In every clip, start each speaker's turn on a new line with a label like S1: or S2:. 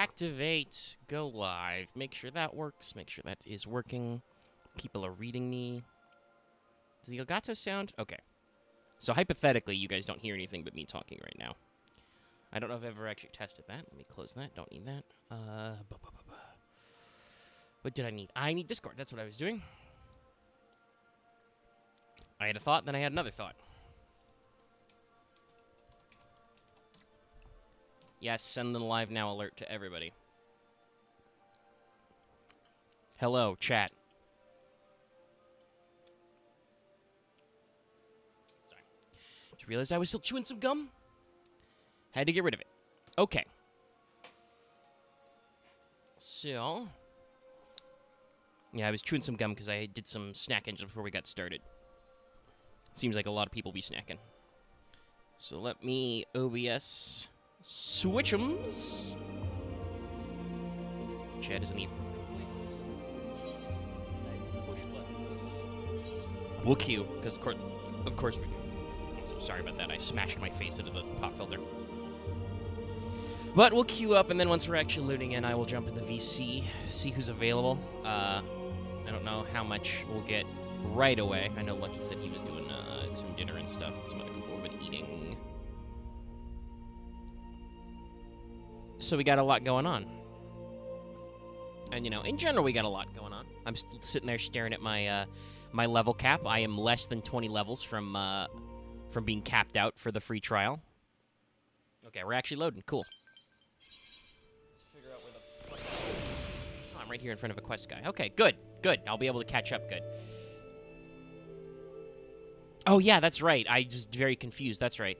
S1: activate, go live. Make sure that works. Make sure that is working. People are reading me. Does the Elgato sound? Okay. So hypothetically, you guys don't hear anything but me talking right now. I don't know if I've ever actually tested that. Let me close that. Don't need that. What did I need? I need Discord. That's what I was doing. I had a thought, then I had another thought. Yes, send the live now alert to everybody. Hello, chat. Sorry. Just realized I was still chewing some gum. Had to get rid of it. Okay. So... yeah, I was chewing some gum because I did some snacking just before we got started. Seems like a lot of people be snacking. So let me OBS switch 'ems. Chat is in the place. Push buttons. We'll queue, because of course we do. I'm so sorry about that. I smashed my face into the pop filter. But we'll queue up, and then once we're actually loading in, I will jump into VC, see who's available. I don't know how much we'll get right away. I know Lucky said he was doing some dinner and stuff, and some other people have been eating. So we got a lot going on. And, you know, in general, we got a lot going on. I'm sitting there staring at my my level cap. I am less than 20 levels from being capped out for the free trial. Okay, we're actually loading. Cool. Let's figure out where the fuck... oh, I'm right here in front of a quest guy. Okay, good. Good. I'll be able to catch up good. Oh, yeah, that's right. I was very confused. That's right.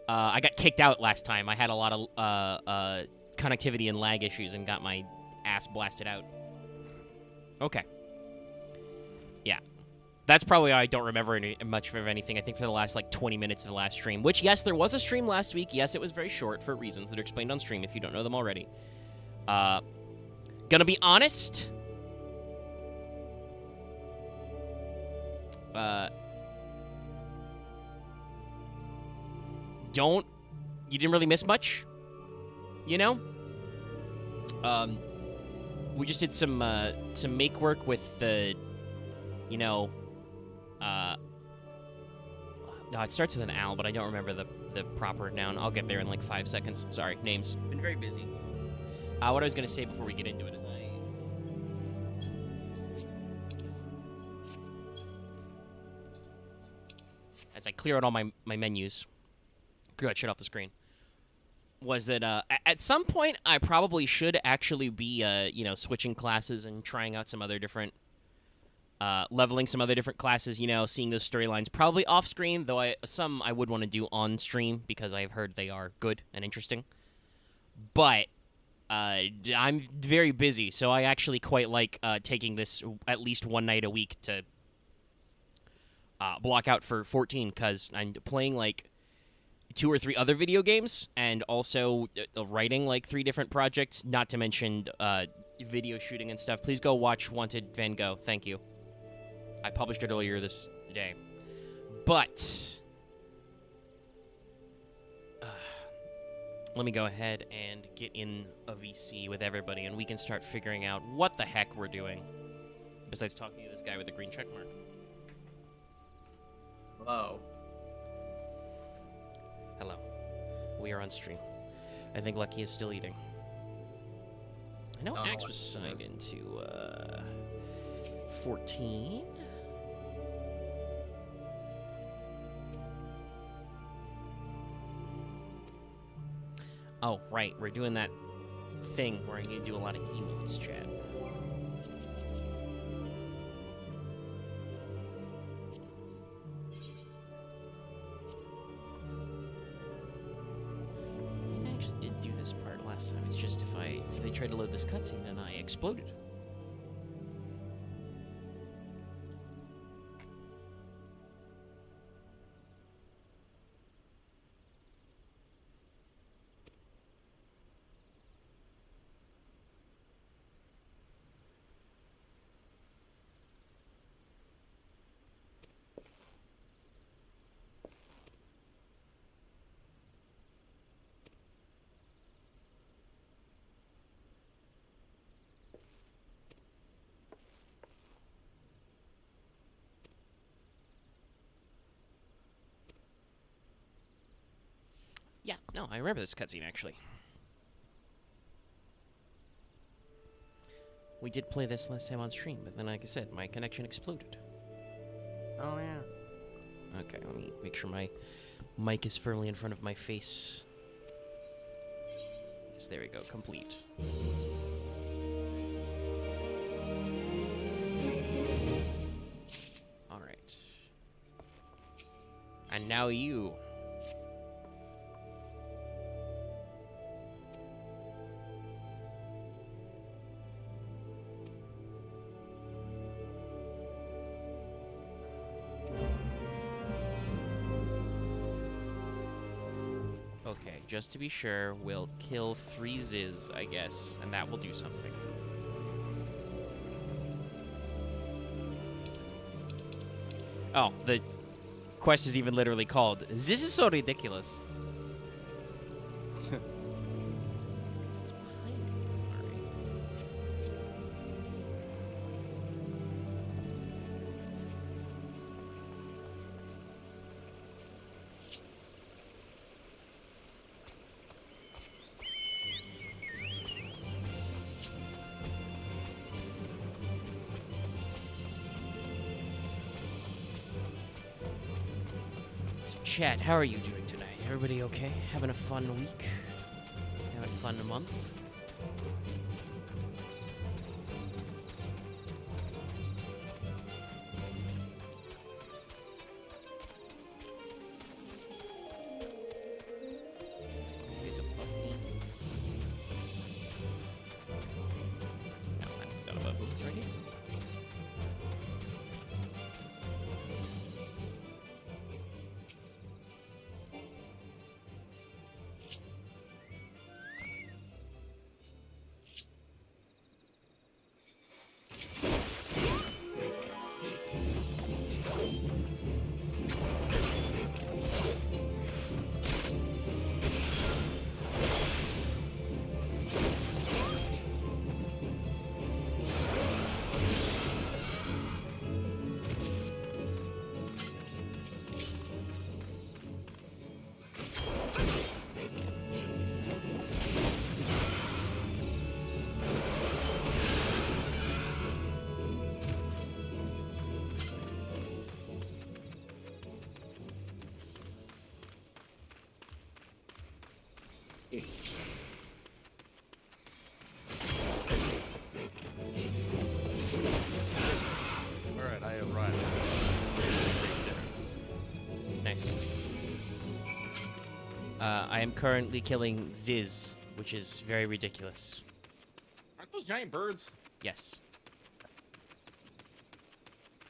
S1: I got kicked out last time. I had a lot of connectivity and lag issues and got my ass blasted out. Okay. Yeah. That's probably why I don't remember much of anything. I think for the last, like, 20 minutes of the last stream. Which, yes, there was a stream last week. Yes, it was very short for reasons that are explained on stream if you don't know them already. Gonna be honest... you didn't really miss much, you know? We just did some make work with the, you know, no, it starts with an L, but I don't remember the proper noun. I'll get there in like 5 seconds. Sorry, names. Been very busy. What I was gonna say before we get into it is as I clear out all my menus, got shit off the screen, was that at some point I probably should actually be, you know, switching classes and trying out some other different, leveling some other different classes, you know, seeing those storylines probably off screen, though some I would want to do on stream because I've heard they are good and interesting. But I'm very busy, so I actually quite like taking this at least one night a week to block out for 14, because I'm playing like 2 or 3 other video games and also writing like 3 different projects, not to mention video shooting and stuff. Please go watch Wanted Van Gogh. Thank you. I published it earlier this day. But let me go ahead and get in a VC with everybody, and we can start figuring out what the heck we're doing besides talking to this guy with the green check mark.
S2: Hello.
S1: Hello. We are on stream. I think Lucky is still eating. I know Axe was signed into 14. Oh, right. We're doing that thing where I need to do a lot of emotes, chat. It's just if they tried to load this cutscene and I exploded. No, I remember this cutscene, actually. We did play this last time on stream, but then, like I said, my connection exploded.
S2: Oh, yeah.
S1: Okay, let me make sure my mic is firmly in front of my face. Yes, there we go, complete. Alright. And now you. Okay, just to be sure, we'll kill 3 Ziz, I guess, and that will do something. Oh, the quest is even literally called, "This is so ridiculous." It's behind me. Alright. Chat, how are you doing tonight? Everybody okay? Having a fun week? Having a fun month? It's a puffy. No, that's not a puffy. It's right here.
S2: Alright, I arrived.
S1: Nice. I am currently killing Ziz, which is very ridiculous.
S2: Aren't those giant birds?
S1: Yes.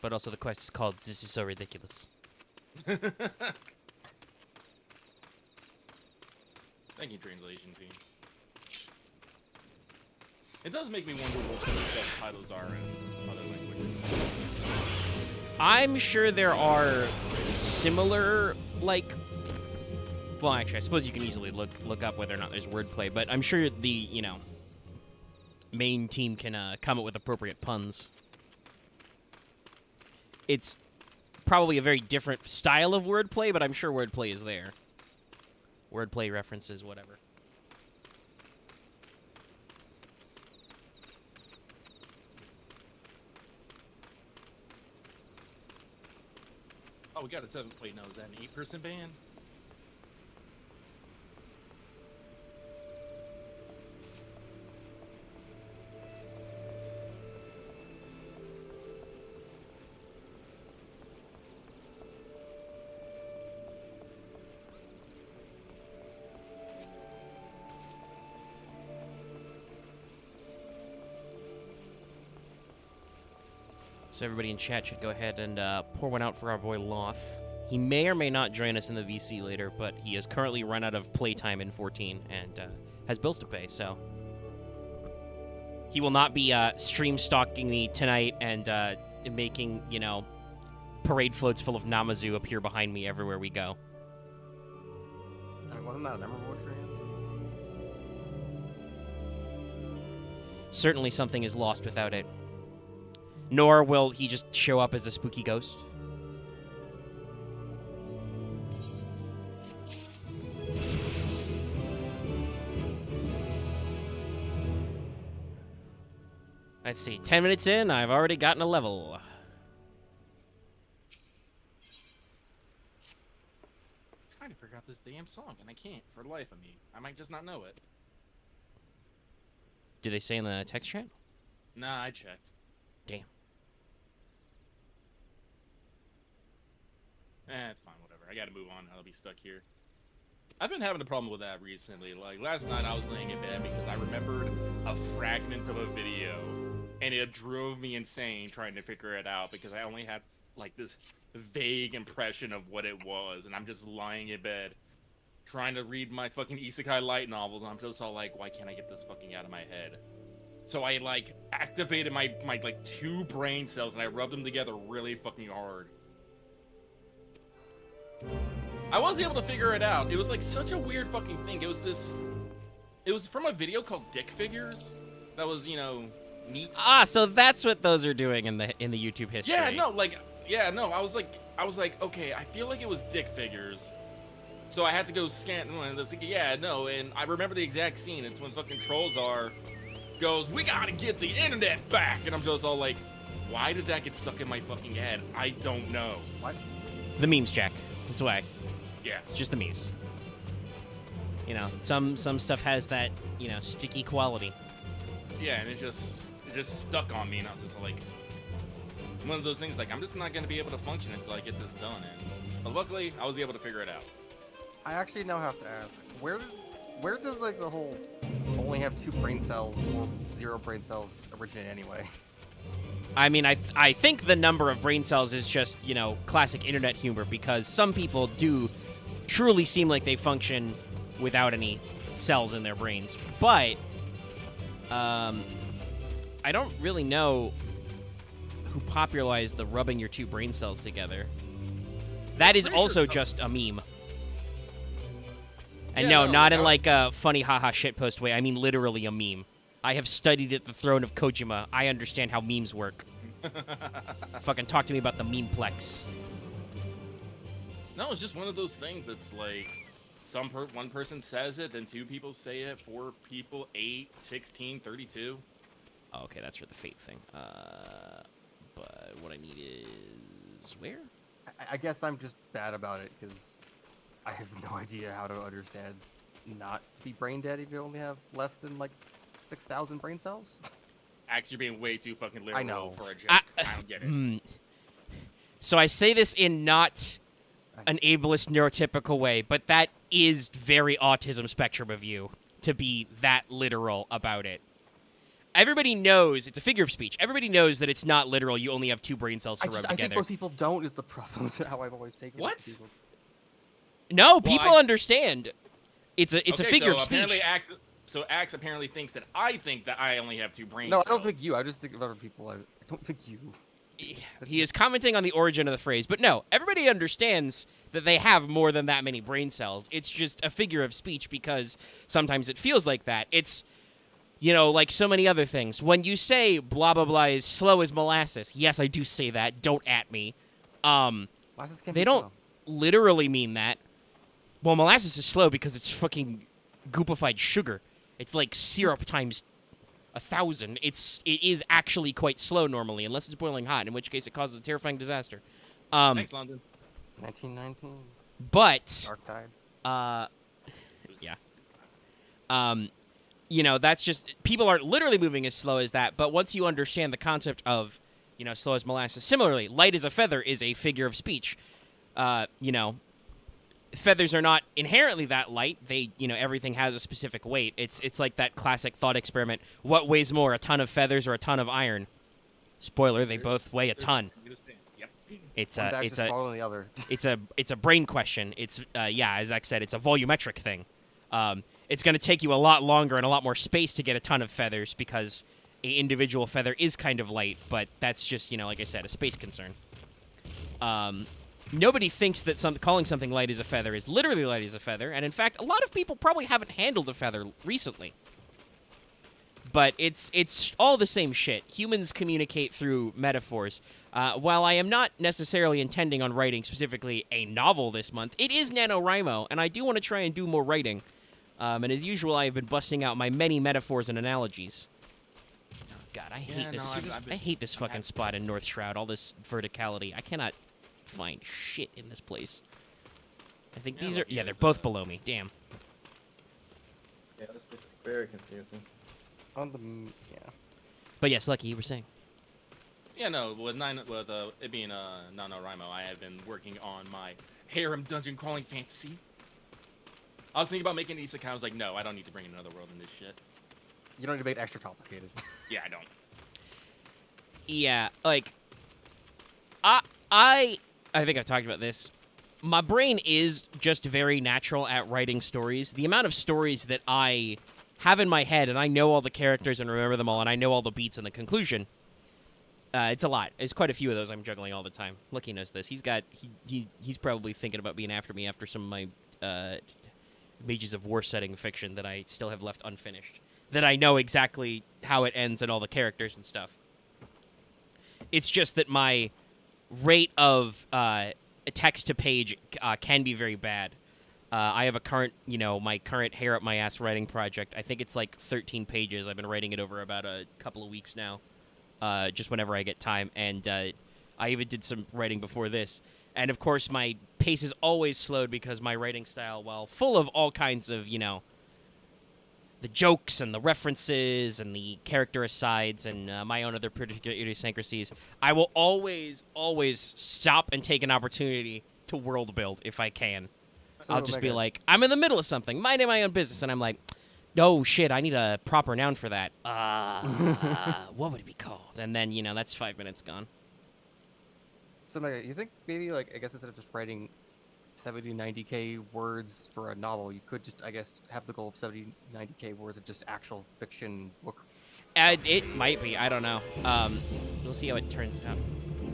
S1: But also the quest is called "This is so ridiculous."
S2: Thank you, translation team. It does make me wonder what the best titles are in other languages.
S1: I'm sure there are similar, like... Well, actually, I suppose you can easily look up whether or not there's wordplay, but I'm sure the, you know, main team can come up with appropriate puns. It's probably a very different style of wordplay, but I'm sure wordplay is there. Wordplay references, whatever.
S2: Oh, we got a 7. Wait, no, is that an 8-person band?
S1: So everybody in chat should go ahead and pour one out for our boy Loth. He may or may not join us in the VC later, but he has currently run out of playtime in 14 and has bills to pay, so... He will not be stream stalking me tonight and making, you know, parade floats full of Namazu appear behind me everywhere we go.
S3: I mean, wasn't that a memorable experience?
S1: Certainly something is lost without it. Nor will he just show up as a spooky ghost. Let's see. 10 minutes in, I've already gotten a level.
S2: I'm trying to figure out this damn song, and I can't for the life of me. I might just not know it.
S1: Did they say in the text chat?
S2: Nah, I checked.
S1: Damn.
S2: It's fine, whatever. I gotta move on. I'll be stuck here. I've been having a problem with that recently. Like, last night I was laying in bed because I remembered a fragment of a video, and it drove me insane trying to figure it out because I only had, like, this vague impression of what it was, and I'm just lying in bed trying to read my fucking isekai light novels, and I'm just all like, why can't I get this fucking out of my head? So I, like, activated my like, 2 brain cells, and I rubbed them together really fucking hard. I wasn't able to figure it out. It was like such a weird fucking thing. It was from a video called Dick Figures. That was, you know, neat.
S1: Ah, so that's what those are doing in the YouTube history.
S2: Yeah, no, I was like, okay, I feel like it was Dick Figures. So I had to go scan and and I remember the exact scene. It's when fucking Trollzar goes, "We gotta get the internet back," and I'm just all like, why did that get stuck in my fucking head? I don't know.
S3: What?
S1: The memes, Jack. That's why.
S2: Yeah.
S1: It's just the memes. You know, some stuff has that, you know, sticky quality.
S2: Yeah, and it just stuck on me, and I was just like, one of those things, like, I'm just not gonna be able to function until I get this done. But luckily, I was able to figure it out.
S3: I actually now have to ask, where does like the whole only have 2 brain cells or 0 brain cells originate anyway?
S1: I mean, I think the number of brain cells is just, you know, classic internet humor, because some people do truly seem like they function without any cells in their brains. But I don't really know who popularized the rubbing your 2 brain cells together. That is also just a meme. And
S2: Yeah,
S1: no, not in
S2: I-
S1: like a funny haha shitpost way. I mean literally a meme. I have studied at the throne of Kojima. I understand how memes work. Fucking talk to me about the memeplex.
S2: No, it's just one of those things that's like, one person says it, then 2 people say it, 4 people, 8, 16, 32.
S1: Oh, okay, that's for the fate thing. But what I need is where?
S3: I guess I'm just bad about it because I have no idea how to understand not to be brain dead if you only have less than like 6,000 brain cells.
S2: Actually, you're being way too fucking literal
S3: I know.
S2: for a joke. I don't get it.
S1: So I say this in not an ableist neurotypical way, but that is very autism spectrum of you to be that literal about it. Everybody knows it's a figure of speech. Everybody knows that it's not literal. You only have 2 brain cells to rub
S3: I think
S1: together.
S3: most people don't is the problem. Is how I've always taken
S2: What?
S3: it. People.
S1: No, people understand. It's a figure of speech.
S2: Apparently Axe apparently thinks that I think that I only have 2 brain
S3: No,
S2: cells.
S3: I don't think you. I just think of other people. I don't think you.
S1: He is commenting on the origin of the phrase, but no, everybody understands that they have more than that many brain cells. It's just a figure of speech because sometimes it feels like that. It's, you know, like so many other things. When you say blah, blah, blah is slow as molasses, yes, I do say that. Don't at me.
S3: Molasses can
S1: They
S3: be
S1: don't
S3: slow.
S1: literally mean that. Well, molasses is slow because it's fucking goopified sugar. It's like syrup times 1,000. It is actually quite slow normally, unless it's boiling hot, in which case it causes a terrifying disaster.
S2: Thanks, London.
S3: 1919.
S1: But
S3: Dark Tide.
S1: yeah. You know, that's just, people aren't literally moving as slow as that, but once you understand the concept of, you know, slow as molasses. Similarly, light as a feather is a figure of speech. You know, feathers are not inherently that light. They, you know, everything has a specific weight. It's like that classic thought experiment. What weighs more, a ton of feathers or a ton of iron? Spoiler, they both weigh a ton.
S2: Yep.
S1: It's
S3: One
S1: a
S3: bag's just smaller than the other.
S1: it's a brain question. It's yeah, as Zach said, it's a volumetric thing. It's going to take you a lot longer and a lot more space to get a ton of feathers because an individual feather is kind of light, but that's just, you know, like I said, a space concern. Nobody thinks that calling something light as a feather is literally light as a feather, and in fact, a lot of people probably haven't handled a feather recently. But it's all the same shit. Humans communicate through metaphors. While I am not necessarily intending on writing specifically a novel this month, it is NaNoWriMo, and I do want to try and do more writing. And as usual, I have been busting out my many metaphors and analogies. God, I
S2: Yeah,
S1: hate
S2: no,
S1: this.
S2: I've been-
S1: I hate this
S2: I'm
S1: fucking
S2: happy.
S1: spot in North Shroud. All this verticality. I cannot find shit in this place. I think
S2: Yeah,
S1: these are.
S2: Lucky
S1: Yeah, they're
S2: is,
S1: both below me. Damn.
S4: Yeah, this place is very confusing.
S3: On the yeah.
S1: But yes, Lucky, you were saying.
S2: Yeah, no, with it being NaNoWriMo, I have been working on my harem dungeon crawling fantasy. I was thinking about making an isekai. I was like, no, I don't need to bring in another world in this shit.
S3: You don't need to make it extra complicated.
S2: Yeah, I don't.
S1: Yeah, like I think I've talked about this. My brain is just very natural at writing stories. The amount of stories that I have in my head, and I know all the characters and remember them all, and I know all the beats and the conclusion. It's a lot. There's quite a few of those I'm juggling all the time. Lucky knows this. He's probably thinking about being after me after some of my Mages of War setting fiction that I still have left unfinished. That I know exactly how it ends and all the characters and stuff. It's just that my rate of text to page can be very bad. I have a current, my current hair up my ass writing project. I think it's like 13 pages. I've been writing it over about a couple of weeks now, just whenever I get time. And I even did some writing before this. And of course, my pace is always slowed because my writing style, while full of all kinds of, the jokes and the references and the character asides and my own other particular idiosyncrasies, I will always stop and take an opportunity to world build if I can.
S3: So
S1: I'll just be like, I'm in the middle of something, minding my own business, and I'm like, oh shit, I need a proper noun for that. What would it be called? And then, that's 5 minutes gone.
S3: So Mega, you think maybe like I guess instead of just writing 70, 90K words for a novel, you could just, I guess, have the goal of 70, 90K words of just actual fiction book.
S1: It might be. I don't know. We'll see how it turns out.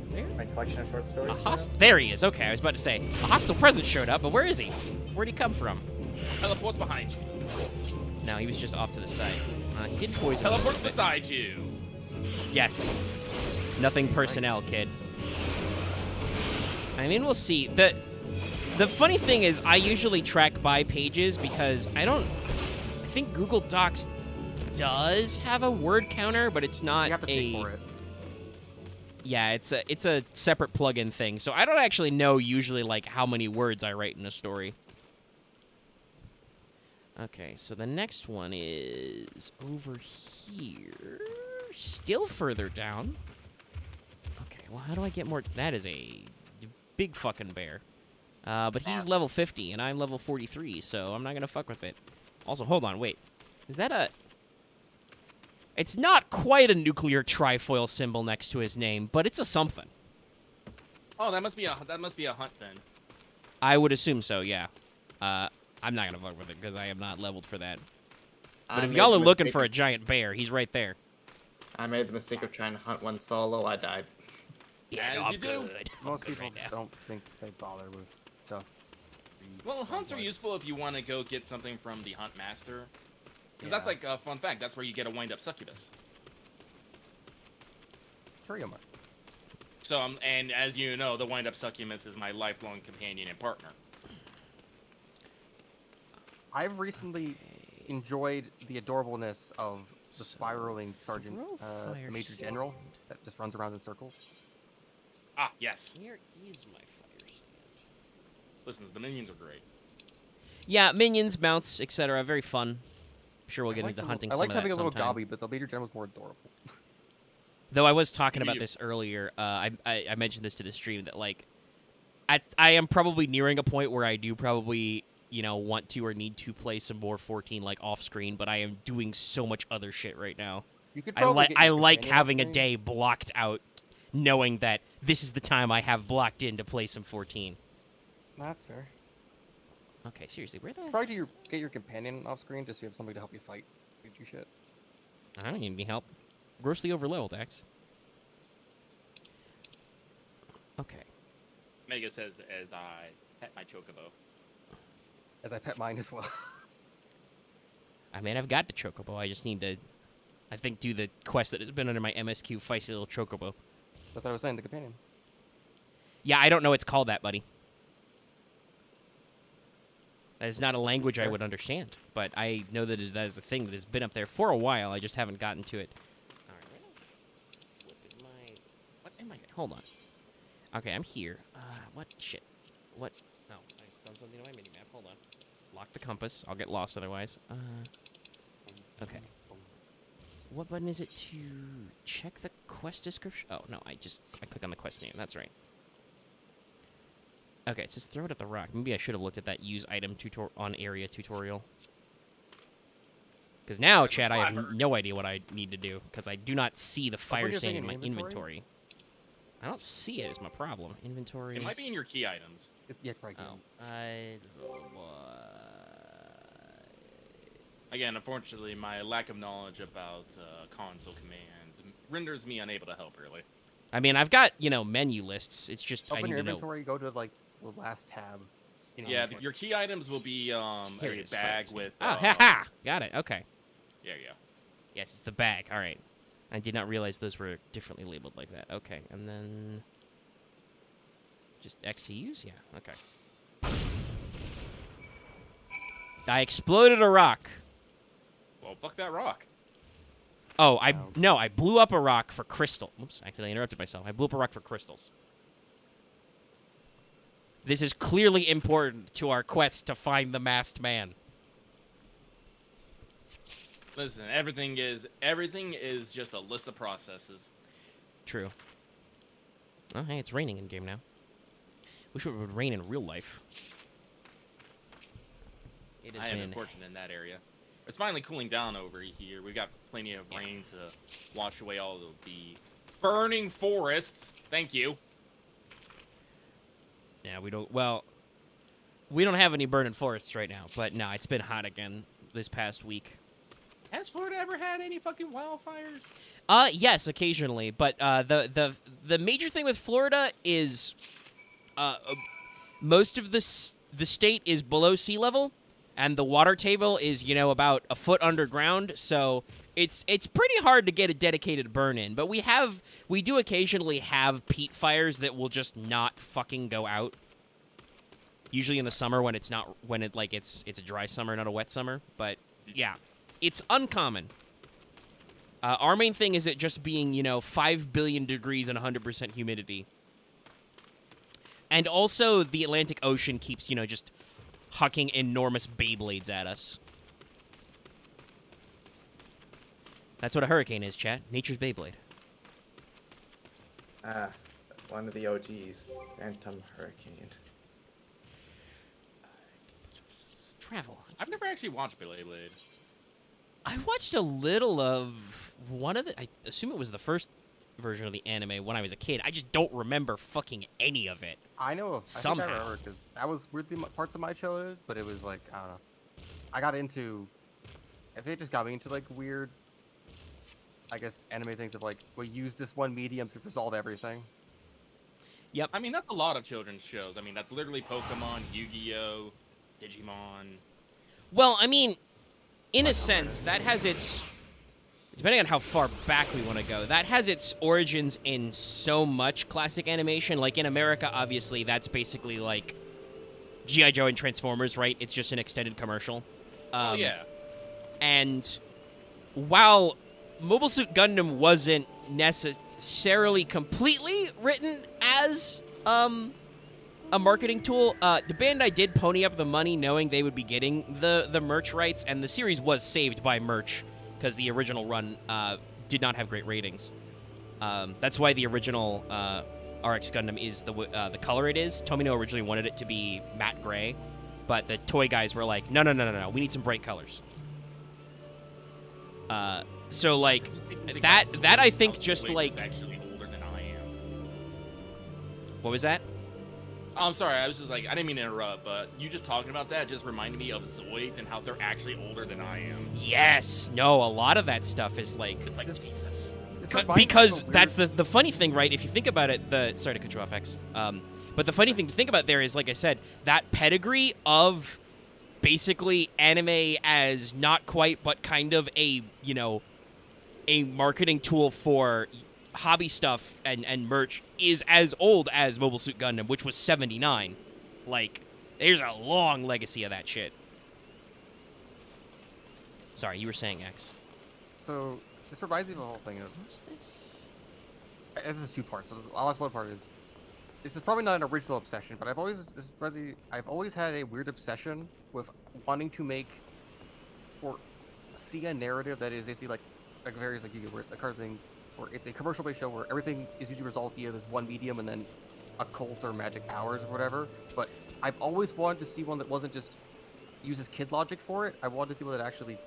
S1: Where?
S4: My collection of short stories.
S1: There he is. Okay, I was about to say a hostile presence showed up, but where is he? Where'd he come from?
S2: Teleport's behind you.
S1: No, he was just off to the side. He did poison.
S2: Teleport's
S1: me a bit.
S2: beside you.
S1: Yes. Nothing personnel, kid. I mean, we'll see. The funny thing is, I usually track by pages because I think Google Docs does have a word counter, but it's not
S3: You have to dig for it.
S1: Yeah, it's a separate plugin thing. So I don't actually know usually like how many words I write in a story. Okay, so the next one is over here, still further down. Okay, well, how do I get more? That is a big fucking bear. But he's level 50, and I'm level 43, so I'm not gonna fuck with it. Also, hold on, wait. Is that a... It's not quite a nuclear trifoil symbol next to his name, but it's a something.
S2: Oh, that must be a hunt then.
S1: I would assume so, yeah. I'm not gonna fuck with it, because I am not leveled for that. But if y'all are looking for a giant bear, he's right there.
S4: I made the mistake of trying to hunt one solo. I died.
S1: Yeah,
S2: As
S1: no, I'm
S2: you do.
S1: good. I'm
S3: Most
S1: good
S3: people
S1: right now.
S3: don't think they bother with stuff.
S2: Well, hunts are useful if you want to go get something from the hunt master. Because that's
S3: Yeah.
S2: like a fun fact. That's where you get a wind-up succubus.
S3: Toriumar.
S2: So, and as you know, the wind-up succubus is my lifelong companion and partner.
S3: I've recently enjoyed the adorableness of the spiraling sergeant,
S1: throw fire
S3: major general that just runs around in circles.
S2: Ah, yes.
S1: Where is my fire stand?
S2: Listen, the minions are great.
S1: Yeah, minions, mounts, etc. Very fun. I'm sure we'll get into hunting
S3: I
S1: some
S3: like
S1: of
S3: having
S1: that
S3: a little
S1: sometime.
S3: gobby, but the major general's more adorable.
S1: Though I was talking about
S2: You-
S1: this earlier, I mentioned this to the stream that like, I am probably nearing a point where I do probably want to or need to play some more 14 like off screen, but I am doing so much other shit right now.
S3: You could
S1: I
S3: probably get your
S1: like
S3: companion
S1: having a
S3: off-screen.
S1: day blocked out, knowing that this is the time I have blocked in to play some 14.
S3: That's fair.
S1: Okay, seriously, where the?
S3: Probably get your companion off screen just so you have somebody to help you fight. Do shit.
S1: I don't need any help. Grossly overleveled, Axe. Okay.
S2: Mega says as I pet my chocobo.
S3: As I pet mine as well.
S1: I mean, I've got the chocobo. I just need to, I think, do the quest that has been under my MSQ, feisty little chocobo.
S3: That's what I was saying, the companion.
S1: Yeah, I don't know it's called that, buddy. That is not a language I would understand, but I know that that is a thing that has been up there for a while. I just haven't gotten to it. All right, where the Hold on. Okay, I'm here. What shit? What? No, I've done something to my minimap. Hold on. Lock the compass. I'll get lost otherwise. Okay. What button is it to check the quest description? Oh, no, I click on the quest name. That's right. Okay, it says throw it at the rock. Maybe I should have looked at that use item on area tutorial. Because now, Chad, I have no idea what I need to do, because I do not see the fire stain in my inventory. I don't see it is my problem. Inventory.
S2: It might be in your key items.
S3: Yeah, probably.
S2: Again, unfortunately, my lack of knowledge about console commands renders me unable to help, really.
S1: I mean, I've got, menu lists. It's just, I
S3: Open
S1: need
S3: your
S1: to know.
S3: inventory, go to, like, the last tab.
S2: Yeah, your key items will be a bag with...
S1: Oh, ha-ha! Got it, okay.
S2: There you go.
S1: Yes, it's the bag. All right. I did not realize those were differently labeled like that. Okay, and then... just X to use? Yeah, okay. I exploded a rock.
S2: Well, fuck that rock.
S1: Oh, I blew up a rock for crystal. Oops, I accidentally interrupted myself. I blew up a rock for crystals. This is clearly important to our quest to find the masked man.
S2: Listen, everything is just a list of processes.
S1: True. Oh, hey, it's raining in game now. Wish it would rain in real life.
S2: I am unfortunate in that area. It's finally cooling down over here. We've got plenty of rain to wash away all of the burning forests. Thank you.
S1: Yeah, we don't have any burning forests right now, but no, it's been hot again this past week.
S2: Has Florida ever had any fucking wildfires?
S1: Yes, occasionally, but the major thing with Florida is most of the state is below sea level, and the water table is, about a foot underground, so it's pretty hard to get a dedicated burn in. But we do occasionally have peat fires that will just not fucking go out. Usually in the summer when it's a dry summer, not a wet summer. But yeah, it's uncommon. Our main thing is it just being 5 billion degrees and 100% humidity, and also the Atlantic Ocean keeps just hucking enormous Beyblades at us. That's what a hurricane is, chat. Nature's Beyblade.
S4: Ah, one of the OGs. Phantom Hurricane.
S1: Travel.
S2: I've never actually watched Beyblade.
S1: I watched a little of one of the... I assume it was the first version of the anime when I was a kid. I just don't remember fucking any of it.
S3: I know.
S1: Somehow.
S3: I think I remember, because that was weirdly parts of my childhood, but it was like, I don't know. I got into... I think it just got me into, like, weird, I guess, anime things of, like, we use this one medium to resolve everything.
S1: Yep.
S2: I mean, that's a lot of children's shows. I mean, that's literally Pokemon, Yu-Gi-Oh!, Digimon.
S1: Well, I mean, in a sense, that has its... Depending on how far back we want to go, that has its origins in so much classic animation. Like, in America, obviously, that's basically, like, G.I. Joe and Transformers, right? It's just an extended commercial.
S2: Oh, yeah.
S1: And while Mobile Suit Gundam wasn't necessarily completely written as a marketing tool, the Bandai did pony up the money knowing they would be getting the merch rights, and the series was saved by merch because the original run did not have great ratings. That's why the original RX Gundam is the color it is. Tomino originally wanted it to be matte gray, but the toy guys were like, no, we need some bright colors. So like that I think just like
S2: actually older than I am.
S1: What was that?
S2: Oh, I'm sorry. I was just like, I didn't mean to interrupt, but you just talking about that just reminded me of Zoids and how they're actually older than I am.
S1: Yes. No, a lot of that stuff is like
S2: It's like Jesus.
S1: because that's the funny thing, right? If you think about it, sorry to cut you off, X. But the funny thing to think about there is, like I said, that pedigree of basically anime as not quite but kind of a marketing tool for hobby stuff and merch is as old as Mobile Suit Gundam, which was 79. Like, there's a long legacy of that shit. Sorry, you were saying, X.
S3: So, this reminds me of the whole thing of...
S1: What's this?
S3: This is two parts. So I'll ask one part is. This is probably not an original obsession, but I've always had a weird obsession with wanting to make or see a narrative that is basically like various like Yu-Gi-Oh, where it's a card thing, or it's a commercial-based show where everything is usually resolved via this one medium and then occult or magic powers or whatever. But I've always wanted to see one that wasn't just uses kid logic for it. I wanted to see one that actually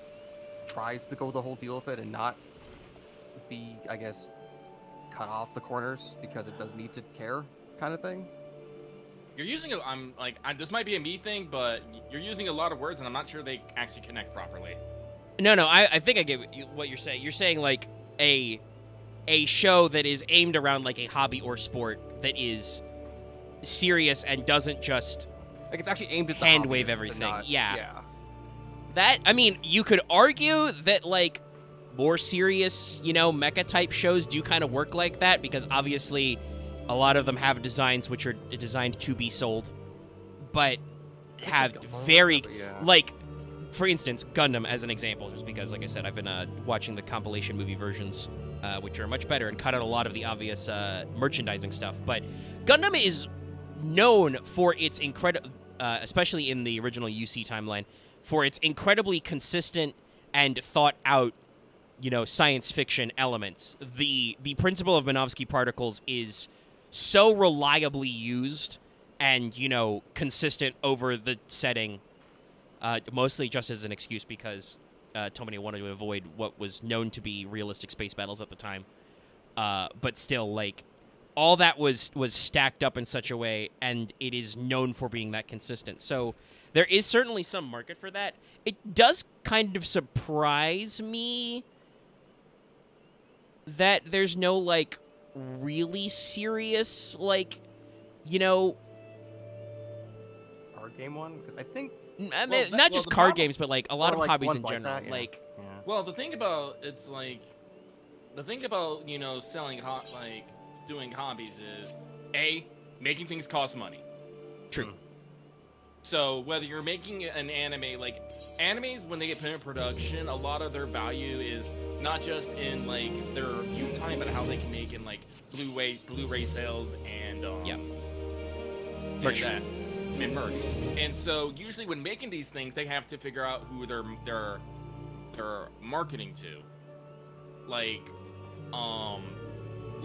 S3: tries to go the whole deal with it and not be, I guess, cut off the corners because it does need to care, kind of thing.
S2: You're using a, this might be a me thing, but you're using a lot of words, and I'm not sure they actually connect properly.
S1: No, I think I get what you're saying. You're saying like a show that is aimed around like a hobby or sport that is serious and doesn't just
S3: Like it's actually aimed at the
S1: hand
S3: hobbyists
S1: wave
S3: and
S1: everything.
S3: not-
S1: Yeah. That, I mean, you could argue that like more serious, mecha type shows do kind of work like that because obviously a lot of them have designs which are designed to be sold, but have very, like, for instance, Gundam as an example, just because, like I said, I've been watching the compilation movie versions, which are much better and cut out a lot of the obvious merchandising stuff. But Gundam is known for its incredible, especially in the original UC timeline, for its incredibly consistent and thought out, science fiction elements. The principle of Minovsky particles is so reliably used and, consistent over the setting, mostly just as an excuse because Tomine wanted to avoid what was known to be realistic space battles at the time. But still, like, all that was stacked up in such a way, and it is known for being that consistent. So there is certainly some market for that. It does kind of surprise me that there's no, like, really serious, like,
S3: card game one, because I think
S1: not just
S2: the
S1: card
S2: problem-
S1: games, but like a lot
S3: or,
S1: of
S3: like,
S1: hobbies
S3: ones
S1: in
S3: like
S1: general.
S3: that, yeah.
S1: Like,
S2: Well, the thing about selling doing hobbies is making things cost money.
S1: true.
S2: So whether you're making an anime, like animes when they get put in production, a lot of their value is not just in like their view time, but how they can make in like Blu-ray sales and
S1: Merch.
S2: and merch. And so usually when making these things, they have to figure out who they're marketing to, like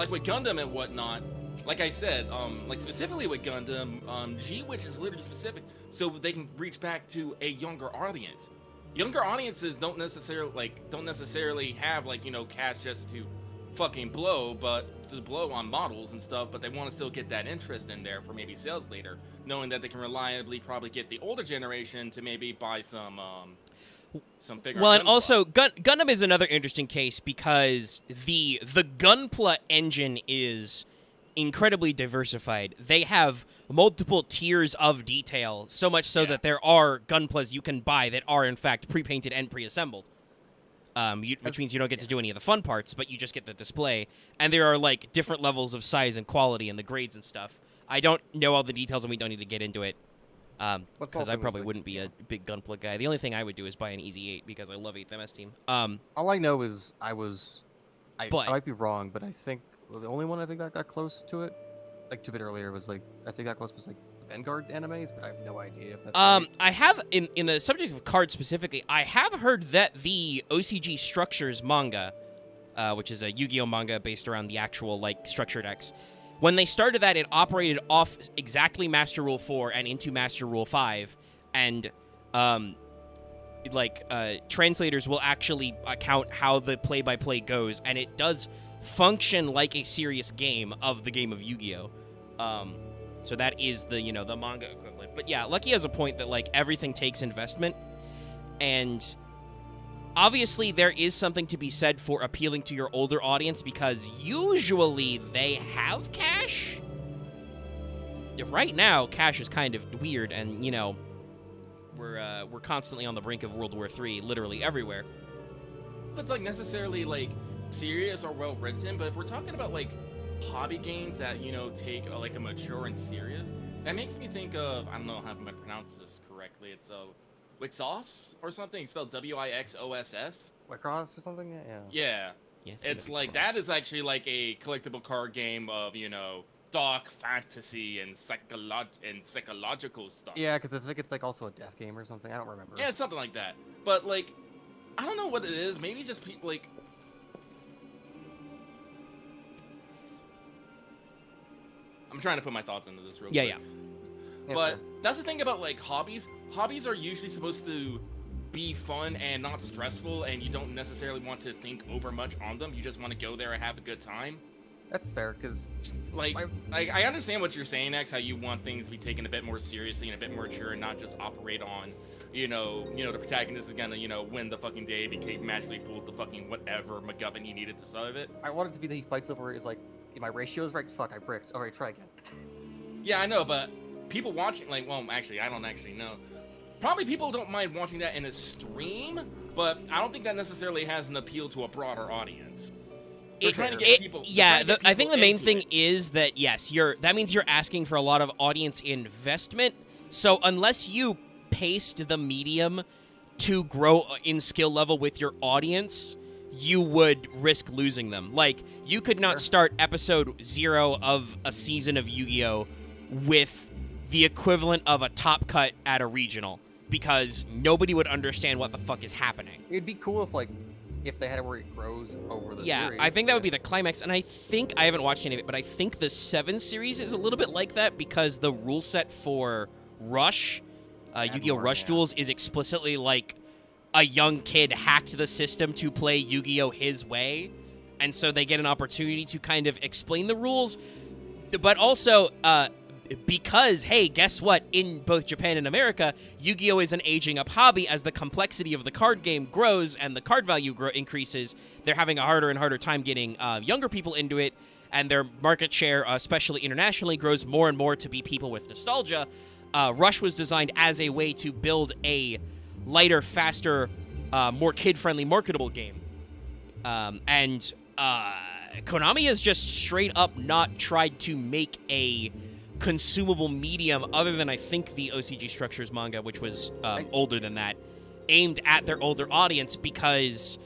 S2: with Gundam and whatnot. Like I said, like specifically with Gundam, G-Witch is literally specific, so they can reach back to a younger audience. Younger audiences don't necessarily have cash just to fucking blow, but to blow on models and stuff. But they want to still get that interest in there for maybe sales later, knowing that they can reliably probably get the older generation to maybe buy some figure.
S1: Well, and also Gundam is another interesting case because the Gunpla engine is incredibly diversified. They have multiple tiers of detail, so much so that there are Gunplas you can buy that are in fact pre-painted and pre-assembled. Which means you don't get to do any of the fun parts, but you just get the display. And there are like different levels of size and quality and the grades and stuff. I don't know all the details, and we don't need to get into it. Because I probably wouldn't be a big Gunpla guy. The only thing I would do is buy an Easy 8 because I love 8th MS Team.
S3: all I know is I might be wrong, but I think the only one I think that got close to it, like 2 bit earlier, was like I think that close was like Vanguard animes, but I have no idea if that's right.
S1: I have in the subject of cards specifically, I have heard that the OCG Structures manga, which is a Yu-Gi-Oh manga based around the actual like structure decks, when they started that, it operated off exactly Master Rule 4 and into Master Rule 5, and translators will actually account how the play-by-play goes, and it does function like a serious game of the game of Yu-Gi-Oh. So that is the the manga equivalent. But yeah, Lucky has a point that like everything takes investment, and obviously there is something to be said for appealing to your older audience because usually they have cash. Right now, cash is kind of weird, and we're constantly on the brink of World War III, literally everywhere.
S2: It's like necessarily like serious or well written, but if we're talking about like hobby games that take like a mature and serious, that makes me think of, I don't know how to pronounce this correctly, it's Wixoss or something, it's spelled Wixoss.
S3: Wicross or something? Yeah.
S2: Yeah,
S1: Yeah,
S2: It's like that is actually like a collectible card game of dark fantasy and psychological stuff.
S3: Yeah, because it's like also a death game or something. I don't remember.
S2: Yeah, it's something like that. But like, I don't know what it is. Maybe just people like. I'm trying to put my thoughts into this real quick.
S1: Yeah.
S2: But that's the thing about like hobbies. Hobbies are usually supposed to be fun and not stressful, and you don't necessarily want to think over much on them. You just want to go there and have a good time.
S3: That's fair, because
S2: Like I understand what you're saying, X. How you want things to be taken a bit more seriously and a bit more mature, and not just operate on, the protagonist is gonna, win the fucking day, magically pulled the fucking whatever MacGuffin he needed to solve it.
S3: I want it to be that he fights over is like, my ratio is right. Fuck, I bricked. All right, try again.
S2: Yeah, I know, but people watching, like, well, actually, I don't actually know. Probably people don't mind watching that in a stream, but I don't think that necessarily has an appeal to a broader audience. They're trying to get people.
S1: Yeah, I think the main
S2: into
S1: thing
S2: it.
S1: is that yes, that means you're asking for a lot of audience investment. So unless you paced the medium to grow in skill level with your audience, you would risk losing them. Like, you could not start episode 0 of a season of Yu-Gi-Oh! With the equivalent of a top cut at a regional, because nobody would understand what the fuck is happening.
S3: It'd be cool if they had it where it grows over the
S1: Yeah,
S3: series.
S1: I think that would be the climax, and I haven't watched any of it, but I think the 7 series is a little bit like that, because the rule set for Rush, Yu-Gi-Oh! Rush Duels, is explicitly like a young kid hacked the system to play Yu-Gi-Oh! His way, and so they get an opportunity to kind of explain the rules, but also, because, hey, guess what? In both Japan and America, Yu-Gi-Oh! Is an aging up hobby. As the complexity of the card game grows and the card value increases, they're having a harder and harder time getting younger people into it, and their market share, especially internationally, grows more and more to be people with nostalgia. Rush was designed as a way to build a lighter, faster, more kid-friendly, marketable game. And Konami has just straight up not tried to make a consumable medium other than, I think, the OCG Structures manga, which was older than that, aimed at their older audience, because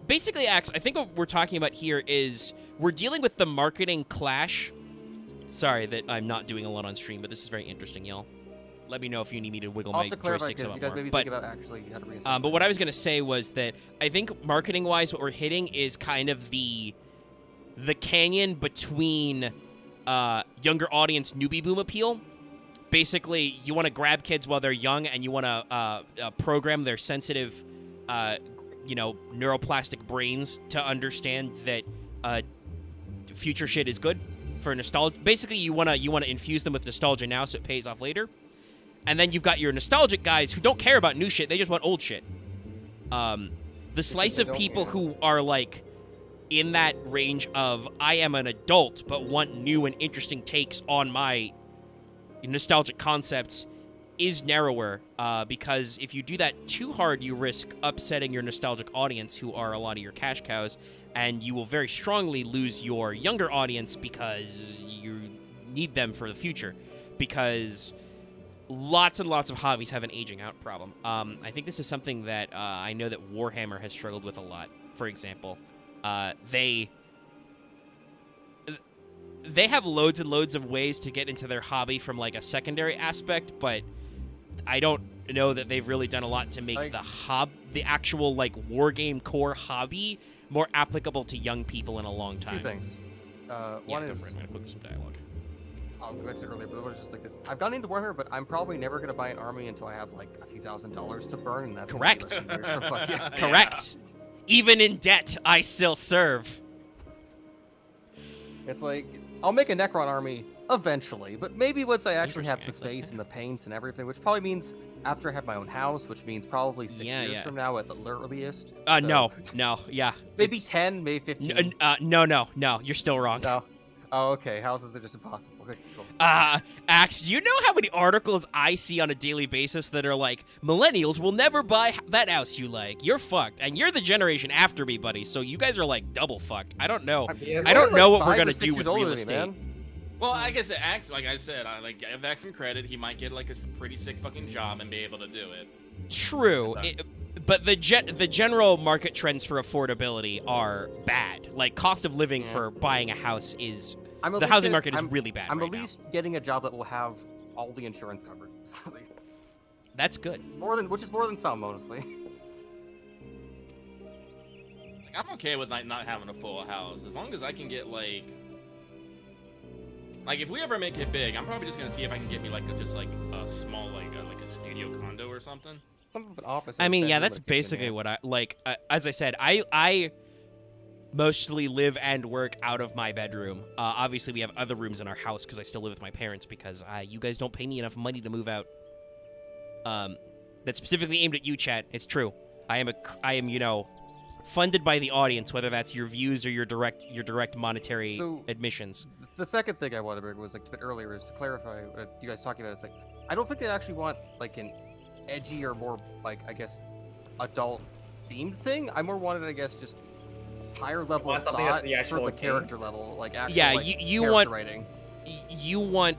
S1: basically, Axe, I think what we're talking about here is we're dealing with the marketing clash. Sorry that I'm not doing a lot on stream, but this is very interesting, y'all. Let me know if you need me to wiggle
S3: I'll
S1: my
S3: have to clarify,
S1: joysticks
S3: because
S1: up
S3: you guys
S1: more.
S3: maybe
S1: But
S3: think about actually how to reassess
S1: but what I was going to say was that I think marketing-wise, what we're hitting is kind of the canyon between younger audience newbie boom appeal. Basically, you want to grab kids while they're young, and you want to program their sensitive, neuroplastic brains to understand that future shit is good for nostalgia. Basically, you want to infuse them with nostalgia now, so it pays off later. And then you've got your nostalgic guys who don't care about new shit; they just want old shit. The slice of people who are like in that range of I am an adult but want new and interesting takes on my nostalgic concepts is narrower, because if you do that too hard, you risk upsetting your nostalgic audience, who are a lot of your cash cows, and you will very strongly lose your younger audience because you need them for the future, because lots and lots of hobbies have an aging out problem. I think this is something that I know that Warhammer has struggled with a lot, for example. They have loads and loads of ways to get into their hobby from like a secondary aspect, but I don't know that they've really done a lot to make the actual like war game core hobby more applicable to young people in a long time.
S3: Two things. One is
S1: I'm gonna click some dialogue.
S3: I'll go back to earlier, but it was just like this. I've gone into Warhammer, but I'm probably never gonna buy an army until I have like a few $1,000s to burn, and that's
S1: Correct.
S3: gonna be like 2 years from fuck, yeah.
S1: Correct. Even in debt, I still serve.
S3: It's like I'll make a Necron army eventually, but maybe once I actually have the
S1: Interesting,
S3: space and the paints and everything, which probably means after I have my own house, which means probably 6 years from now at the earliest.
S1: No, yeah.
S3: Maybe
S1: It's-
S3: 10, maybe 15.
S1: No, you're still wrong.
S3: No. Oh, okay. Houses are just impossible. Okay, cool.
S1: Axe, do you know how many articles I see on a daily basis that are like, millennials will never buy that house you like? You're fucked. And you're the generation after me, buddy, so you guys are like double fucked. I don't know. I don't know what we're going to do with real estate.
S2: Well, I guess Axe, like I said, I give Axe some credit. He might get like a pretty sick fucking job and be able to do it.
S1: True. But the general market trends for affordability are bad. Like, cost of living for buying a house is... The housing market is really bad
S3: I'm
S1: right
S3: at least getting a job that will have all the insurance covered.
S1: That's good.
S3: Which is more than some, honestly.
S2: Like, I'm okay with not having a full house as long as I can get like if we ever make it big, I'm probably just gonna see if I can get me like a small like a studio condo or something.
S3: Some of an office.
S1: I mean, yeah, that's basically what I like. As I said, I mostly live and work out of my bedroom. Obviously, we have other rooms in our house because I still live with my parents because you guys don't pay me enough money to move out. That's specifically aimed at you, chat. It's true. I am, you know, funded by the audience, whether that's your views or your direct monetary admissions.
S3: The second thing I wanted to bring was like a bit earlier is to clarify what you guys talking about. It's like I don't think I actually want like an edgy or more like I guess adult themed thing. I more wanted I guess just higher level of thought for the character level, like actual
S1: you want
S3: writing.
S1: You want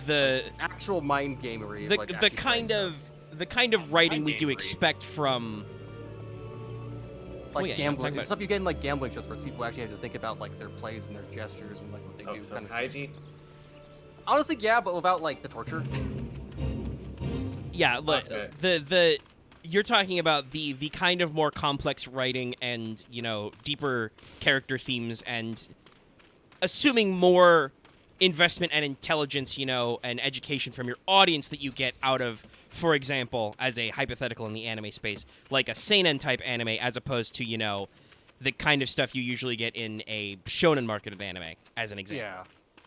S1: the
S3: actual mind gamery.
S1: The kind of writing we do expect from
S3: gambling stuff you get in like gambling shows where people actually have to think about like their plays and their gestures and like what they do.
S4: So
S3: kind of
S4: Kaiji?
S3: Honestly, yeah, but without like the torture.
S1: Yeah, look, the you're talking about the kind of more complex writing and, you know, deeper character themes and assuming more investment and intelligence, you know, and education from your audience that you get out of, for example, as a hypothetical in the anime space, like a seinen type anime as opposed to, you know, the kind of stuff you usually get in a shonen marketed anime, as an example.
S3: Yeah.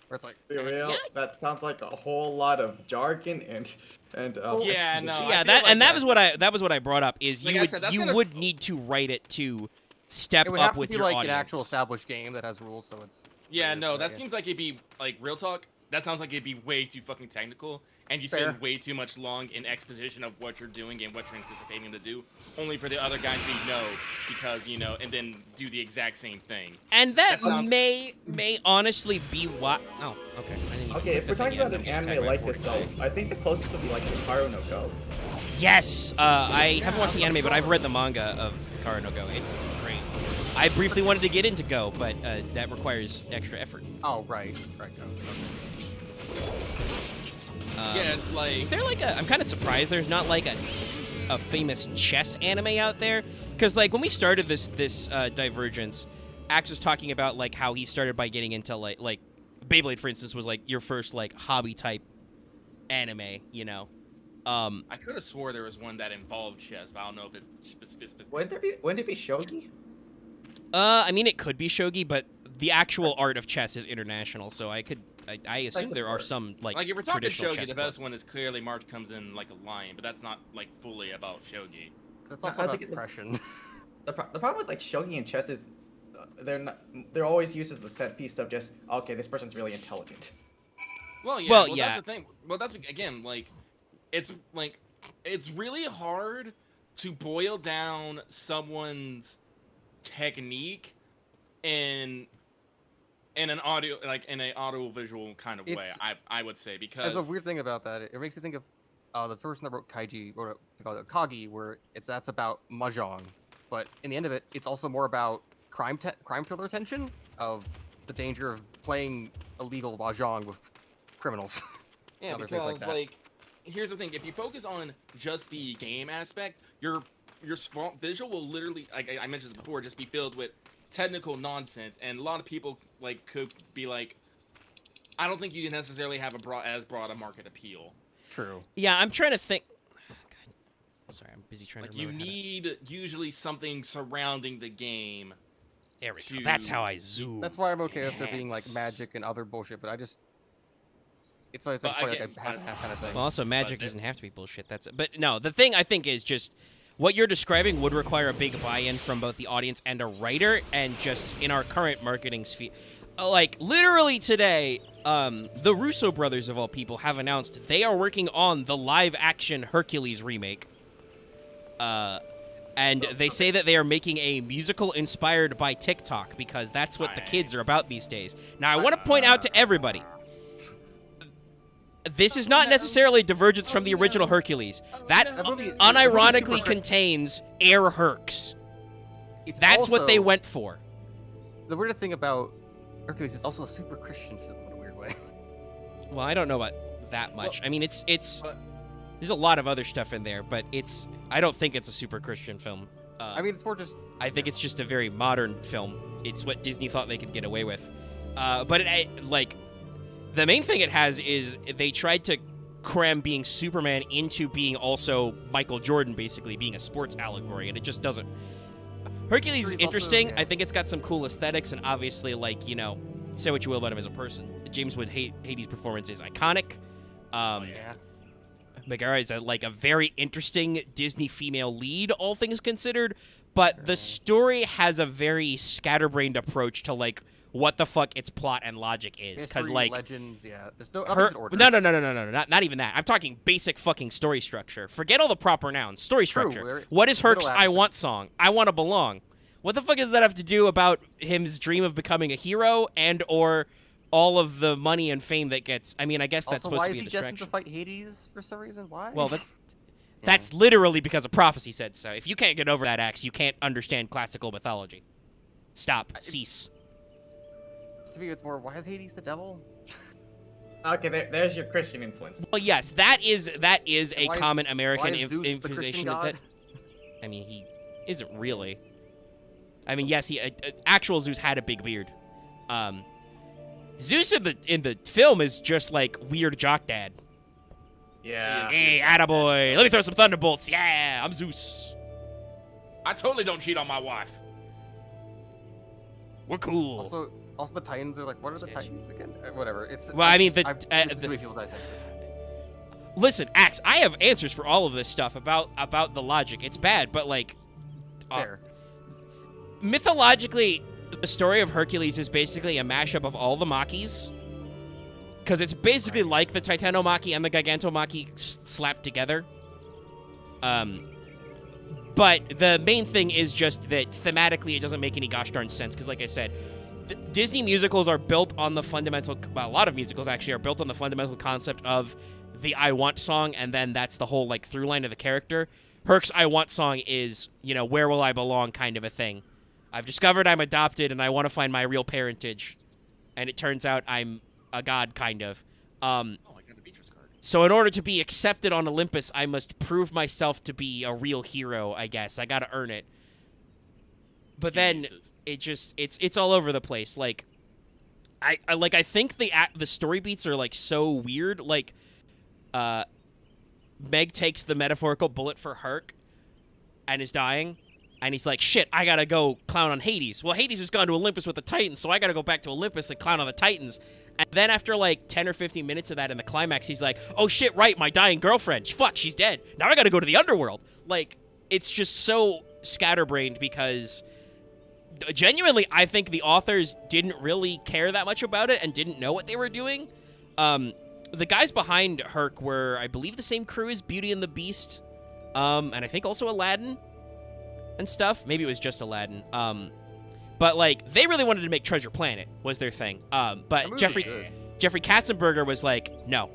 S3: Where it's like,
S4: Be real, that sounds like a whole lot of jargon and
S2: yeah, no.
S1: Yeah, that was what I brought up is you would need to write it to step up with your audience. It would have to be like an
S3: actual established game that has rules, so it's...
S2: Yeah, no, that seems like it'd be, like, real talk, that sounds like it'd be way too fucking technical, and you spend way too much long in exposition of what you're doing and what you're anticipating to do, only for the other guy to be no, because, you know, and then do the exact same thing.
S1: And that may honestly be what... Oh, okay.
S4: Okay, if we're talking about an anime like this, though, I think the closest would be, like, Hikaru no Go.
S1: Yes! I haven't watched the anime, but I've read the manga of Hikaru no Go. It's great. I briefly wanted to get into Go, but that requires extra effort.
S3: Oh, right. Go.
S2: Yeah, it's like...
S1: Is there like a... I'm kind of surprised there's not like a famous chess anime out there. Because like when we started this divergence, Axe was talking about like how he started by getting into like Beyblade, for instance, was like your first like hobby type anime, you know.
S2: I could have swore there was one that involved chess, but I don't know if it's...
S4: Wouldn't it be shogi?
S1: I mean, it could be shogi, but the actual art of chess is international, so I assume there are some like
S2: if we're talking shogi, the best
S1: books.
S2: one is clearly March comes in like a lion, but that's not like fully about shogi.
S3: That's also about depression.
S4: The problem with like shogi and chess is they're always used as the set piece of just okay, this person's really intelligent.
S2: Well, yeah. That's the thing. Well, that's again it's really hard to boil down someone's technique in an audio in an audio-visual kind of way. I would say, because
S3: there's a weird thing about that. It makes you think of the person that wrote Kaiji wrote Kagi, where that's about mahjong, but in the end of it, it's also more about crime thriller tension of the danger of playing illegal mahjong with criminals.
S2: Yeah, because like here's the thing: if you focus on just the game aspect, your visual will literally, like I mentioned this before, just be filled with technical nonsense, and a lot of people like could be like, I don't think you necessarily have as broad a market appeal.
S3: True.
S1: Yeah, I'm trying to think. Oh, God. Sorry, I'm busy trying to remember.
S2: You need usually something surrounding the game.
S1: There we go. That's how I zoom.
S3: That's why I'm okay with there being like magic and other bullshit, but I just it's like a half kind of thing.
S1: Well, also magic doesn't have to be bullshit. That's it. But no, the thing I think is just what you're describing would require a big buy-in from both the audience and a writer, and just in our current marketing sphere. Like, literally today, the Russo brothers, of all people, have announced they are working on the live-action Hercules remake. And they say that they are making a musical inspired by TikTok, because that's what the kids are about these days. Now, I want to point out to everybody, this is not necessarily a divergence from the original Hercules. That
S3: movie-
S1: unironically
S3: super-
S1: contains Air Hercs.
S3: It's
S1: That's what they
S3: also-
S1: went for.
S3: The weird thing about Hercules, it's also a super Christian film in a weird way.
S1: Well, I don't know about that much. I mean, it's
S2: But
S1: there's a lot of other stuff in there, but I don't think it's a super Christian film.
S3: I mean, it's more just.
S1: I think it's just a very modern film. It's what Disney thought they could get away with. But like, the main thing it has is they tried to cram being Superman into being also Michael Jordan, basically being a sports allegory, and it just doesn't. Hercules is
S3: Hercules also,
S1: interesting.
S3: yeah.
S1: I think it's got some cool aesthetics, and obviously, like, say what you will about him as a person. James Wood Hades' performance is iconic.
S3: Yeah.
S1: Megara is a very interesting Disney female lead, all things considered, but the story has a very scatterbrained approach to like what the fuck its plot and logic is, because
S3: History,
S1: like
S3: legends, yeah. There's no order.
S1: no, not even that. I'm talking basic fucking story structure. Forget all the proper nouns. Story
S3: True,
S1: structure.
S3: we're-
S1: What is Herc's
S3: middle
S1: I
S3: action.
S1: Want song? I want to belong. What the fuck does that have to do about his dream of becoming a hero and or all of the money and fame that gets? I mean, I guess that's
S3: Also,
S1: supposed
S3: why
S1: to
S3: is
S1: be a
S3: he destined
S1: distraction.
S3: to fight Hades for some reason? Why?
S1: Well, that's literally because a prophecy said so. If you can't get over that axe, you can't understand classical mythology. Stop. Cease.
S3: To me, it's more. Why is Hades the devil?
S4: Okay, there's your Christian influence.
S1: Well, yes, that is a
S3: Why is-
S1: common American
S3: why is Zeus the Christian
S1: imposition of that.
S3: god?
S1: I mean, he isn't really. I mean, yes, he actual Zeus had a big beard. Zeus in the film is just like weird jock dad.
S4: Yeah.
S1: Hey, attaboy, let me throw some thunderbolts. Yeah, I'm Zeus.
S2: I totally don't cheat on my wife.
S1: We're cool.
S3: Also, the Titans are like, what are the
S1: Stage.
S3: Titans again? Whatever. It's.
S1: Well, I mean, the-
S3: I've
S1: the-
S3: listened to too many people dissect it.
S1: Listen, Axe, I have answers for all of this stuff about the logic. It's bad, but like,
S3: Fair.
S1: mythologically, the story of Hercules is basically a mashup of all the Makis. Because it's basically like the Titanomachy and the Gigantomachy slapped together. But the main thing is just that thematically it doesn't make any gosh darn sense. Because like I said, Disney musicals are built on the fundamental... Well, a lot of musicals actually are built on the fundamental concept of the I Want song, and then that's the whole like through line of the character. Herc's I Want song is, where will I belong kind of a thing. I've discovered I'm adopted and I want to find my real parentage. And it turns out I'm a god, kind of.
S2: Oh, I got a Beatrice card.
S1: So in order to be accepted on Olympus, I must prove myself to be a real hero, I guess. I gotta earn it. But then
S2: Jesus.
S1: it just it's all over the place. Like I think the story beats are like so weird. Like Meg takes the metaphorical bullet for Herc and is dying. And he's like, shit, I gotta go clown on Hades. Well, Hades has gone to Olympus with the Titans, so I gotta go back to Olympus and clown on the Titans. And then after like 10 or 15 minutes of that in the climax, he's like, oh shit, right, my dying girlfriend. Fuck, she's dead. Now I gotta go to the underworld. Like, it's just so scatterbrained because genuinely, I think the authors didn't really care that much about it and didn't know what they were doing. The guys behind Herc were, I believe, the same crew as Beauty and the Beast, and I think also Aladdin and stuff. Maybe it was just Aladdin. But like they really wanted to make Treasure Planet was their thing.
S3: That
S1: But
S3: movie
S1: Jeffrey
S3: was good.
S1: Jeffrey Katzenberger was like, no.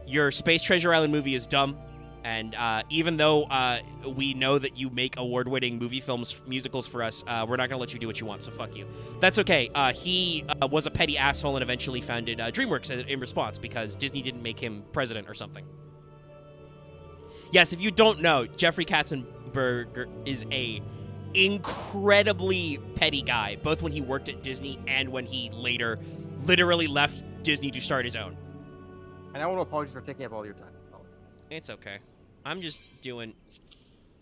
S1: Your Space Treasure Island movie is dumb. And even though we know that you make award-winning musicals for us, we're not going to let you do what you want, so fuck you. That's okay. He was a petty asshole and eventually founded DreamWorks in response because Disney didn't make him president or something. Yes, if you don't know, Jeffrey Katzenberger is a incredibly petty guy, both when he worked at Disney and when he later literally left Disney to start his own.
S3: And I want to apologize for taking up all your time. Oh.
S1: It's okay. I'm just doing...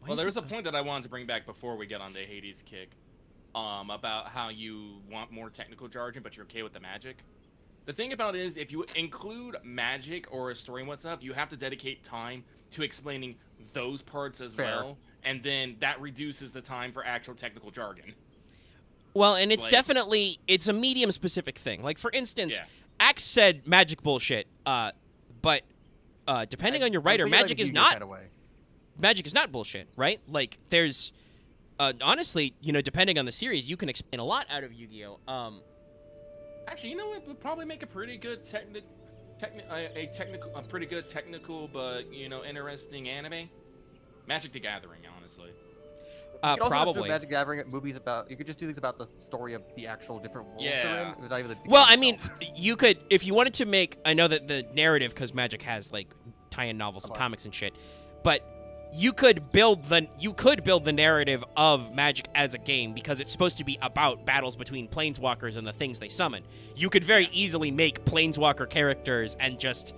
S2: Well, there was a point that I wanted to bring back before we get on the Hades kick, about how you want more technical jargon, but you're okay with the magic. The thing about it is, if you include magic or a story and what's up, you have to dedicate time to explaining those parts as
S3: Fair.
S2: well, and then that reduces the time for actual technical jargon.
S1: Well, and it's
S2: Like-
S1: definitely... It's a medium-specific thing. Like, for instance,
S2: Yeah.
S1: Axe said magic bullshit, but depending on your writer, magic is not... Magic is not bullshit, right? Like, there's... honestly, depending on the series, you can explain a lot out of Yu-Gi-Oh!
S2: Actually, you know what would probably make a pretty good a pretty good technical, but interesting anime. Magic the Gathering, honestly.
S3: You could also just do
S1: Probably.
S3: Magic the Gathering movies about. You could just do these about the story of the actual different worlds they're
S2: Yeah.
S3: in. Not even the
S1: Well,
S3: game
S1: I mean,
S3: itself.
S1: you could, if you wanted to make, I know that the narrative, because Magic has like tie-in novels and
S3: Right.
S1: comics and shit, but you could build the narrative of Magic as a game because it's supposed to be about battles between planeswalkers and the things they summon. You could very easily make planeswalker characters and just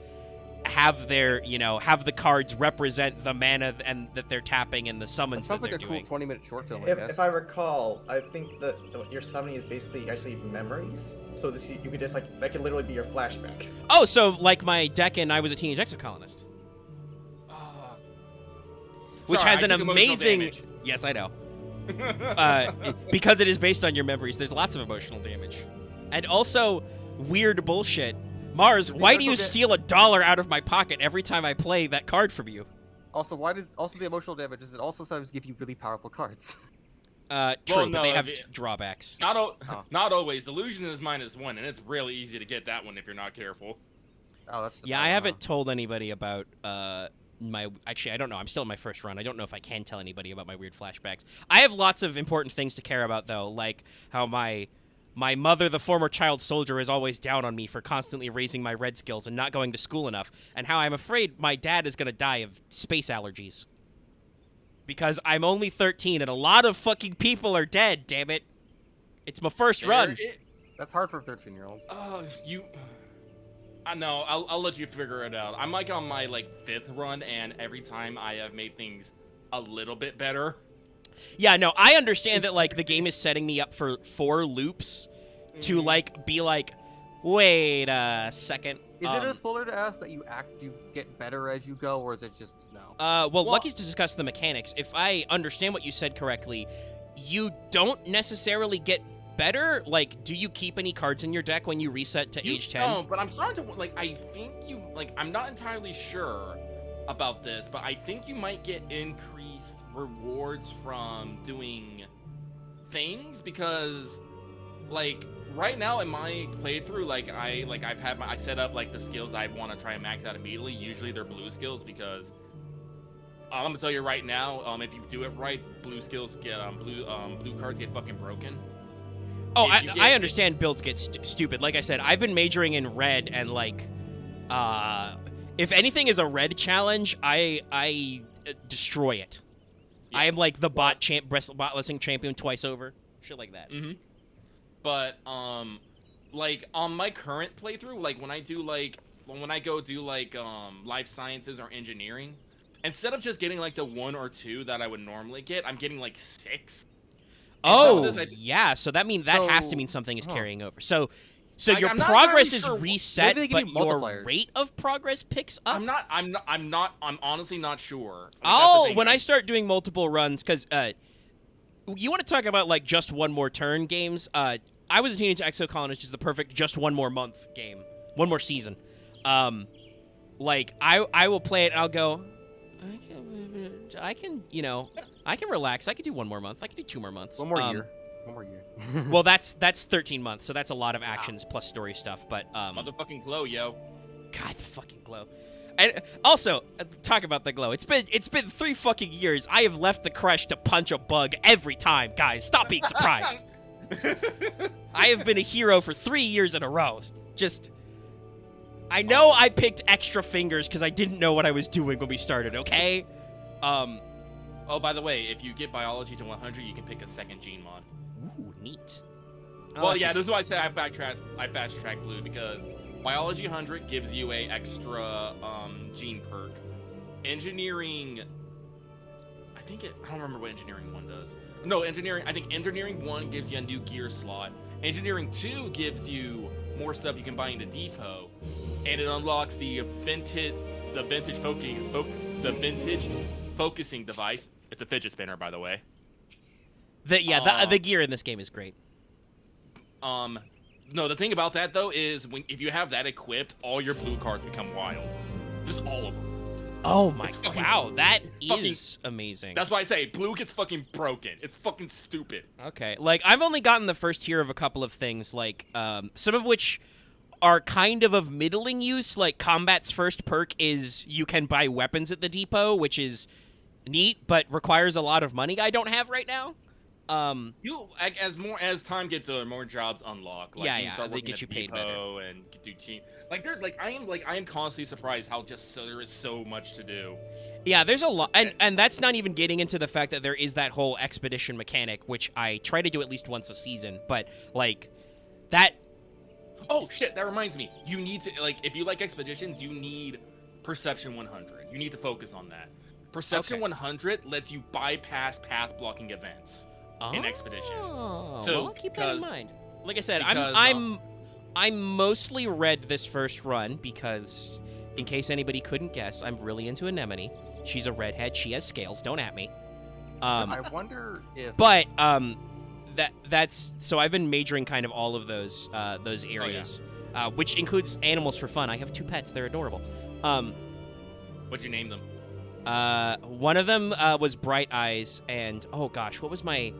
S1: have their, have the cards represent the mana and that they're tapping and the
S3: That
S1: summons
S3: sounds
S1: that
S3: like a
S1: they're
S3: cool
S1: doing.
S3: 20-minute short film. I
S4: If,
S3: guess.
S4: if I recall, I think that your summoning is basically actually memories. So this you could just that could literally be your flashback.
S1: Oh, so like my deck in I Was a Teenage Exocolonist, which
S2: Sorry,
S1: has
S2: I
S1: an
S2: took emotional
S1: amazing.
S2: damage.
S1: Yes, I know. Because it is based on your memories, there's lots of emotional damage. And also, weird bullshit. Mars,
S3: The
S1: why do you
S3: emotional
S1: steal $1 out of my pocket every time I play that card from you?
S3: Also, the emotional damage is it also sometimes give you really powerful cards.
S1: True,
S2: Well,
S1: but they
S2: no,
S1: have
S2: if it-
S1: drawbacks.
S2: Not always. Delusion is -1, and it's really easy to get that one if you're not careful.
S3: Oh, that's
S1: Yeah, I haven't told anybody about my. Actually, I don't know. I'm still in my first run. I don't know if I can tell anybody about my weird flashbacks. I have lots of important things to care about, though, like how my mother, the former child soldier, is always down on me for constantly raising my red skills and not going to school enough, and how I'm afraid my dad is gonna die of space allergies. Because I'm only 13 and a lot of fucking people are dead. Damn it! It's my first run.
S3: That's hard for 13-year-olds.
S2: I know. I'll let you figure it out. I'm like on my 5th run, and every time I have made things a little bit better.
S1: Yeah, no, I understand that the game is setting me up for 4 loops to be like, wait a second.
S3: Is it a spoiler to ask that you get better as you go, or is it just no?
S1: Well, Lucky's to discuss the mechanics. If I understand what you said correctly, you don't necessarily get better. Do you keep any cards in your deck when you reset to age 10?
S2: No, but I'm starting to I think you I'm not entirely sure about this, but I think you might get increased rewards from doing things because right now in my playthrough I set up the skills I want to try and max out immediately. Usually they're blue skills because I'm gonna tell you right now, if you do it right, blue skills get blue cards get fucking broken.
S1: Oh, I understand builds get stupid. Like I said, I've been majoring in red, and if anything is a red challenge, I destroy it.
S2: Yeah.
S1: I am the bot listing champion twice over, shit like that.
S2: Mm-hmm. But on my current playthrough, when I do when I go do life sciences or engineering, instead of just getting the 1 or 2 that I would normally get, I'm getting 6.
S1: Oh, yeah. So that has to
S3: So-
S1: mean something is
S3: huh.
S1: carrying over. So your
S2: I'm not
S1: progress is
S2: entirely sure
S1: reset,
S3: Maybe they give
S1: but
S3: you
S1: your
S3: multipliers.
S1: rate of progress picks up.
S2: I'm honestly not sure.
S1: When I start doing multiple runs, because you want to talk about just one more turn games. I Was a Teenage Exocolonist is the perfect just one more month game, one more season. I will play it and I'll go, I can relax. I can do 1 more month. I can do 2 more months.
S3: One more year. One more year.
S1: Well, that's 13 months, so that's a lot of actions plus story stuff. But
S2: motherfucking glow, yo.
S1: God, the fucking glow. And also, talk about the glow. It's been 3 fucking years. I have left the crush to punch a bug every time, guys. Stop being surprised. I have been a hero for 3 years in a row. I know I picked extra fingers because I didn't know what I was doing when we started, okay?
S2: Oh, by the way, if you get biology to 100, you can pick a second gene mod.
S1: Ooh, neat.
S2: Well, yeah, this is why I said I fast track blue because biology 100 gives you a extra gene perk. Engineering, I don't remember what engineering 1 does. No, I think engineering 1 gives you a new gear slot. Engineering 2 gives you more stuff you can buy in the depot, and it unlocks the vintage focusing device. It's a fidget spinner, by the way.
S1: The gear in this game is great.
S2: No, the thing about that though is if you have that equipped, all your blue cards become wild, just all of them.
S1: Oh my
S2: It's fucking-
S1: wow, that
S2: fucking-
S1: is amazing.
S2: That's why I say blue gets fucking broken. It's fucking stupid.
S1: Okay, I've only gotten the first tier of a couple of things, some of which are kind of middling use. Like combat's first perk is you can buy weapons at the depot, which is neat, but requires a lot of money I don't have right now.
S2: You like, as time gets on, more jobs unlock. Like,
S1: Yeah,
S2: you
S1: yeah,
S2: start
S1: they
S2: working
S1: get
S2: at
S1: you
S2: the
S1: paid better.
S2: depot and do team. I am constantly surprised how there is so much to do.
S1: Yeah, there's a lot, and that's not even getting into the fact that there is that whole expedition mechanic, which I try to do at least once a season. But like that.
S2: Oh shit, that reminds me. You need to like if you like expeditions, you need Perception 100. You need to focus on that. Perception
S1: Okay.
S2: 100 lets you bypass path blocking events in expeditions.
S1: Oh,
S2: So,
S1: well, I'll keep that in
S2: because-
S1: mind. Like I said,
S2: because,
S1: I'm mostly red this first run because, in case anybody couldn't guess, I'm really into Anemone. She's a redhead. She has scales. Don't at me.
S3: I wonder if.
S1: But that's so I've been majoring kind of all of those areas, which includes animals for fun. I have 2 pets. They're adorable.
S2: What'd you name them?
S1: One of them was Bright Eyes, and oh gosh, what was my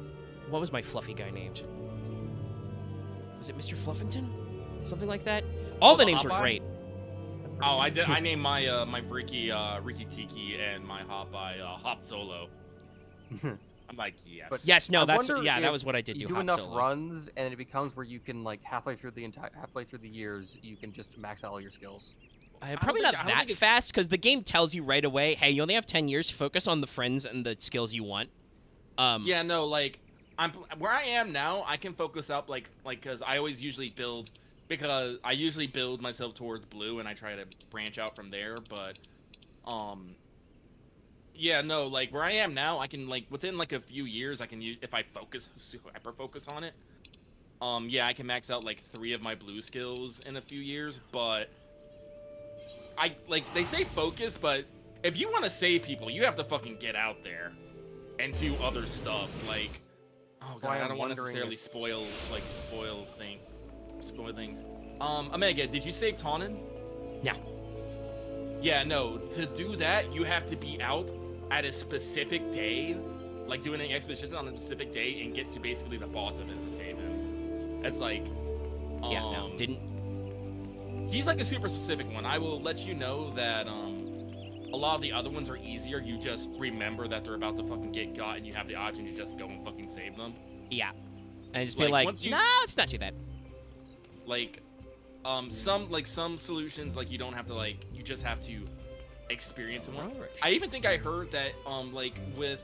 S1: fluffy guy named? Was it Mr. Fluffington? Something like that. All the
S2: the
S1: names were
S2: Hot Eye?
S1: great.
S3: That's pretty
S2: Oh, I
S3: good.
S2: did. I named my my Riki Tiki and my Hop by Hop Solo. I'm like, yes.
S3: But
S1: Yes, no,
S3: I
S1: that's
S3: wonder
S1: that
S3: if
S1: was what I did
S3: You
S1: do.
S3: do
S1: Hop
S3: enough
S1: Solo.
S3: runs, and it becomes where you can like halfway through the years, you can just max out all your skills.
S1: Probably
S2: think-
S1: not
S2: I don't
S1: that
S2: think it's-
S1: fast because the game tells you right away, hey, you only have 10 years. Focus on the friends and the skills you want.
S2: Yeah, no, like I'm where I am now. I can focus up like because I always usually build myself towards blue and I try to branch out from there. But yeah, no, like where I am now, I can like within like a few years, I can use if I hyper focus on it. Yeah, I can max out like 3 of my blue skills in a few years. But I like they say focus, but if you want to save people, you have to fucking get out there and do other stuff. Like, oh
S3: So
S2: god,
S3: I
S2: I
S3: am
S2: don't want to
S3: wondering
S2: necessarily
S3: if-
S2: spoil things. Omega, did you save Tawnon?
S1: Yeah.
S2: Yeah, no. To do that, you have to be out at a specific day, like doing an expedition on a specific day, and get to basically the boss of it to save him. It's like,
S1: Yeah, no, didn't.
S2: He's like a super specific one. I will let you know that a lot of the other ones are easier. You just remember that they're about to fucking get got, and you have the option to just go and fucking save them.
S1: Yeah. And just be
S2: Like,
S1: like,
S2: once you-
S1: nah, let's not do that.
S2: Like, some solutions like you don't have to like you just have to experience them.
S1: Alright.
S2: I even think I heard that like with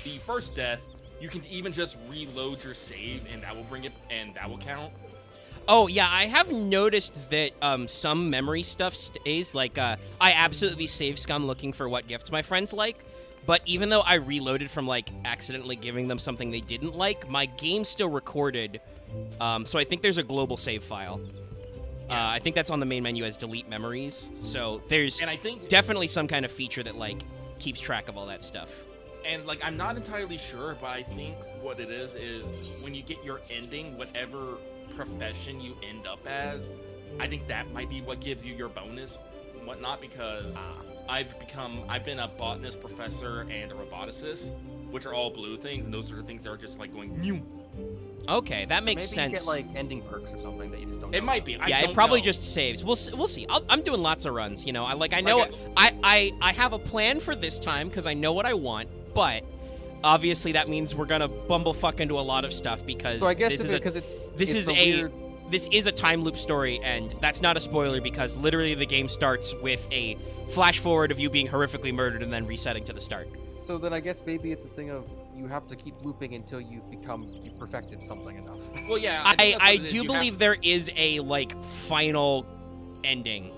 S2: the first death, you can even just reload your save, and that will bring it, and that will count.
S1: Oh yeah, I have noticed that some memory stuff stays. Like I absolutely save scum looking for what gifts my friends like, but even though I reloaded from like accidentally giving them something they didn't like, my game still recorded. So I think there's a global save file. I think that's on the main menu as delete memories. So there's
S2: And I think
S1: definitely some kind of feature that like keeps track of all that stuff.
S2: And like I'm not entirely sure, but I think what it is when you get your ending, whatever profession you end up as, I think that might be what gives you your bonus and whatnot, because I've been a botanist, professor, and a roboticist, which are all blue things, and those are the things that are just like going new.
S1: Okay, that makes
S3: Maybe
S1: sense.
S3: you get like ending perks or something that you just don't.
S2: It
S3: know
S2: might
S3: about.
S2: be.
S1: Yeah,
S2: I
S1: it
S2: don't
S1: probably
S2: know.
S1: just saves. We'll see. I'm doing lots of runs. You know, I know I have a plan for this time because I know what I want. But obviously that means we're gonna bumblefuck into a lot you being horrifically murdered and then resetting to the start.
S3: So then I guess maybe it's a thing of you have to keep looping until you've perfected something enough.
S2: Well, yeah. think that's
S1: I
S2: what it is.
S1: do
S2: You
S1: believe
S2: have-
S1: there is a like final ending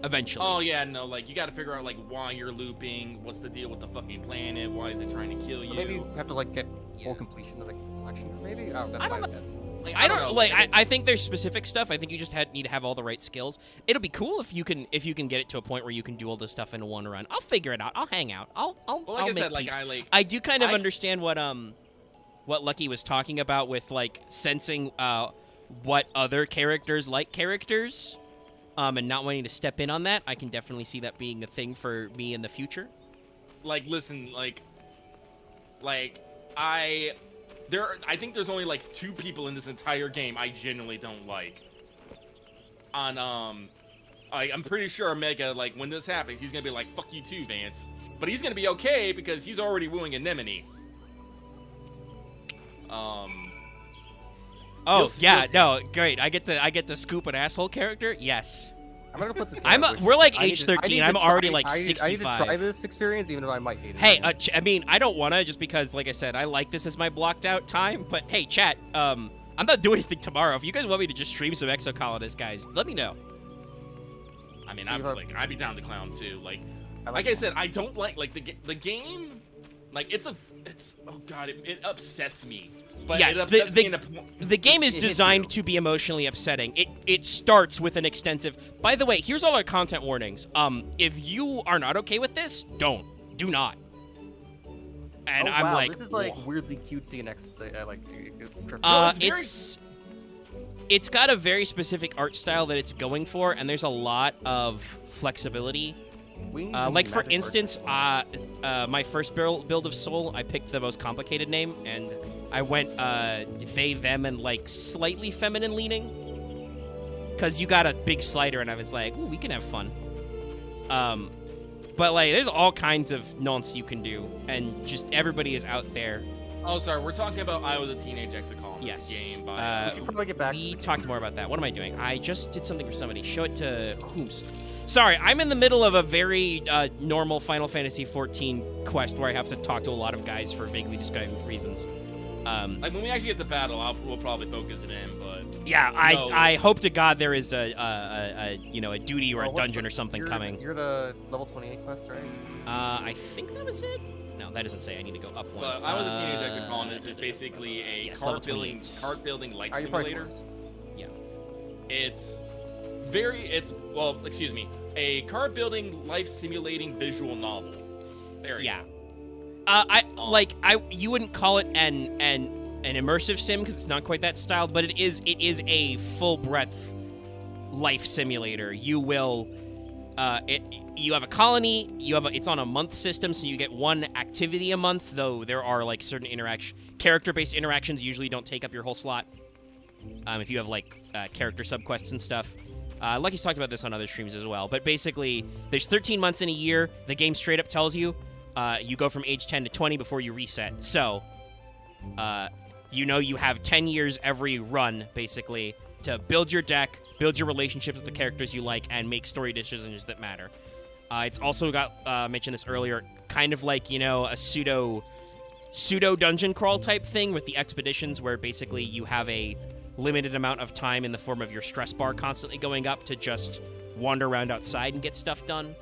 S1: eventually.
S2: Oh yeah, no, like you got to figure out like why you're looping, what's the deal with the fucking planet, why is it trying to kill you?
S3: So maybe you have to like get
S1: Yeah.
S3: full completion of the collection. Maybe that's
S2: I don't
S3: my
S2: know.
S3: guess.
S2: Like,
S1: I don't
S2: know.
S1: like. I think there's specific stuff. I think you just need to have all the right skills. It'll be cool if you can get it to a point where you can do all this stuff in one run. I'll figure it out. I'll hang out. I'll
S2: Well, like
S1: I'll
S2: I
S1: make
S2: said, like
S1: peeps. I do kind of
S2: I-
S1: understand what Lucky was talking about with like sensing what other characters like characters, and not wanting to step in on that. I can definitely see that being a thing for me in the future.
S2: like listen, like I think there's only like 2 people in this entire game I genuinely don't like. on I'm pretty sure Omega, like, when this happens, he's gonna be like, fuck you too, Vance. But he's gonna be okay because he's already wooing Anemone.
S1: Oh yeah,
S2: you'll see.
S1: no, great. I get to scoop an asshole character. Yes.
S3: I'm gonna put this.
S1: We're like age 13. I'm already like
S3: I need to
S1: 65.
S3: try this experience, even if I might hate it.
S1: Hey, I mean, I don't wanna just because, like I said, I like this as my blocked out time. But hey, chat, I'm not doing anything tomorrow. If you guys want me to just stream some Exocolonist, guys, let me know.
S2: I mean,
S3: So you have-
S2: I'd be down to clown too. Like
S3: like
S2: I said, I don't like the game. Like it's oh god, it upsets me. But
S1: Yes,
S2: it upsets me in a
S1: the game is
S3: It hits
S1: designed
S3: you.
S1: to be emotionally upsetting. It starts with an extensive. By the way, here's all our content warnings. If you are not okay with this, do not. And
S3: oh,
S1: I'm
S3: wow,
S1: like,
S3: this is like
S1: whoa.
S3: weirdly cutesy and trippy.
S2: No,
S1: It's got a very specific art style that it's going for, and there's a lot of flexibility.
S3: We need some
S1: Like for
S3: magic
S1: instance,
S3: art.
S1: my first build of Soul, I picked the most complicated name, and I went they, them, and like slightly feminine leaning, because you got a big slider, and I was like, ooh, we can have fun. But like, there's all kinds of nonsense you can do, and just everybody is out there.
S2: Oh, sorry, we're talking about I Was a Teenage Exocolonist
S1: Yes.
S2: game by.
S3: We should probably get back.
S1: We
S3: to the
S1: talked
S3: game.
S1: more about that. What am I doing? I just did something for somebody. Show it to whomst. Sorry, I'm in the middle of a very normal Final Fantasy XIV quest where I have to talk to a lot of guys for vaguely described reasons.
S2: Like when we actually get to battle, we'll probably focus it in. But
S1: Yeah,
S2: No.
S1: I hope to God there is a duty or
S3: Oh,
S1: a
S3: what's
S1: dungeon
S3: the-
S1: or something
S3: you're,
S1: coming.
S3: You're the level 28 quest, right?
S1: I think that was it. No, that doesn't say. I need to go up one.
S2: but I Was a Teenage Exocolonist is basically a
S1: yes, level
S2: card building life
S3: Are you probably
S2: simulator.
S3: close?
S2: It's a card building life simulating visual novel. There you
S1: Yeah. You wouldn't call it an immersive sim because it's not quite that styled, but it is a full breadth life simulator. You will you have a colony, it's on a month system, so you get one activity a month, though there are like certain character-based interactions usually don't take up your whole slot. If you have like character subquests and stuff. Lucky's talked about this on other streams as well, but basically there's 13 months in a year. The game straight up tells you you go from age 10 to 20 before you reset. So you have 10 years every run basically to build your deck, build your relationships with the characters you like, and make story decisions that matter. It's also got, mentioned this earlier, kind of like, a pseudo dungeon crawl type thing with the expeditions where basically you have a limited amount of time in the form of your stress bar constantly going up to just wander around outside and get stuff done.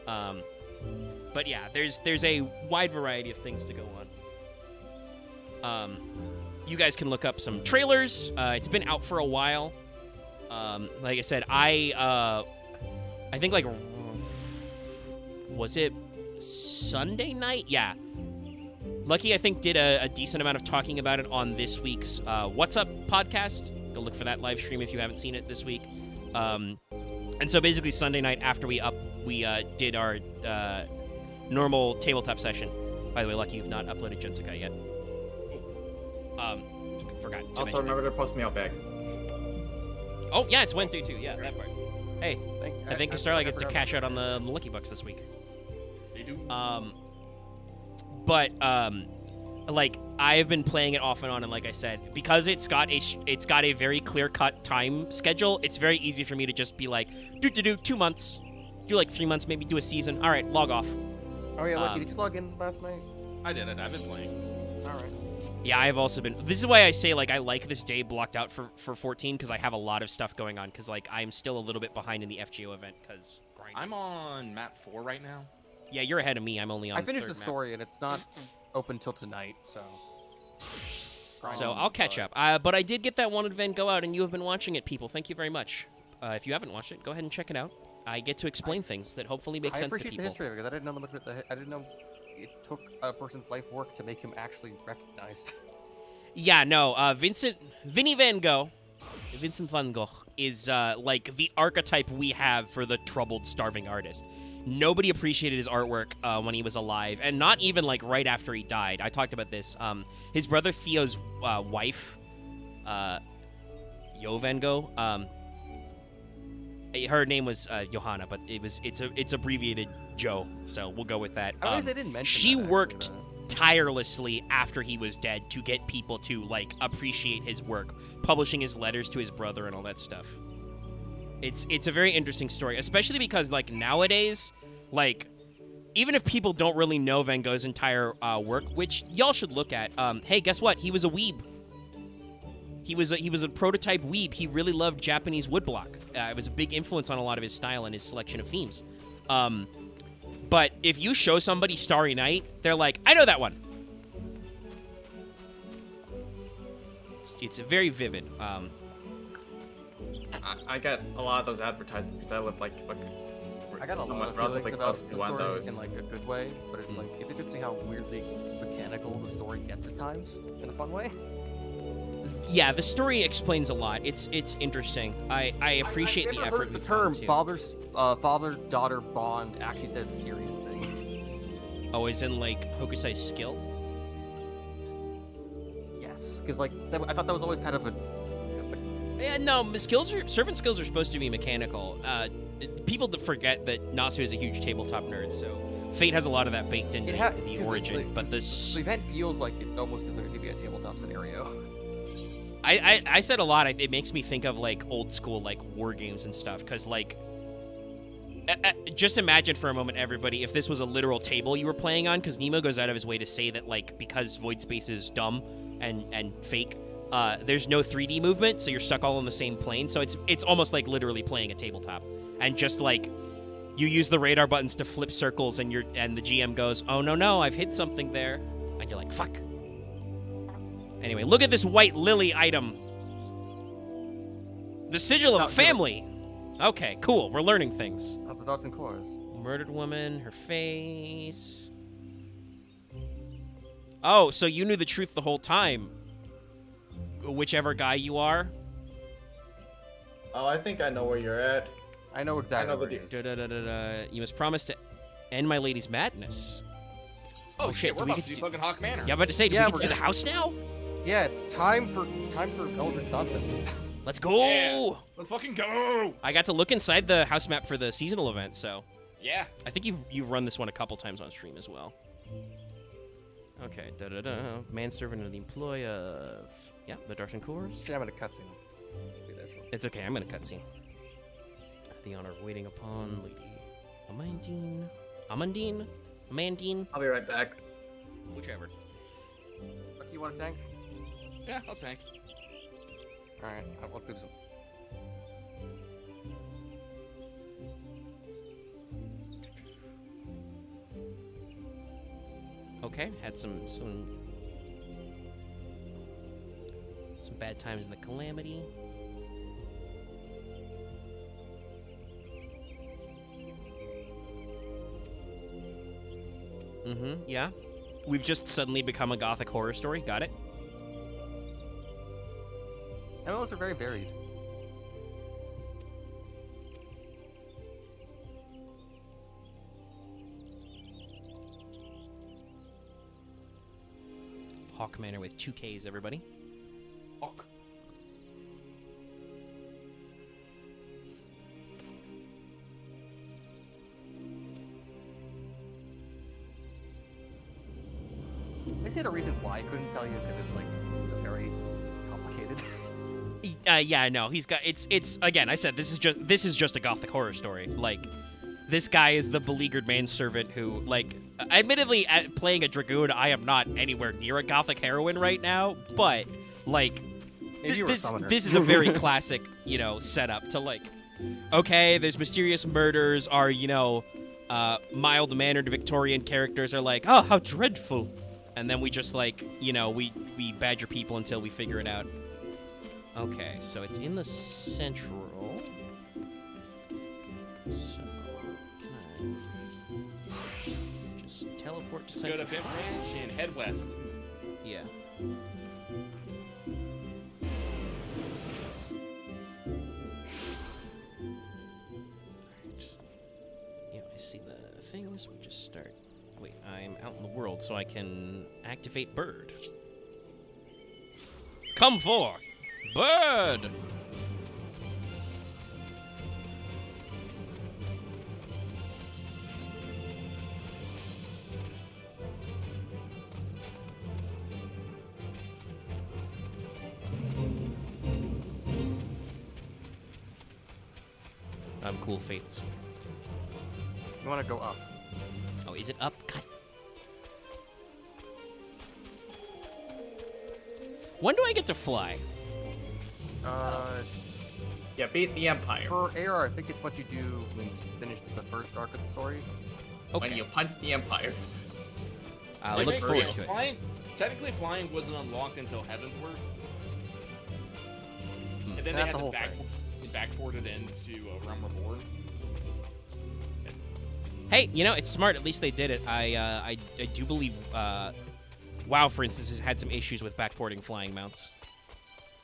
S1: But yeah, there's a wide variety of things to go on. You guys can look up some trailers. It's been out for a while. Like I said, I think like, was it Sunday night? Yeah. Lucky, I think, did a decent amount of talking about it on this week's What's Up podcast. Go look for that live stream if you haven't seen it this week. And so basically Sunday night after we did our normal tabletop session. By the way, Lucky, you've not uploaded Jensica yet. Forgot to
S4: Also,
S1: mention
S4: remember to post me out bag.
S1: that. Oh, yeah, it's Wednesday too. Yeah, that part. Hey, I think Starlight gets to cash out on the Lucky Bucks this week.
S2: They do.
S1: But like I've been playing it off and on, and like I said, because it's got a very clear-cut time schedule, it's very easy for me to just be like, do 2 months, do like 3 months, maybe do a season. All right, log off.
S3: Oh yeah, Lucky, did you log in last night?
S2: I did it. I've been playing.
S3: All right.
S1: Yeah, I've also been. This is why I say like I like this day blocked out for 14 because I have a lot of stuff going on because like I'm still a little bit behind in the FGO event because
S2: I'm on map 4 right now.
S1: Yeah, you're ahead of me. I'm only on.
S3: I finished the
S1: third map.
S3: story and it's not open till tonight, so.
S1: So I'll catch up. But I did get that one event go out, and you have been watching it, people. Thank you very much. If you haven't watched it, go ahead and check it out. I get to explain things that hopefully make
S3: I
S1: sense to
S3: appreciate the
S1: people.
S3: history of it because I didn't know much about I didn't know it took a person's life work to make him actually recognized.
S1: Yeah, no. Vinny Van Gogh, Vincent Van Gogh is like the archetype we have for the troubled, starving artist. Nobody appreciated his artwork when he was alive, and not even like right after he died. I talked about this. His brother Theo's wife, Jo Van Gogh, Her name was Johanna, but it's abbreviated Joe, so we'll go with that.
S3: I realize they didn't mention
S1: She
S3: that, actually,
S1: worked
S3: but-
S1: tirelessly after he was dead to get people to like appreciate his work, publishing his letters to his brother and all that stuff. It's a very interesting story, especially because like nowadays, like even if people don't really know Van Gogh's entire work, which y'all should look at. Hey, guess what? He was a weeb. He was a prototype weeb. He really loved Japanese woodblock. It was a big influence on a lot of his style and his selection of themes. But if you show somebody Starry Night, they're like, I know that one. It's very vivid.
S5: I get a lot of those advertisements because I live like
S3: I got a lot
S5: somewhat
S3: of
S5: relatively
S3: feelings about
S5: close
S3: the
S5: to one of
S3: story
S5: those.
S3: in like a good way, but it's like it's interesting how weirdly mechanical the story gets at times in a fun way.
S1: Yeah, the story explains a lot. It's interesting. I appreciate
S3: I've
S1: the
S3: never
S1: effort.
S3: heard the
S1: we
S3: term
S1: found, too.
S3: father-daughter bond actually says a serious thing.
S1: Oh, as in like Hokusai's skill?
S3: Yes, because like I thought that was always kind of a. Just, like,
S1: Yeah, no, servant skills are supposed to be mechanical. People forget that Nasu is a huge tabletop nerd, so Fate has a lot of that baked into the origin. But this,
S3: the event feels like it almost considered to be a tabletop scenario.
S1: I said a lot. It makes me think of like old school like war games and stuff. Cause like, just imagine for a moment, everybody, if this was a literal table you were playing on. Cause Nemo goes out of his way to say that like because void space is dumb and fake, there's no 3D movement, so you're stuck all on the same plane. So it's almost like literally playing a tabletop, and just like you use the radar buttons to flip circles, and the GM goes, oh no, I've hit something there, and you're like, fuck. Anyway, look at this white lily item. The sigil of a family. Okay, cool. We're learning things.
S3: Not the dogs and cores.
S1: Murdered woman, her face. Oh, so you knew the truth the whole time. Whichever guy you are.
S4: Oh, I think I know where you're at.
S3: I know exactly.
S4: I know
S3: where
S4: the
S3: it is.
S1: Da-da-da-da-da. You must promise to end my lady's madness.
S2: Oh, shit,
S1: do
S2: we're
S1: we
S2: about
S1: get
S2: to do
S1: to-
S2: fucking Hawk Manor.
S1: Yeah, I'm about to say, do
S3: Yeah,
S1: we get
S3: we're
S1: to the
S3: gonna-
S1: house now?
S3: Yeah, it's time for Eldritch nonsense.
S1: Let's go!
S2: Yeah. Let's fucking go!
S1: I got to look inside the house map for the seasonal event, so
S2: Yeah.
S1: I think you've run this one a couple times on stream as well. Okay, da-da-da. Manservant of the employee of... Yeah, the Darton Cores.
S3: Shit, I'm in a cutscene. Be there for-
S1: It's okay, I'm in a cutscene. The honor of waiting upon Lady Amandine?
S4: I'll be right back.
S1: Whichever.
S3: Bucky, you want a tank?
S2: Yeah, I'll tank.
S3: Alright, I'll do some.
S1: Okay, had some bad times in the Calamity. Yeah. We've just suddenly become a gothic horror story. Got it?
S3: MMOs are very varied.
S1: Hawk Manor with 2 Ks, everybody.
S2: Hawk.
S3: I said a reason why I couldn't tell you because it's like very complicated.
S1: Yeah, no, he's got it's again. I said this is just a gothic horror story. Like, this guy is the beleaguered manservant who, like, admittedly, at playing a dragoon, I am not anywhere near a gothic heroine right now. But like,
S3: If you were a summoner.
S1: this is a very classic, setup to like. Okay, there's mysterious murders. Our mild-mannered Victorian characters are like, oh, how dreadful, and then we just like we badger people until we figure it out. Okay, so it's in the central. So, just teleport to
S2: Let's go
S1: central.
S2: to Bit Ranch and head west.
S1: Yeah. Yeah, I see the things. We just start. Wait, I'm out in the world, so I can activate bird. Come forth, bird! cool fates.
S3: You want to go up.
S1: Oh, is it up? God. When do I get to fly?
S5: Yeah, beat the Empire.
S3: For AR, I think it's what you do when you finish the first arc of the story.
S1: Okay.
S5: When you punch the Empire.
S1: I
S2: Like,
S1: look
S2: makes
S1: forward
S2: sense.
S1: to it.
S2: Flying, technically, flying wasn't unlocked until Heavensward. And then they
S3: That's
S2: had
S3: the
S2: to
S3: whole thing.
S2: backport it into Realm Reborn.
S1: Hey, you know, it's smart. At least they did it. I do believe WoW, for instance, has had some issues with backporting flying mounts.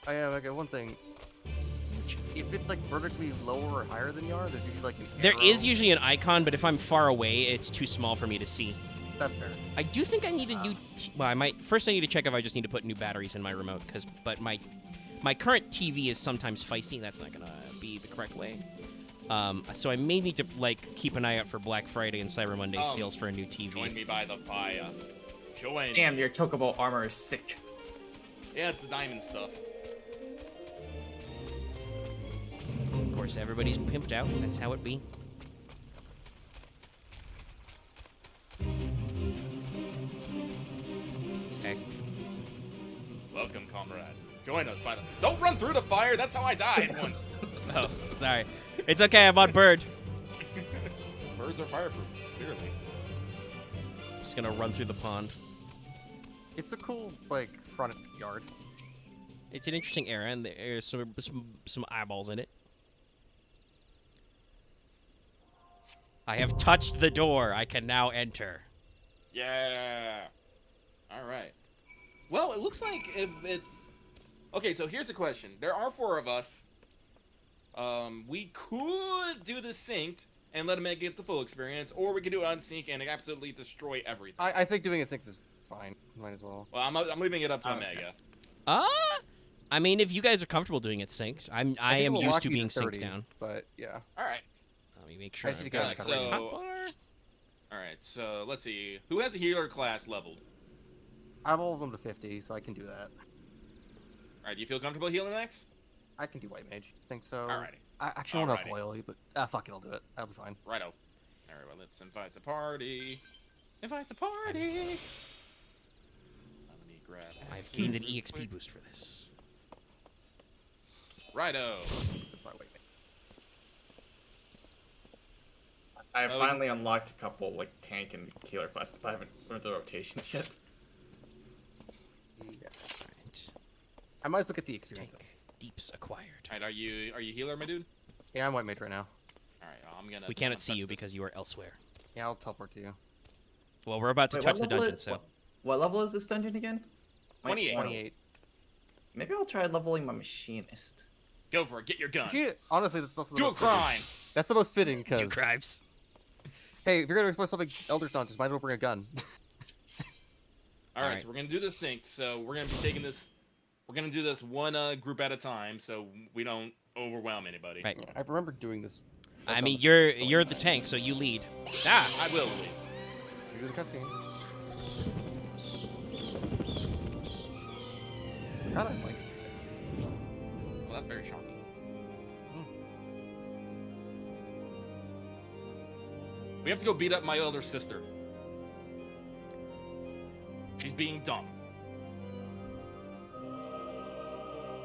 S3: I have like one thing. If it's like vertically lower or higher than you are, there's usually like an
S1: There
S3: arrow.
S1: is usually an icon, but if I'm far away, it's too small for me to see.
S3: That's fair.
S1: I do think I need a new. Well, I might first. I need to check if I just need to put new batteries in my remote, but my current TV is sometimes feisty. That's not gonna be the correct way. So I may need to like keep an eye out for Black Friday and Cyber Monday sales for a new TV.
S2: Join me by the fire. Join.
S5: Damn, your Chocobo armor is sick.
S2: Yeah, it's the diamond stuff.
S1: Of course, everybody's pimped out. That's how it be. Okay.
S2: Welcome, comrade. Join us by the. Don't run through the fire. That's how I died once.
S1: Oh, sorry. It's okay. I'm on bird.
S2: Birds are fireproof. Clearly.
S1: Just gonna run through the pond.
S3: It's a cool like front yard.
S1: It's an interesting era, and there's some eyeballs in it. I have touched the door. I can now enter.
S2: Yeah. All right. Well, it looks like if it's okay. So here's the question: there are 4 of us. We could do the synced and let him get the full experience, or we could do unsync and absolutely destroy everything.
S3: I think doing it 6 is fine. Might as well.
S2: Well, I'm leaving it up to
S3: Okay.
S2: Omega.
S1: I mean, if you guys are comfortable doing it synced, I
S3: think
S1: am
S3: we'll
S1: used
S3: lock
S1: to
S3: you
S1: being
S3: 30,
S1: synced down.
S3: But yeah.
S2: All right.
S1: Let me make sure.
S3: I should
S1: I've
S3: get
S1: got
S3: it
S1: a
S3: covered.
S1: hotbar.
S2: All right. So let's see. Who has a healer class leveled?
S3: I have all of them to 50, so I can do that.
S2: All right. Do you feel comfortable healing next?
S3: I can do white mage. I think so.
S2: Alrighty.
S3: I actually want to
S2: Alrighty.
S3: oily, but fuck it, I'll do it. I'll be fine.
S2: Righto. All right. Well, let's invite the party. Invite the party. Let me grab.
S1: I've gained an EXP boost for this.
S2: Righto.
S3: Just my white mage.
S5: I have
S2: Oh.
S5: finally unlocked a couple like tank and healer classes, but I haven't learned the rotations yet.
S3: Yeah.
S1: Alright.
S3: I might as well get the experience.
S1: Tank. Deeps acquired.
S2: All right. Are you healer, my dude?
S3: Yeah, I'm white mage right now.
S2: All right. I'm gonna.
S1: We cannot
S2: touch
S1: see you
S2: this.
S1: because you are elsewhere.
S3: Yeah, I'll teleport to you.
S1: Well, we're about to
S4: Wait,
S1: touch
S4: what
S1: the
S4: level
S1: dungeon,
S4: is-
S1: so.
S4: What level is this dungeon again?
S2: 28.
S3: 28.
S4: Maybe I'll try leveling my machinist.
S2: Go for it. Get your gun.
S3: Honestly, that's also the
S2: Do a
S3: most fitting.
S2: crime.
S3: That's the most fitting, because...
S1: Two crimes.
S3: Hey, if you're gonna explore something Elder Stone, just might as well bring a gun.
S2: All right,
S1: Alright.
S2: so we're gonna do this synced. So we're gonna be taking this. We're gonna do this one group at a time, so we don't overwhelm anybody.
S1: Right.
S3: I remember doing this.
S1: I mean, you're the tank, so you lead.
S2: Ah, I will leave.
S3: You do the cutscene. God, I like it.
S2: Well, that's very shocking. We have to go beat up my older sister. She's being dumb.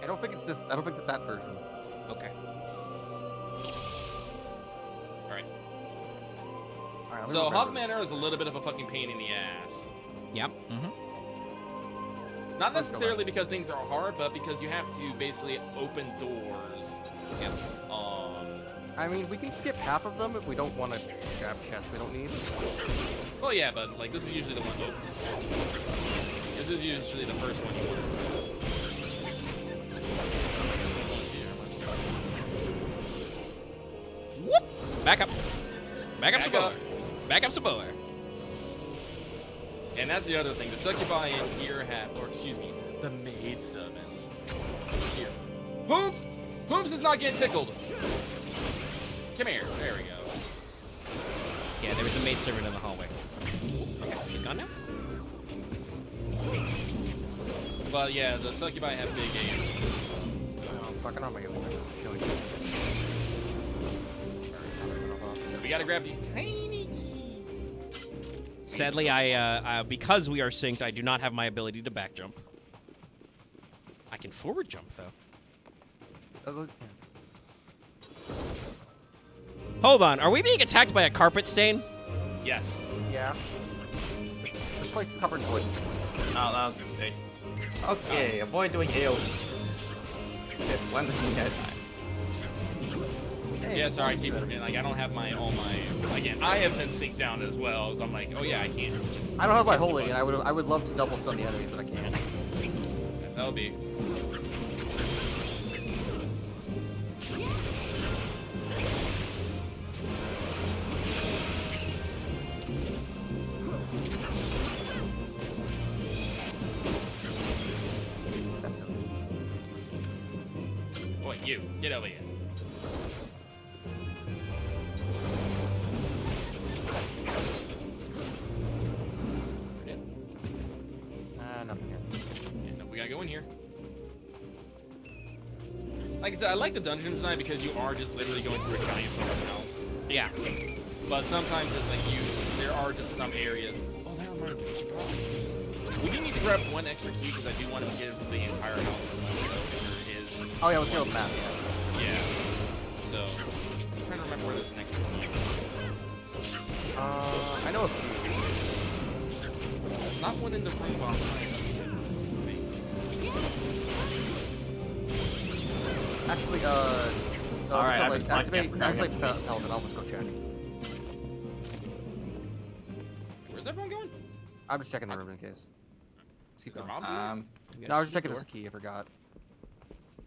S3: I don't think it's this. I don't think it's that version.
S1: Okay.
S2: All right.
S3: All right, let me
S2: So
S3: remember
S2: Hog
S3: this.
S2: Manor is a little bit of a fucking pain in the ass.
S1: Yep.
S2: Not
S3: Let's go
S2: necessarily because things are hard, but because you have to basically open doors.
S1: Yep.
S3: I mean, we can skip half of them if we don't want to grab chests we don't need.
S2: Well, yeah, but like this is usually the one open. This is usually the first one.
S1: Whoop! Back up. Back up some
S2: Back
S1: more.
S2: up.
S1: Back up some more.
S2: And that's the other thing. The succubi in here have, or excuse me, the maid servants. Here. Hoops! Hoops is not getting tickled. Come here. There we go.
S1: Yeah, there was a maidservant in the hallway. Okay, she's gone now?
S2: But yeah, the succubi have big aim.
S3: I'm fucking on my own. Killing you.
S2: gotta grab these tiny keys.
S1: Sadly, I because we are synced, I do not have my ability to back jump. I can forward jump though.
S3: Oh,
S1: Hold on, are we being attacked by a carpet stain?
S2: Yes.
S3: yeah. This place is covered in wood.
S5: Oh, that was a mistake. Okay, avoid doing AoEs. Just one thing at a time.
S2: Yeah, sorry, I keep forgetting. Like, I don't have all my. Again, I have been synced down as well, so I'm like, oh yeah, I can't. Just
S3: I don't have my
S2: hit the
S3: holy, and
S2: button.
S3: I would love to double stun the enemies, but I can't.
S2: That'll be.
S3: That's so
S2: Boy, you get over here.
S3: nothing here.
S2: Yeah, no, we gotta go in here. Like I said, I like the dungeon design because you are just literally going through a giant fucking house.
S1: Yeah.
S2: But sometimes it's like there are just some areas. Oh, that reminds me, we should probably. We do need to grab one extra key because I do want to give the entire house a look if there is.
S3: Oh yeah, let's go with map.
S2: Yeah. So, I'm trying to remember where this next key is.
S3: I know a few.
S2: Not one in the room behind us.
S3: Actually,
S5: Alright, I've been
S3: like,
S5: slacking
S3: activate,
S5: after now,
S3: activate
S5: we have to
S3: Pelt, and I'll just go check.
S2: Where's everyone going?
S3: I'm just checking the room in case. Let's keep
S2: Is there
S3: going.
S2: mobs in there?
S1: We got
S3: No, I
S1: a
S3: was just
S1: secret
S3: checking
S1: door.
S3: this key, I forgot.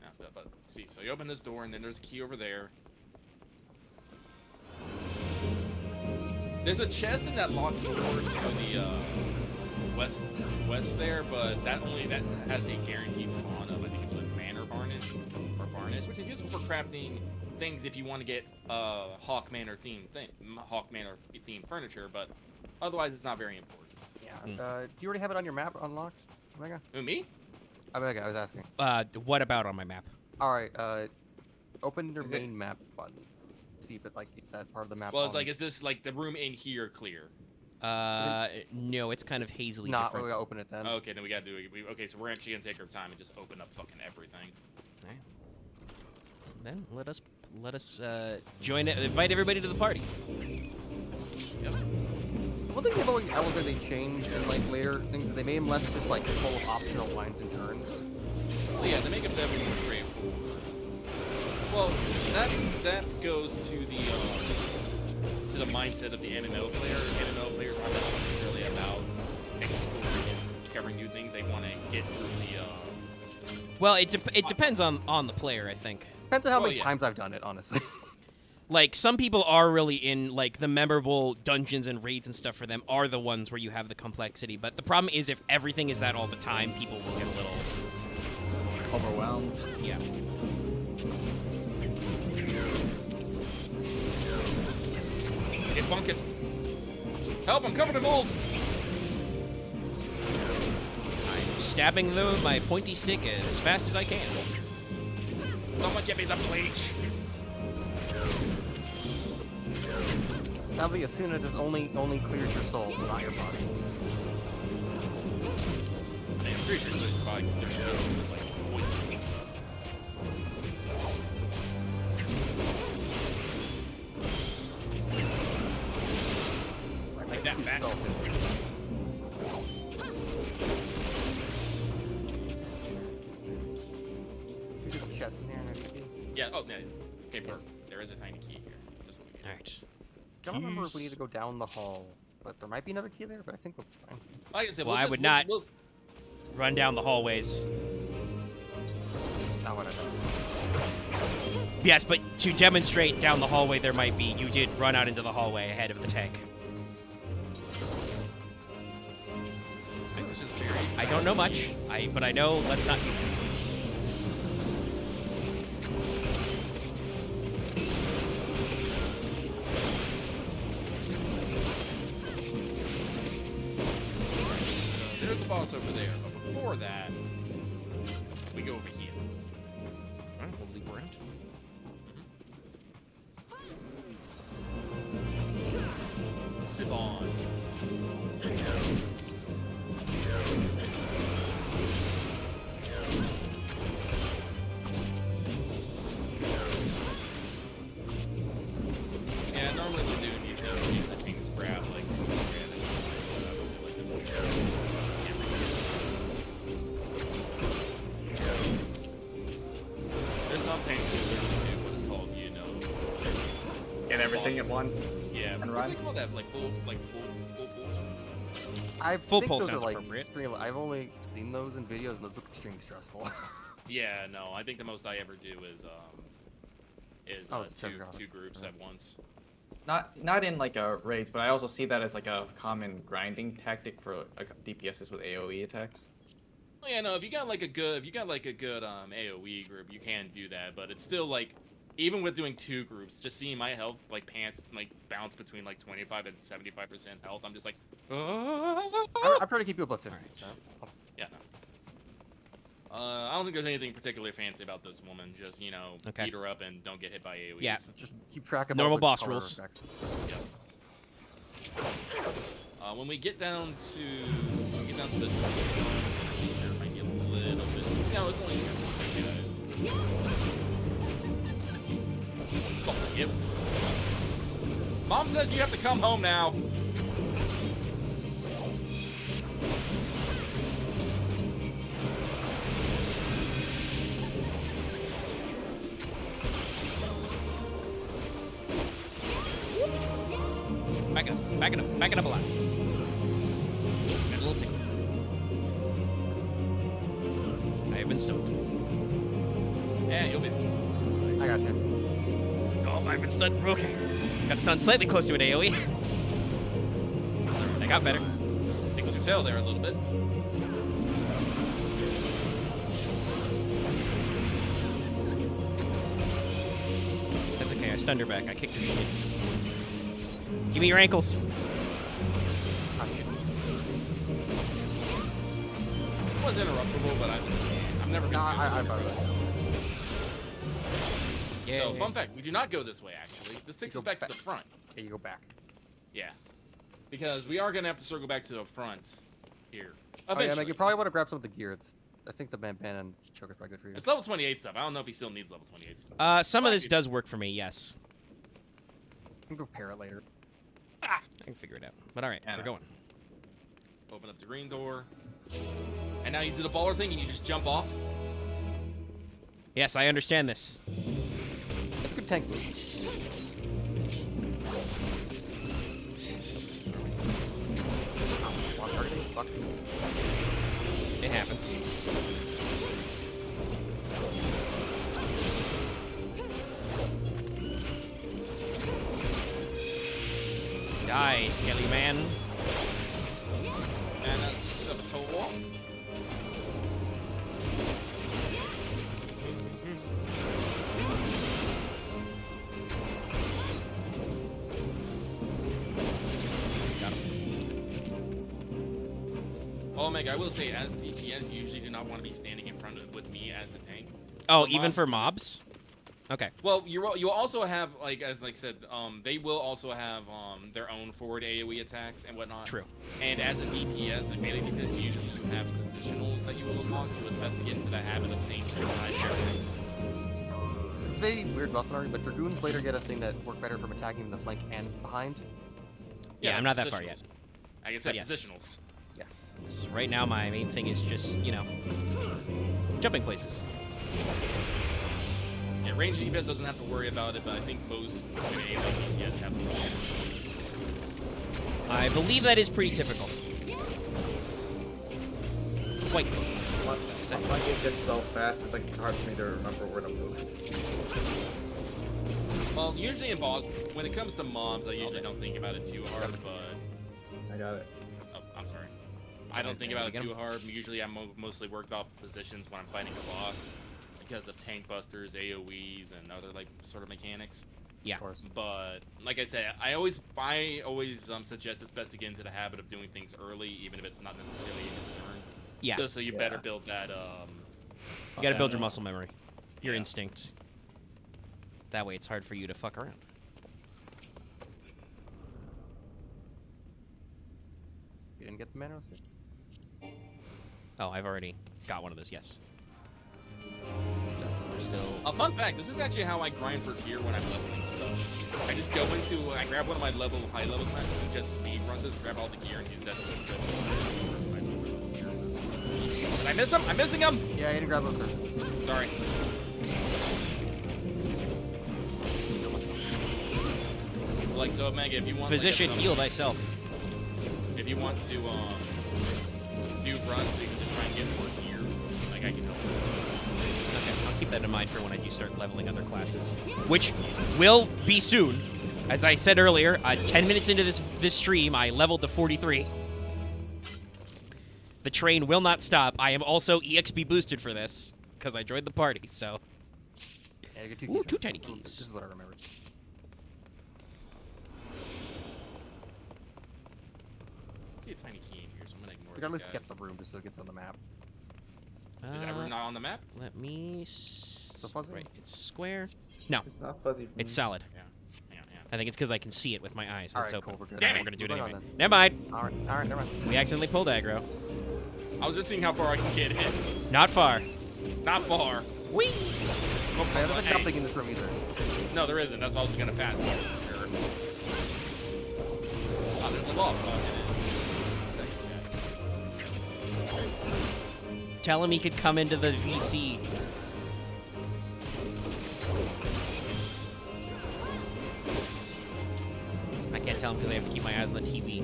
S2: Yeah, but see, so you open this door, and then there's a key over there. There's a chest in that locked door to the west there, but that has a guaranteed spawn of I think it's like man or varnish, which is useful for crafting things if you want to get Hawk Manor themed furniture, but otherwise it's not very important.
S3: Yeah. Do you already have it on your map unlocked, Omega?
S2: Who, me?
S3: Omega, I was asking.
S1: What about on my map?
S3: All right. Open your
S5: Is it-
S3: main map button. See if it if that part of the map.
S2: Well, it's like, is this like the room in here clear?
S1: No, it's kind of hazily
S3: Not.
S1: different.
S3: We gotta open it then.
S2: Okay, then we gotta do it. Okay, so we're actually gonna take our time and just open up fucking everything.
S1: Alright. Then let us join it. Invite everybody to the party.
S2: Yep.
S3: One thing they've always elevated, they changed in like later things. They made them less just like full of optional lines and turns.
S2: Well, yeah, they make it definitely more straightforward. Well, that goes to the mindset of the MMO player. MMO players aren't necessarily about exploring and discovering new things. They want to get through the.
S1: Well, it depends on the player, I think.
S3: Depends on how
S2: Well,
S3: many
S2: yeah.
S3: times I've done it, honestly.
S1: Like, some people are really in, like, the memorable dungeons and raids and stuff for them are the ones where you have the complexity. But the problem is if everything is that all the time, people will get a little...
S5: Overwhelmed.
S1: Yeah.
S2: Get Bunkus! Help! I'm covered in mold.
S1: I'm stabbing them with my pointy stick as fast as I can.
S2: Someone get me the bleach.
S3: Sadly, Asuna just only clears your soul, not your body.
S2: I'm pretty sure this is probably considered like poison and stuff. Like that back.
S3: There's a chest in here. And there's a key.
S2: Yeah. Oh, no. Okay, perfect. There is a tiny key here. That's what we need.
S1: Alright.
S3: I don't remember if we need to go down the hall, but there might be another key there. But I think we'll be fine.
S2: Like I said,
S1: Well,
S2: we'll
S1: I
S2: just-
S1: would
S2: we'll-
S1: not-
S2: we'll-
S1: Run down the hallways.
S3: Not what I thought.
S1: Yes, but to demonstrate down the hallway there might be, you did run out into the hallway ahead of the tank.
S2: This is just very
S1: I
S2: exciting.
S1: don't know much, but I know let's not...
S2: There's the boss over there, but before that, we go over here.
S1: Alright, we'll leap around.
S2: tanks can literally do what is called, you know,
S5: Get everything at one.
S2: yeah.
S5: And
S2: What
S5: run?
S2: do they call that? Like full pulls?
S3: I
S1: Full
S3: think
S1: pull
S3: those
S1: sounds
S3: are like
S1: appropriate.
S3: extremely. I've only seen those in videos, and those look extremely stressful.
S2: Yeah, no. I think the most I ever do is
S3: Oh, it's trigger.
S2: two groups
S3: Yeah.
S2: at once.
S5: Not in like a raids, but I also see that as like a common grinding tactic for like DPSs with AOE attacks.
S2: Oh yeah, no. If you got like a good AOE group, you can do that. But it's still like, even with doing 2 groups, just seeing my health like bounce between like 25 and 75% health, I'm just like,
S3: I'm trying to keep you above 50.
S1: Alright.
S3: So.
S2: yeah. No. I don't think there's anything particularly fancy about this woman. Just, you know,
S1: Okay.
S2: beat her up and don't get hit by AoEs.
S1: Yeah.
S3: Just keep track of
S1: Normal
S3: all the
S1: boss
S3: color
S1: rules.
S3: effects.
S2: When we get down to the I think there might be a little bit. No, it's only guys. Stop the hip. Mom says you have to come home now.
S1: Back it up a lot. Got a little tickles. I have been stoked.
S2: Yeah, you'll be.
S3: I got you.
S1: Oh, I've been stunned. Okay. Got stunned slightly close to an AoE. That's alright, I got better.
S2: Tickled your tail there a little bit.
S1: That's okay, I stunned her back. I kicked her shins. Give me your ankles.
S3: Ah, shit.
S2: It was interruptible, but I'm never
S3: No,
S2: gonna.
S3: I thought it was.
S1: Yeah.
S2: So, fun fact: we do not go this way. Actually, this takes
S3: Go
S2: us back to
S3: back.
S2: the front.
S3: Okay, you go back.
S2: Yeah, because we are gonna have to circle back to the front here.
S3: Oh yeah,
S2: Eventually.
S3: Meg, you probably want to grab some of the gear. I think the bandana and choker's probably good for you.
S2: It's level 28 stuff. I don't know if he still needs level 28 stuff.
S1: Some of this does work for me, yes.
S3: You can repair it later.
S1: I can figure it out. But alright,
S2: Yeah,
S1: we're
S2: no.
S1: going.
S2: Open up the green door. And now you do the baller thing and you just jump off.
S1: Yes, I understand this.
S3: That's a good tank move. Ow, wrong targeting. Fuck.
S1: It happens. Die, Skelly Man.
S2: And that's a total wall.
S1: Got him.
S2: Oh, Meg, I will say, as DPS, you usually do not want to be standing in front of with me as the tank.
S1: Oh,
S2: For
S1: even
S2: mobs,
S1: for
S2: you-
S1: mobs? Okay.
S2: Well, you also have, like, as like said, they will also have their own forward AoE attacks and whatnot.
S1: True.
S2: And as a DPS, like melee DPS, usually you have positionals that you will unlock, so it's best to get into the habit of staying to the side.
S1: Sure.
S3: This is maybe weird muscle army, but dragoons later get a thing that work better from attacking the flank and behind.
S1: Yeah, I'm not that far yet.
S2: Like I said,
S1: But yes.
S2: positionals.
S1: Yes, right now, my main thing is just, you know, jumping places.
S2: Yeah, range DPS doesn't have to worry about it, but I think most melee DPS have some.
S1: I believe that is pretty typical. Quite close.
S4: My flank is just so fast, it's like it's hard for me to remember where to move.
S2: Well, usually in boss, when it comes to mobs, I usually don't think about it too hard, but...
S4: I got it.
S2: Oh, I'm sorry. I don't think about it too hard. Usually I'm mostly worked off positions when I'm fighting a boss because of tank busters, AoEs, and other like sort of mechanics.
S1: Yeah.
S3: Of course.
S2: But like I said, I always suggest it's best to get into the habit of doing things early, even if it's not necessarily a concern.
S1: Yeah.
S2: Just so you
S4: Yeah.
S2: better build that.
S1: You gotta build your muscle memory, your
S2: Yeah.
S1: instincts. That way, it's hard for you to fuck around.
S3: You didn't get the manuals?
S1: Oh, I've already got one of those. Yes. So we're still.
S2: A fun fact: this is actually how I grind for gear when I'm leveling stuff. I just go into, I grab one of my high level classes and just speed run this, grab all the gear, and use that to build my lower level gear. Did I miss him? I'm missing him.
S3: Yeah, you didn't grab those first.
S2: Sorry. like, so Mega, if you want
S1: Physician,
S2: like,
S1: heal thyself.
S2: if you want to do runs, so you can just try and get more gear, like I can help.
S1: Okay, I'll keep that in mind for when I do start leveling other classes, which will be soon. As I said earlier, 10 minutes into this stream, I leveled to 43. The train will not stop. I am also EXP boosted for this because I joined the party. So,
S3: Yeah, you get 2
S1: ooh,
S3: keys.
S1: 2 tiny
S3: This
S1: keys.
S3: is what I remember.
S2: I see a tiny key in here, so I'm gonna ignore
S3: You gotta at
S2: these
S3: least get
S2: guys.
S3: the room just so it gets on the map.
S2: Is that room not on the map?
S1: Let me.
S3: fuzzy?
S1: Right, it's square. No,
S4: It's not fuzzy. For
S1: it's
S4: me.
S1: solid.
S2: Yeah.
S1: I think it's because I can see it with my eyes.
S3: Alright,
S1: It's open.
S3: cool, we're good.
S1: Alright,
S2: Damn
S1: we're gonna do it
S3: Moving on
S1: anyway.
S3: then.
S1: Never mind.
S3: Alright, never mind.
S1: We accidentally pulled aggro.
S2: I was just seeing how far I can get in.
S1: Not far.
S2: Not far.
S1: Whee!
S2: Oops,
S3: Hey, there's like
S2: hey.
S3: nothing in this room either.
S2: No, there isn't. That's why I was gonna pass. Sure. Oh, there's a loft. So I'm in it.
S1: Tell him he could come into the VC. I can't tell him because I have to keep my eyes on the TV.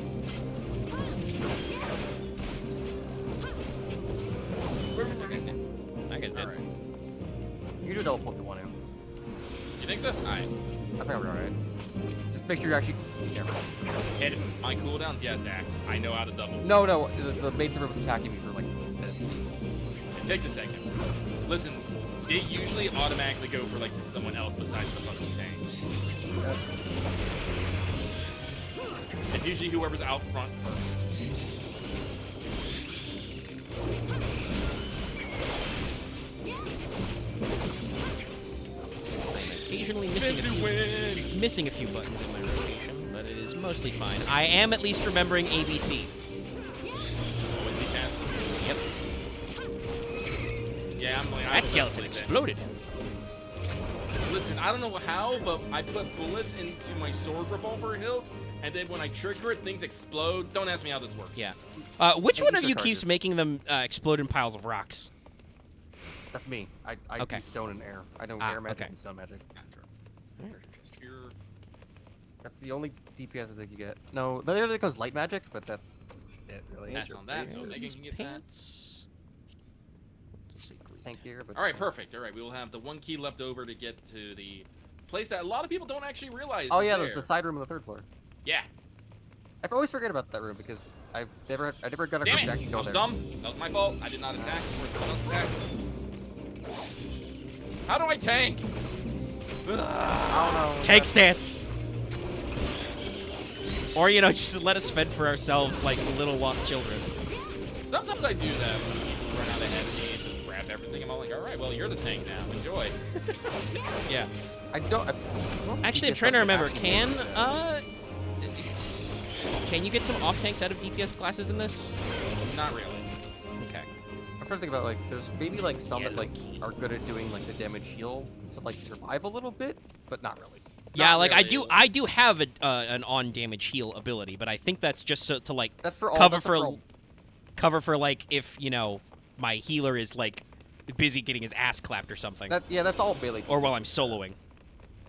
S1: I guess did.
S2: Alright.
S3: You can do a double pull if you want to.
S2: You think so? Alright.
S3: I think I'll be alright. Just make sure you're actually. Never mind.
S2: Hit my cooldowns? Yes, Axe. I know how to double.
S3: No, the main server was attacking me for like a minute.
S2: It takes a second. Listen, they usually automatically go for like someone else besides the fucking tank. It's usually whoever's out front first.
S1: Occasionally missing a few buttons in my rotation, but it is mostly fine. I am at least remembering ABC.
S2: Always be fast.
S1: Yep.
S2: Yeah, I'm like I
S1: That
S2: was
S1: skeleton
S2: like that.
S1: exploded.
S2: Listen, I don't know how, but I put bullets into my sword revolver hilt, and then when I trigger it, things explode. Don't ask me how this works.
S1: Yeah. Which
S3: Yeah,
S1: one
S3: these
S1: of
S3: are
S1: you keeps
S3: charges.
S1: making them explode in piles of rocks?
S3: That's me. I
S1: Okay.
S3: do stone and air. I know
S1: Ah,
S3: air magic
S1: okay.
S3: and stone magic.
S2: Yeah, sure. Just here.
S3: That's the only DPS I think you get. No, the other goes light magic, but that's it really.
S2: Pass on that, so
S1: These
S2: Megan can get that.
S1: pants.
S3: Tank gear, but
S2: All right, perfect. All right, we will have the one key left over to get to the place that a lot of people don't actually realize.
S3: Oh
S2: is
S3: yeah,
S2: there.
S3: there's the side room on the 3rd floor.
S2: Yeah.
S3: I always forget about that room because I never got a
S2: Damn
S3: group
S2: it!
S3: to actually
S2: That
S3: go
S2: was
S3: there.
S2: dumb. That was my fault. I did not attack before someone else attacked. How do I tank?
S3: I don't know.
S1: Tank stance. Or, you know, just let us fend for ourselves like little lost children.
S2: Sometimes I do that when people run out ahead of me and just grab everything. I'm all like, all right, well, you're the tank now. Enjoy.
S1: Yeah.
S3: I don't.
S1: Actually, I'm trying to remember. Can you get some off tanks out of DPS classes in this?
S2: Not really.
S1: Okay.
S3: I'm trying to think about like there's maybe like some that
S1: Yellow
S3: like
S1: key.
S3: are good at doing like the damage heal to like survive a little bit, but not really.
S1: Yeah,
S2: Not
S1: like
S2: really.
S1: I do have an on damage heal ability, but I think that's just so to like
S3: That's for all.
S1: cover
S3: that's
S1: for
S3: all.
S1: cover for like if you know my healer is like busy getting his ass clapped or something,
S3: Yeah, that's all melee.
S1: or while I'm soloing.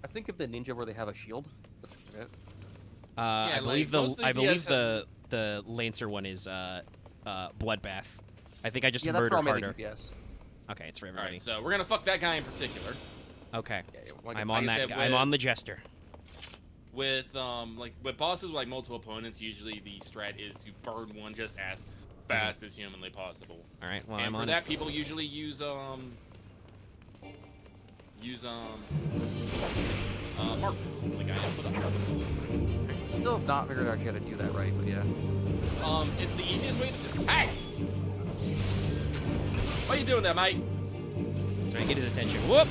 S3: I think of the ninja where they have a shield. That's it.
S1: I
S2: like,
S1: believe
S2: most of the DS
S1: the Lancer one is Bloodbath. I think I just
S3: Yeah, that's for
S1: murder
S3: all melee
S1: harder.
S3: DPS.
S1: Okay, it's for
S2: All
S1: everybody.
S2: right, so we're gonna fuck that guy in particular.
S1: Okay,
S3: Yeah, you wanna
S1: I'm
S3: get-
S1: on
S2: like I
S1: that.
S2: said,
S1: I'm
S2: with-
S1: on the Jester.
S2: With like with bosses with like multiple opponents, usually the strat is to burn one just as fast as humanly possible.
S1: All right, well
S2: and
S1: I'm
S2: for
S1: on
S2: that,
S1: it.
S2: people usually use markers. Like I am put up.
S3: Still have not figured out how to do that right, but yeah.
S2: It's the easiest way to do. Hey, what are you doing there, mate?
S1: Trying to get his attention. Whoop!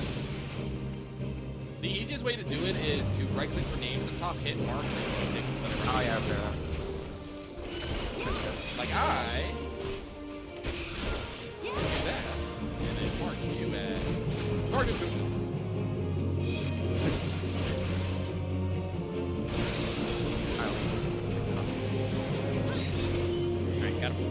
S2: The easiest way to do it is to right-click your name at the top, hit mark, and then pick whatever.
S3: Oh yeah, fair enough.
S2: Like I do that, and then mark you as target 2.
S1: All right, got him.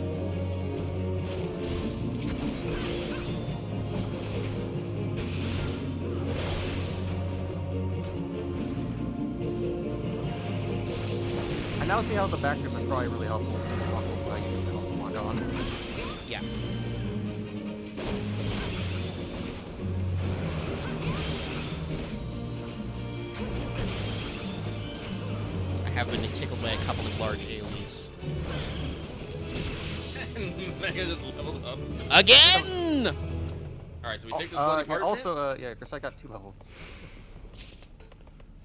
S3: now see how the back trip is probably really helpful. Also, like, and also log on.
S1: Yeah. I have been tickled by a couple of large AoEs.
S2: Mega just leveled up.
S1: Again!
S2: Alright, so we take this bloody
S3: Yeah,
S2: parchment.
S3: also, yeah, Chris, I got 2 levels.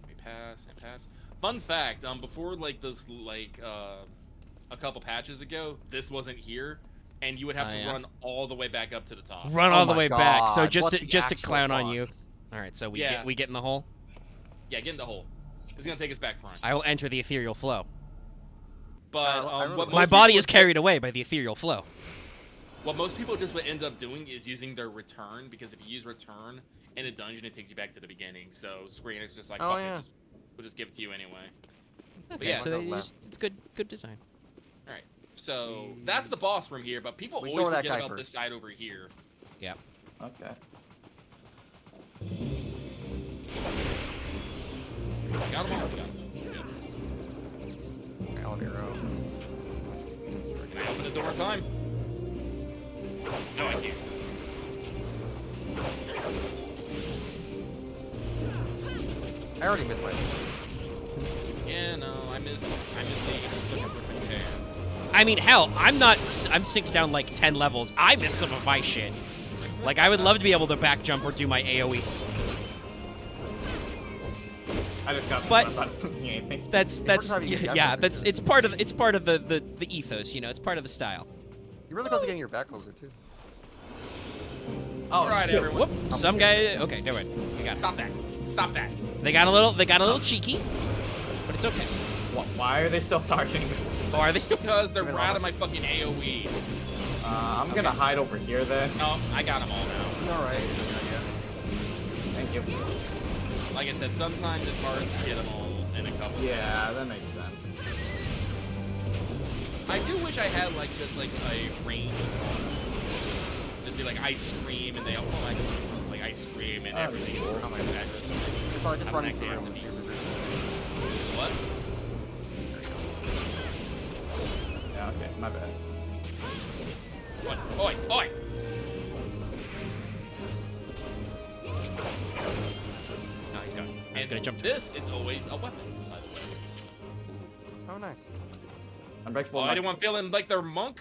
S2: We pass and pass. Fun fact, before like this, like a couple patches ago, this wasn't here, and you would have to
S1: yeah.
S2: run all the way back up to the top.
S1: Run
S3: Oh
S1: all the
S3: my
S1: way back. So
S3: God,
S1: just
S3: what
S1: to
S3: the
S1: just to
S3: actual
S1: clown on
S3: fuck?
S1: you. All right, so we
S2: Yeah.
S1: get in the hole.
S2: Yeah, get in the hole. It's gonna take us back front.
S1: I will enter the ethereal flow.
S2: But
S3: I really
S2: what
S1: My
S2: most
S1: body
S2: people
S1: is carried away by the ethereal flow.
S2: What most people just would end up doing is using their return, because if you use return in a dungeon, it takes you back to the beginning. So Square Enix is just like,
S3: Oh,
S2: fuck
S3: yeah.
S2: it, we'll just give it to you anyway.
S1: Okay,
S2: yeah,
S1: so
S3: so
S1: they
S3: left.
S1: it's good design.
S2: All right. So that's the boss room here, but people
S3: We
S2: always
S3: go to that
S2: forget
S3: guy
S2: about this
S3: first.
S2: side over here.
S1: Yeah.
S5: Okay.
S2: Got them all. We got them. It's good.
S3: Elevator.
S2: Can I open the door in time? No, I can't.
S3: I already missed my.
S2: Yeah, no, I miss the flipping tear.
S1: I mean, hell, I'm synced down like 10 levels. I miss some of my shit. Like, I would love to be able to back jump or do my AoE.
S5: I just got
S1: But-
S5: I don't see anything.
S1: That's
S3: having your back
S1: yeah,
S3: over
S1: that's
S3: here.
S1: it's part of the ethos, you know. It's part of the style.
S3: You're really close to getting your back closer too.
S2: All right, everyone.
S1: Whoop. Some guy. Okay, never mind. We got it.
S2: Stop that. Stop that.
S1: They got a little cheeky, but it's okay.
S5: Why are they still targeting me?
S1: Or are they still?
S2: Because they're
S3: Even
S2: out of my fucking AoE.
S5: I'm gonna hide over here then.
S2: No, I got them all now.
S3: All right.
S5: Thank you.
S2: Like I said, sometimes it's hard to get them all in a couple.
S5: Yeah, that makes sense.
S2: I do wish I had like just like a range boss. Just be like ice cream and they all like ice cream and
S5: That'd be
S2: everything.
S5: cool.
S2: Oh my god.
S3: You're probably just
S2: I'm
S3: running
S2: actually
S3: through
S2: have to
S3: with
S2: be-
S3: your
S2: What?
S5: Yeah, okay, my bad.
S2: What? Oi! Oi!
S1: No, he's gone. He's gonna jump.
S2: This is always a weapon, by the way.
S3: Oh, nice.
S5: I'm back
S2: Oh, anyone feeling like they're monk?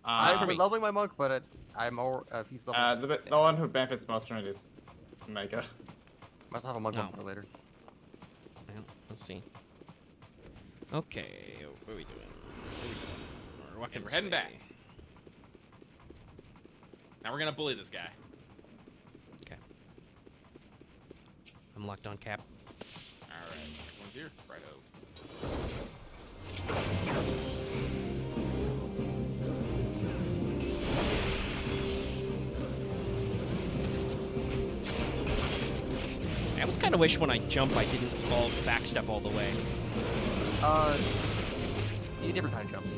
S3: I'm
S1: for me.
S3: leveling my monk, but I'm more. He's leveling.
S5: the one who benefits most from it is Mega.
S3: Must have a monk
S1: No.
S3: one for later.
S1: Well, let's see. Okay, what are we doing? We're walking
S2: Okay, we're
S1: this
S2: heading
S1: way.
S2: back. Now we're gonna bully this guy.
S1: Okay. I'm locked on cap.
S2: Alright, next one's here. Righto.
S1: I almost kind of wish when I jump I didn't all backstep all the way.
S3: You need different kind of jumps.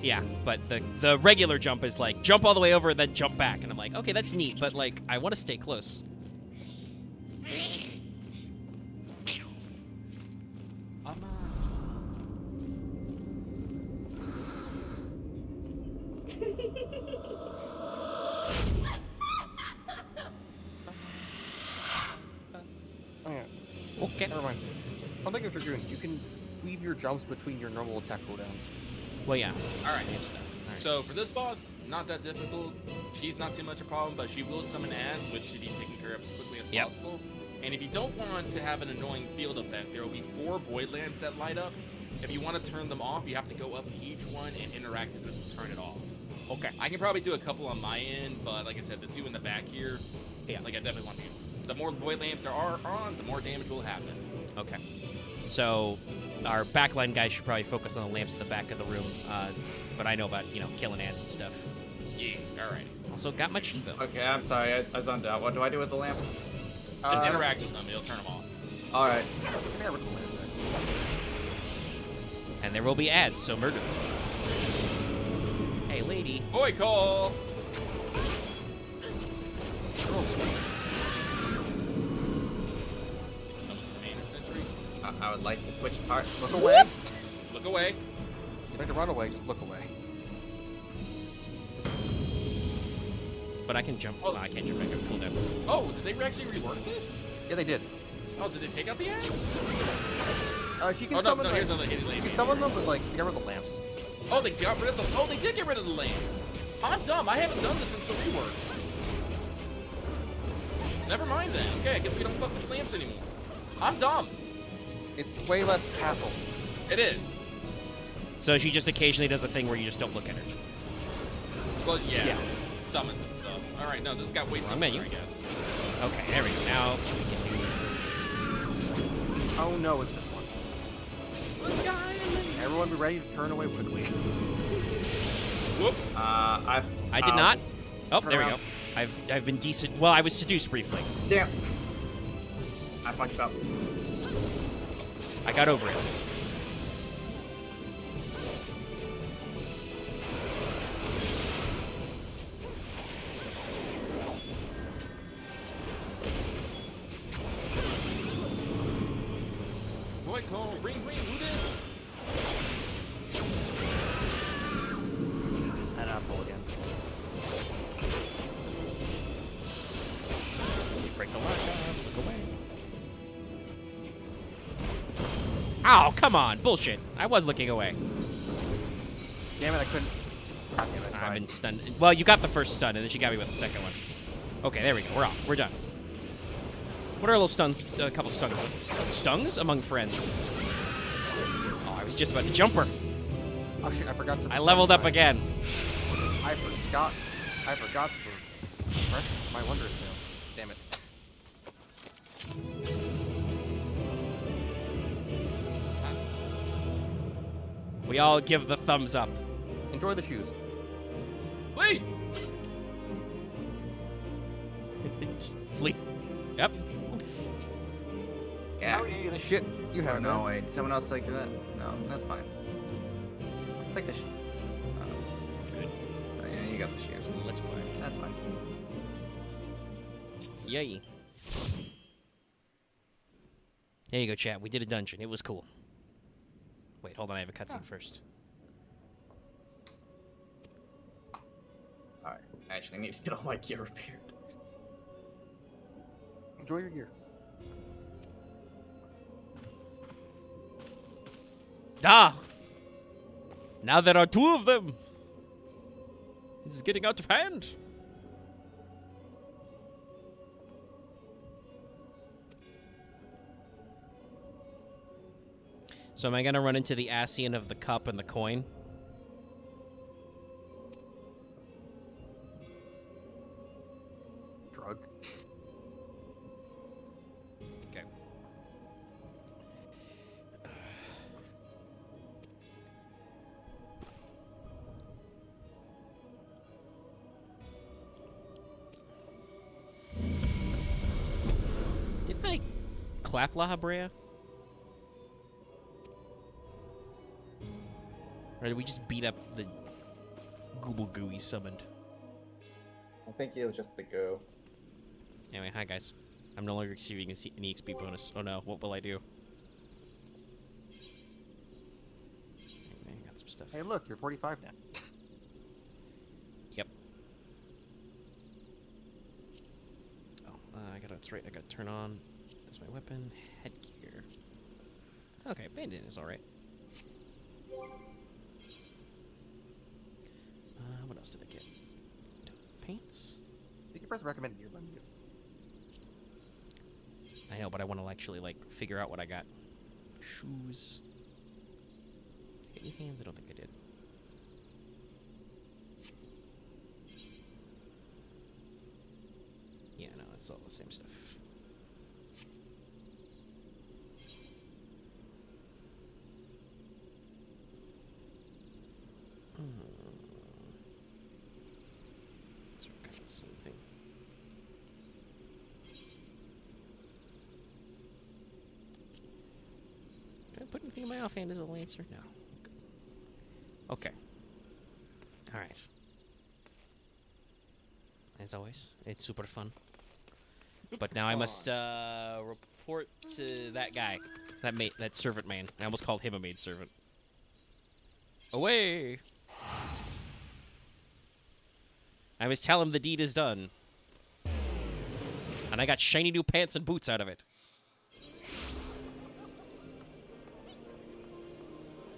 S1: Yeah, but the regular jump is like jump all the way over and then jump back, and I'm like, okay, that's neat, but like I want to stay close.
S3: Oh yeah.
S1: Okay.
S3: Never mind. Something of Dragoon. You can weave your jumps between your normal attack cooldowns.
S1: Well, yeah.
S2: Alright,
S1: I have stuff. All right.
S2: so for this boss, not that difficult. She's not too much a problem, but she will summon ads, which should be taken care of as quickly as
S1: Yep.
S2: possible. And if you don't want to have an annoying field effect, there will be 4 void lamps that light up. If you want to turn them off, you have to go up to each one and interact with them to turn it off.
S1: Okay.
S2: I can probably do a couple on my end, but like I said, the 2 in the back here,
S1: Yeah.
S2: like I definitely want to. The more void lamps there are on, the more damage will happen.
S1: Okay. So our backline guys should probably focus on the lamps at the back of the room. But I know about, you know, killing ants and stuff.
S2: Yeah, alright.
S1: Also got my Chivo.
S5: Okay, I'm sorry, I zoned out. What do I do with the lamps?
S2: Just interact with them, it'll turn them off.
S5: Alright.
S3: Yeah, with the land.
S1: And there will be ads, so murder them. Hey, lady.
S2: Boy call!
S5: I would like to switch targets.
S3: Look away.
S2: away.
S3: You don't have to run away, just look away.
S1: But I can jump.
S2: Oh.
S1: No, I can't jump back up. Pull down.
S2: Oh, did they actually rework this?
S3: Yeah, they did.
S2: Oh, did they take out the axe?
S3: She can
S2: Oh no,
S3: summon
S2: no, here's
S3: them.
S2: another hidden lane.
S3: You can summon them, but like, you never the lamps.
S2: Oh, they got rid of the. Oh, they did get rid of the lamps. I'm dumb. I haven't done this since the rework. Never mind then. Okay, I guess we don't fuck with lamps anymore. I'm dumb.
S3: It's way less hassle.
S2: It is.
S1: So she just occasionally does a thing where you just don't look at her.
S2: Well, yeah.
S3: Yeah.
S2: Summons and stuff. All right, no, this got way
S1: Wrong
S2: simpler,
S1: menu.
S2: I guess.
S1: Okay, there we go. Now.
S3: Oh no, it's this one. Everyone be ready to turn away quickly.
S2: Whoops.
S1: I did not. Oh, there we go. I've been decent. Well, I was seduced briefly.
S5: Damn. I fucked up.
S1: I got over it.
S2: Boy, call. Ring, who this?
S3: That asshole again.
S1: Break the lock. Look away. Oh, come on. Bullshit. I was looking away.
S3: Damn it, I couldn't. God damn it, I
S1: I've
S3: tried.
S1: been stunned. Well, you got the first stun, and then she got me with the second one. Okay, there we go. We're off. We're done. What are little stuns? A couple stungs. Stungs among friends. Oh, I was just about to jump her.
S3: Oh shit, I forgot to.
S1: I leveled up again.
S3: I forgot to refresh my wondrous nails. Damn it.
S1: We all give the thumbs up.
S3: Enjoy the shoes.
S2: Wait.
S1: Flee. Yep.
S5: Yeah.
S3: The shit you have.
S5: No, wait. Did someone else take that? No, that's fine. Take the shoes.
S1: Good.
S5: Oh, yeah, you got the shoes.
S1: Let's play.
S5: That's fine.
S1: Yay. There you go, chat. We did a dungeon. It was cool. Wait, hold on. I have a cutscene first.
S5: Alright. I actually need to get all my gear repaired.
S3: Enjoy your gear.
S1: Ah! Now there are two of them! This is getting out of hand! So am I gonna run into the Ascian of the cup and the coin?
S3: Drug.
S1: Okay. Didn't I clap La Habrea? Or did we just beat up the Google Goo he summoned?
S5: I think it was just the go.
S1: Anyway, hi guys. I'm no longer receiving an EXP bonus. Oh no, what will I do? Anyway, I got some stuff.
S3: Hey, look, you're 45 now.
S1: Yep. Oh, that's right. I gotta turn on. That's my weapon. Headgear. Okay, bandit is alright. What else did I get? Paints?
S3: You can press recommend gear button.
S1: I know, but I want to actually, like, figure out what I got. Shoes. Hit any hands? I don't think I did. Yeah, no, it's all the same stuff. It's kind of the same thing. Did I put anything in my offhand as a lancer? No. Good. Okay. Alright. As always, it's super fun. But now I must report to that guy. That servant man. I almost called him a maid servant. Away! I must tell him the deed is done. And I got shiny new pants and boots out of it.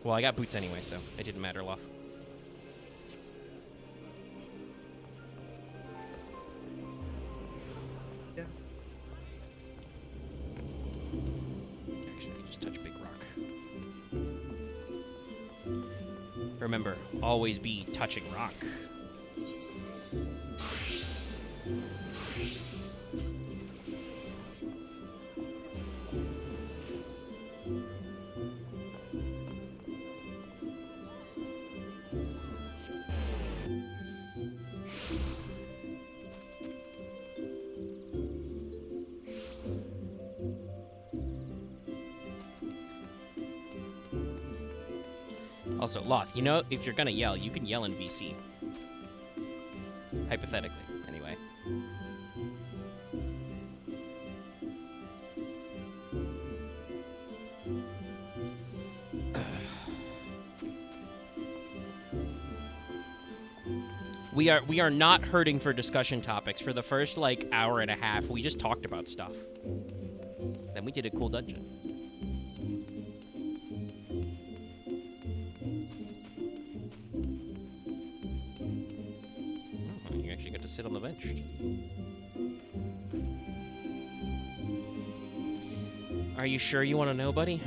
S1: Well, I got boots anyway, so it didn't matter, Loth.
S4: Yeah.
S1: Actually, I can just touch Big Rock. Remember, always be touching rock. Also, Loth, you know, if you're gonna yell, you can yell in VC. Hypothetically, anyway. We are not hurting for discussion topics. For the first, like, hour and a half, we just talked about stuff. Then we did a cool dungeon. Oh, you actually got to sit on the bench. Are you sure you want to know, buddy?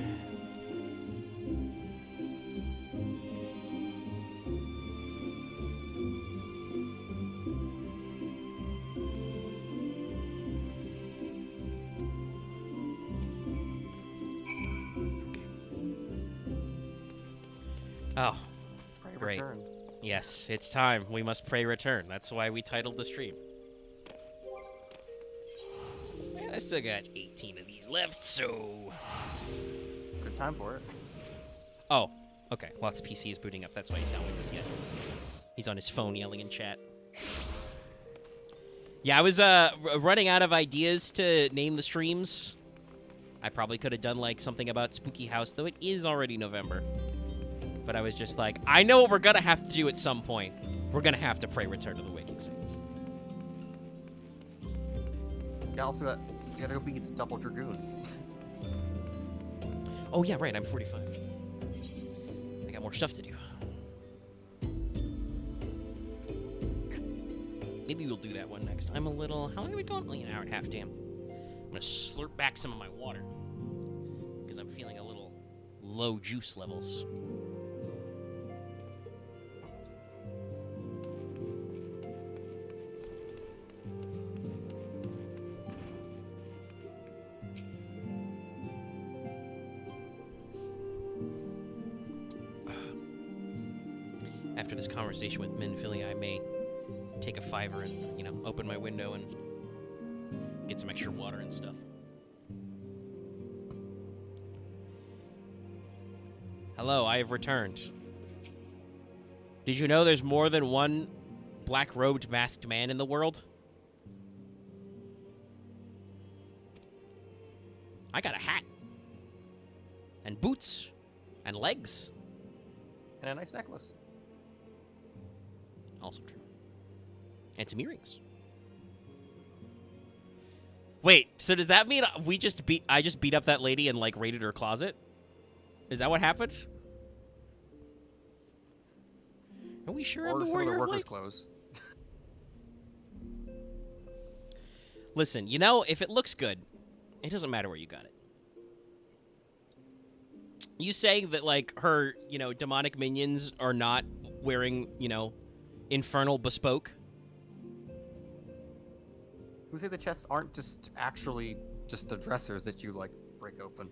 S1: Oh,
S3: Pray
S1: great.
S3: return.
S1: Yes, it's time. We must pray return. That's why we titled the stream. Man, I still got 18 of these left, so...
S3: Good time for it.
S1: Oh, okay. Well, his PC is booting up. That's why he's not with us yet. He's on his phone yelling in chat. Yeah, I was running out of ideas to name the streams. I probably could have done, like, something about Spooky House, though it is already November. But I was just like, I know what we're going to have to do at some point. We're going to have to pray Return to the Waking Saints.
S3: Yeah, also, you gotta go beat the Double Dragoon.
S1: Oh, yeah, right. I'm 45. I got more stuff to do. Maybe we'll do that one next. I'm a little... How long are we going? Only an hour and a half, damn. I'm going to slurp back some of my water. Because I'm feeling a little low juice levels. After this conversation with Min Philly, I may take a $5 and, you know, open my window and get some extra water and stuff. Hello, I have returned. Did you know there's more than one black-robed masked man in the world? I got a hat. And boots. And legs.
S3: And a nice necklace.
S1: Also true. And some earrings. Wait, so does that mean I just beat up that lady and, like, raided her closet? Is that what happened? Are we sure I'm
S3: Or
S1: the
S3: some of
S1: warrior
S3: the
S1: of
S3: workers'
S1: light?
S3: clothes.
S1: Listen, you know, if it looks good, it doesn't matter where you got it. You saying that, like, her, you know, demonic minions are not wearing, you know, infernal bespoke?
S3: Who say the chests aren't just actually just the dressers that you, like, break open?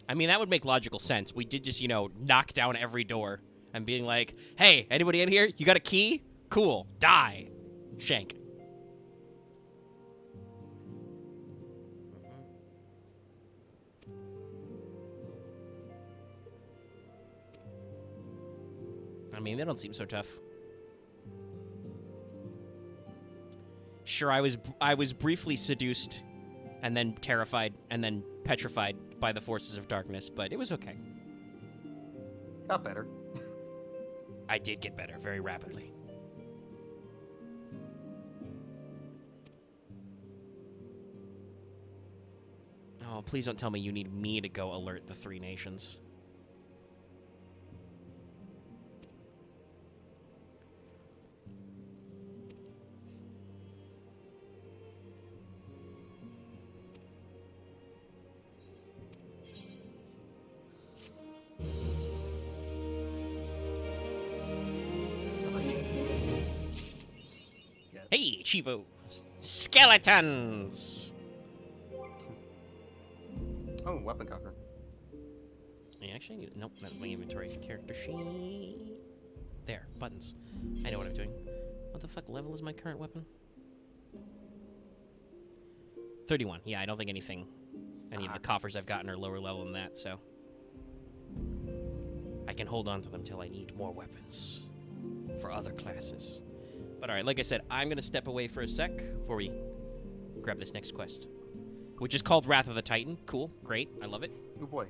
S1: I mean, that would make logical sense. We did just, you know, knock down every door and being like, hey, anybody in here? You got a key? Cool. Die. Shank. I mean, they don't seem so tough. Sure, I was briefly seduced and then terrified and then petrified by the forces of darkness, but it was okay.
S3: Not better.
S1: I did get better very rapidly. Oh, please don't tell me you need me to go alert the 3 nations. Hey, Chivo! Skeletons!
S3: Oh, weapon coffer.
S1: I actually need... Nope, not my inventory. Character sheet... There, buttons. I know what I'm doing. What the fuck level is my current weapon? 31. Yeah, I don't think any of the coffers I've gotten are lower level than that, so... I can hold on to them till I need more weapons. For other classes. But alright, like I said, I'm gonna step away for a sec before we grab this next quest. Which is called Wrath of the Titan. Cool, great, I love it.
S3: Oh boy.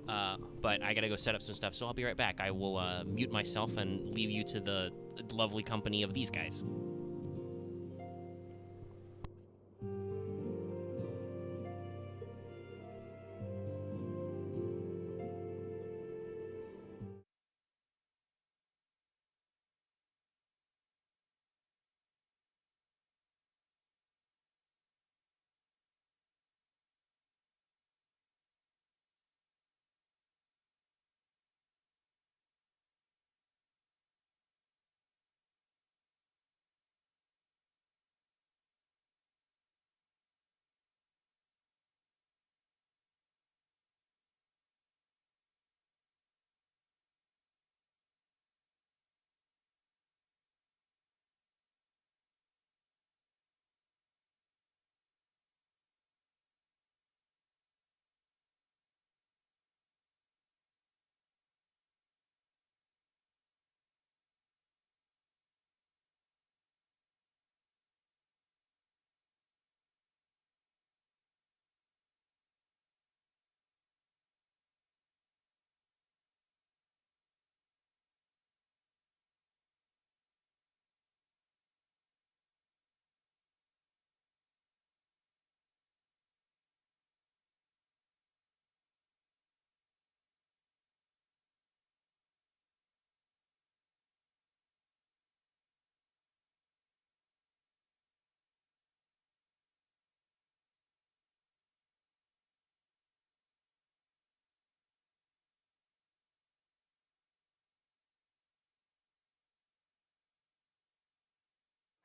S1: But I gotta go set up some stuff, so I'll be right back. I will mute myself and leave you to the lovely company of these guys.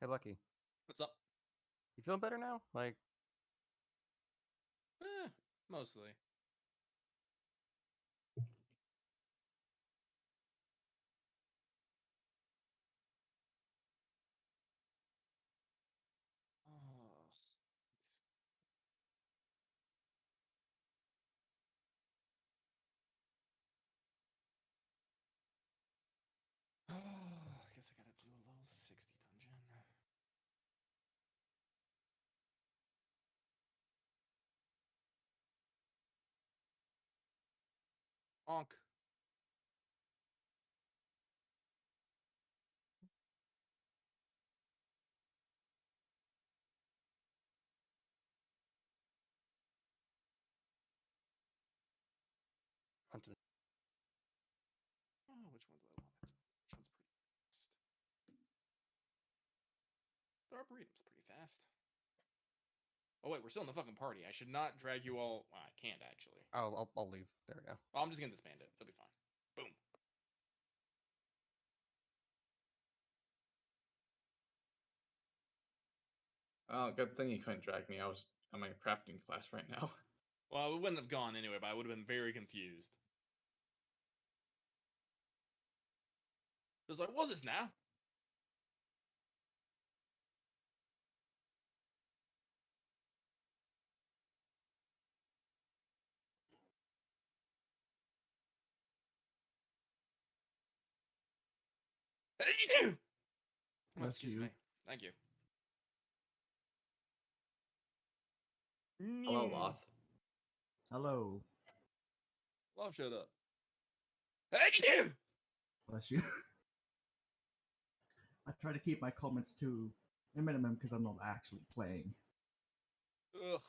S3: Hey, Lucky.
S2: What's up?
S3: You feeling better now? Like,
S2: Mostly. Oh, I guess I gotta do a level 60 dungeon. Onk.
S3: hunting.
S2: Oh, which one do I want? Which one's pretty fast? The Arboretum's pretty fast. Oh wait, we're still in the fucking party. I should not drag you all. Well, I can't actually.
S3: I'll leave. There we go.
S2: Well, I'm just gonna disband it. It'll be fine. Boom.
S5: Oh, good thing you couldn't drag me. I was on my crafting class right now.
S2: Well, it wouldn't have gone anyway, but I would have been very confused. It was like, what's this now? Oh,
S6: That's
S2: excuse
S6: you.
S2: me. Thank you.
S5: Hello, Loth.
S6: Hello.
S2: Love showed up.
S6: Bless you. I try to keep my comments to a minimum because I'm not actually playing.
S2: Ugh.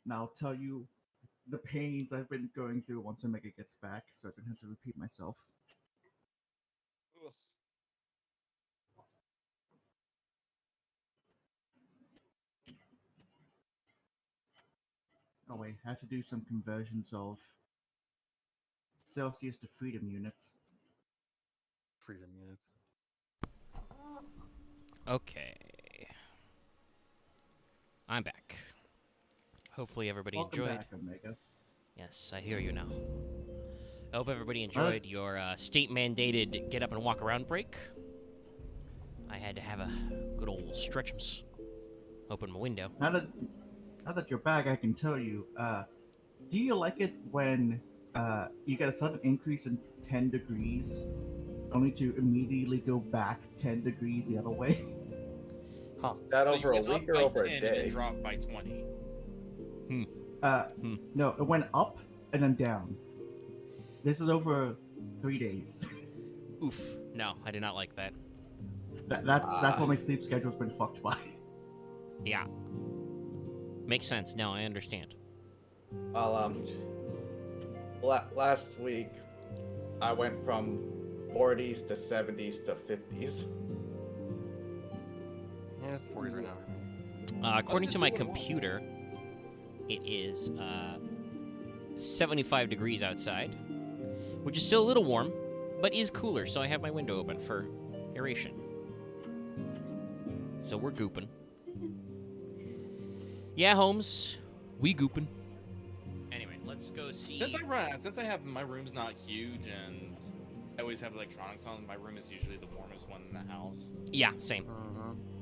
S6: Now I'll tell you the pains I've been going through once Omega gets back, so I don't have to repeat myself.
S2: Ugh.
S6: Oh wait, I had to do some conversions of Celsius to freedom units.
S3: Freedom units.
S1: Okay. I'm back. Hopefully everybody
S6: Welcome
S1: enjoyed.
S6: back, Omega.
S1: Yes, I hear you now. I hope everybody enjoyed your state-mandated get up and walk around break. I had to have a good old stretchums. Open my window.
S6: Now that you're back, I can tell you, do you like it when you get a sudden increase in 10 degrees, only to immediately go back 10 degrees the other way?
S3: Huh.
S4: Is that
S2: So
S4: over
S2: you
S4: a
S2: went up
S4: week or
S2: by
S4: over
S2: 10
S4: a
S2: and then
S4: day?
S2: drop by 20.
S6: No, it went up and then down. This is over 3 days.
S1: Oof. No, I did not like that.
S6: That's what my sleep schedule's been fucked by.
S1: Yeah. Makes sense. No, I understand.
S4: Well, last week I went from 40s to 70s to 50s.
S3: Yeah, it's the 40s right now.
S1: According to my computer, it is 75 degrees outside, which is still a little warm, but is cooler, so I have my window open for aeration. So we're gooping. Yeah, Holmes, we gooping. Anyway, let's go see.
S2: Since I have my room's not huge and I always have electronics on, my room is usually the warmest one in the house.
S1: Yeah, same.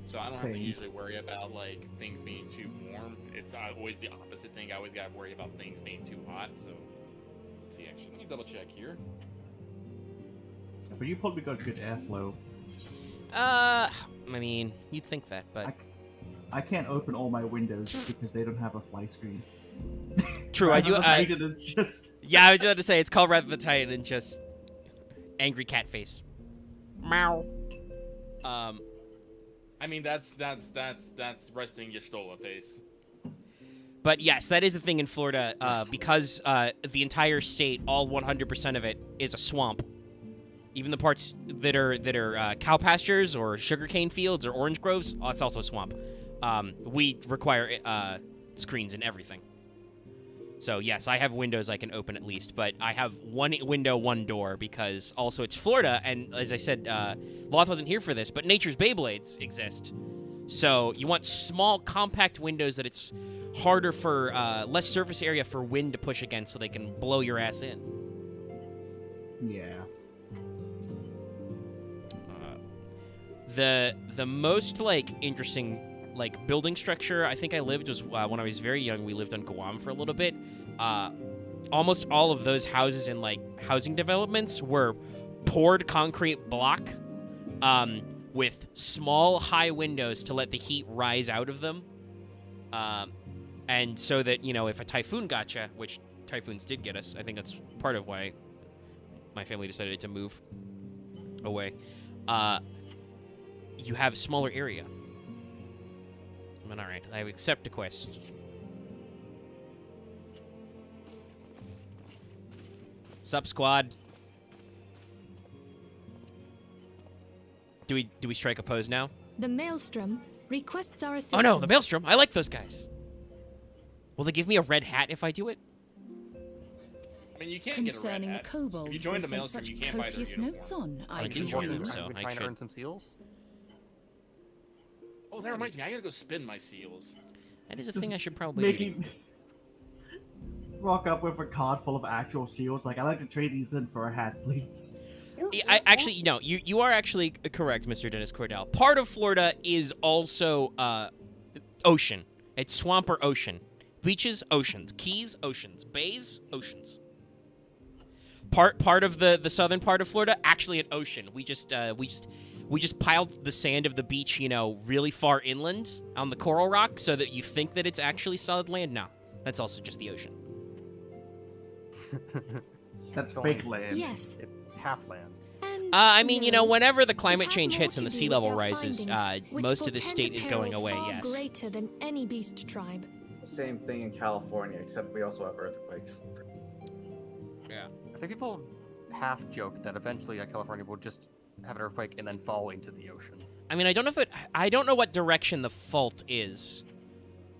S2: So I don't have to
S6: Same.
S2: usually worry about like things being too warm. It's always the opposite thing. I always gotta worry about things being too hot. So let's see. Actually, let me double check here.
S6: But you probably got good airflow.
S1: I mean, you'd think that, but
S6: I can't open all my windows because they don't have a fly screen.
S1: true. I do.
S6: It's just
S1: Yeah, I was about to say it's called Rather the Titan and just angry cat face. Meow.
S2: I mean, that's resting your Stola face.
S1: But yes, that is the thing in Florida, because the entire state, all 100% of it, is a swamp. Even the parts that are cow pastures or sugarcane fields or orange groves, it's also a swamp. We require screens and everything. So yes, I have windows I can open at least, but I have one window, one door, because also it's Florida, and as I said, Loth wasn't here for this, but Nature's Beyblades exist. So you want small, compact windows that it's harder for, less surface area for wind to push against so they can blow your ass in.
S6: yeah.
S1: The most, like, interesting, like, building structure I think I lived was when I was very young. We lived on Guam for a little bit. Almost all of those houses in, like, housing developments were poured concrete block with small, high windows to let the heat rise out of them. And so that, you know, if a typhoon got you, which typhoons did get us, I think that's part of why my family decided to move away. You have a smaller area. But alright, I accept the quest. Sup, squad? Do we strike a pose now?
S7: The Maelstrom requests our assistance.
S1: Oh no, the Maelstrom! I like those guys. Will they give me a red hat if I do it?
S2: I mean, you can't get a red
S7: Concerning the
S2: hat.
S7: kobolds,
S2: If you join
S7: they
S2: the
S7: sent
S2: Maelstrom,
S7: such
S2: you can't buy their
S7: copious
S2: uniform.
S7: notes on.
S1: I do
S7: presume.
S1: join them,
S3: I've
S1: so
S3: been
S1: I
S3: trying to
S1: should.
S3: earn some seals.
S2: Oh, that reminds me. I gotta go spin my seals.
S1: That is a
S6: Just
S1: thing I should probably do.
S6: Making rock up with a card full of actual seals. Like, I'd like to trade these in for a hat, please.
S1: I actually, no, you are actually correct, Mr. Dennis Cordell. Part of Florida is also ocean. It's swamp or ocean. Beaches, oceans. Keys, oceans. Bays, oceans. Part of the southern part of Florida, actually an ocean. We just piled the sand of the beach, you know, really far inland on the coral rock so that you think that it's actually solid land. No, That's also just the ocean.
S6: That's
S3: It's
S6: fake
S3: only-
S6: land.
S7: Yes.
S3: It's half land.
S7: And
S1: I mean, you know,
S7: no,
S1: whenever the
S7: it
S1: climate
S7: has
S1: change
S7: more
S1: hits
S7: to
S1: and the
S7: do
S1: sea
S7: with
S1: level
S7: our
S1: rises,
S7: findings, which
S1: most of this
S7: portend
S1: state
S7: a
S1: is going
S7: peril
S1: away,
S7: far
S1: yes.
S7: greater than any beast tribe.
S4: Same thing in California, except we also have earthquakes.
S1: Yeah.
S3: I think people half joke that eventually California will just have an earthquake and then fall into the ocean.
S1: I mean, I don't know what direction the fault is.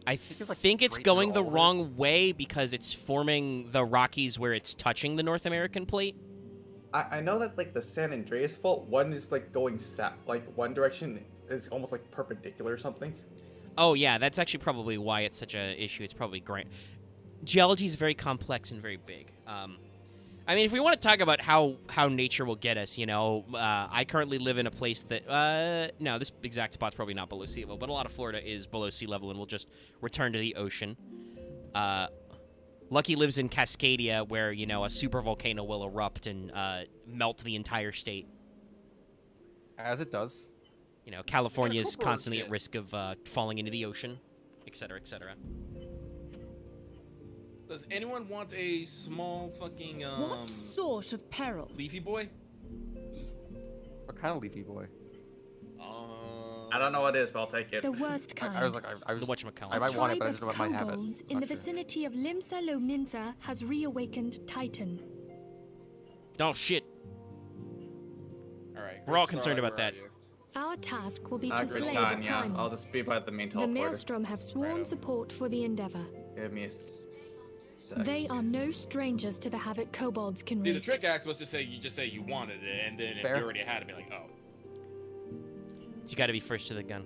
S1: I
S3: think it's, like,
S1: think it's
S3: straight through
S1: going the
S3: all of it.
S1: wrong way because it's forming the Rockies where it's touching the North American plate.
S4: I know that like the San Andreas fault, one is like going like one direction is almost like perpendicular or something.
S1: Oh yeah, that's actually probably why it's such a issue. It's probably geology is very complex and very big. I mean, if we want to talk about how nature will get us, you know, I currently live in a place that no, this exact spot's probably not below sea level, but a lot of Florida is below sea level and will just return to the ocean. Lucky lives in Cascadia, where, you know, a super volcano will erupt and melt the entire state.
S3: As it does.
S1: You know, California is
S2: Cooper
S1: constantly
S2: kid.
S1: at risk of falling into the ocean, etc., etc.
S2: Does anyone want a small fucking
S7: What sort of peril?
S2: leafy boy?
S3: What kind of leafy boy?
S4: I don't know what it is, but I'll take it.
S7: The worst kind.
S3: I was like, I
S1: The
S3: was.
S1: whatchamacallit.
S3: I might want it, but I
S7: tribe
S3: don't know
S7: of
S3: what might have it.
S7: kobolds in
S3: Not
S7: the
S3: sure.
S7: vicinity of Limsa Lominsa has reawakened Titan.
S1: Oh shit.
S2: All right.
S1: We're all
S2: Chris,
S1: concerned
S2: where
S1: about that.
S2: are you?
S7: Our task will be
S4: Ah,
S7: to
S4: great
S7: slay
S4: God,
S7: the
S4: yeah.
S7: primal.
S4: I'll just be by the main
S7: The
S4: teleporter.
S7: Maelstrom have sworn
S2: Righto.
S7: support for the endeavor.
S4: Give me a sec.
S7: They are no strangers to the havoc kobolds can
S2: See, the
S7: wreak.
S2: trick axe was to say you just say you wanted it, and then if
S3: Fair.
S2: you already had it, be like, oh.
S1: So you got to be first to the gun.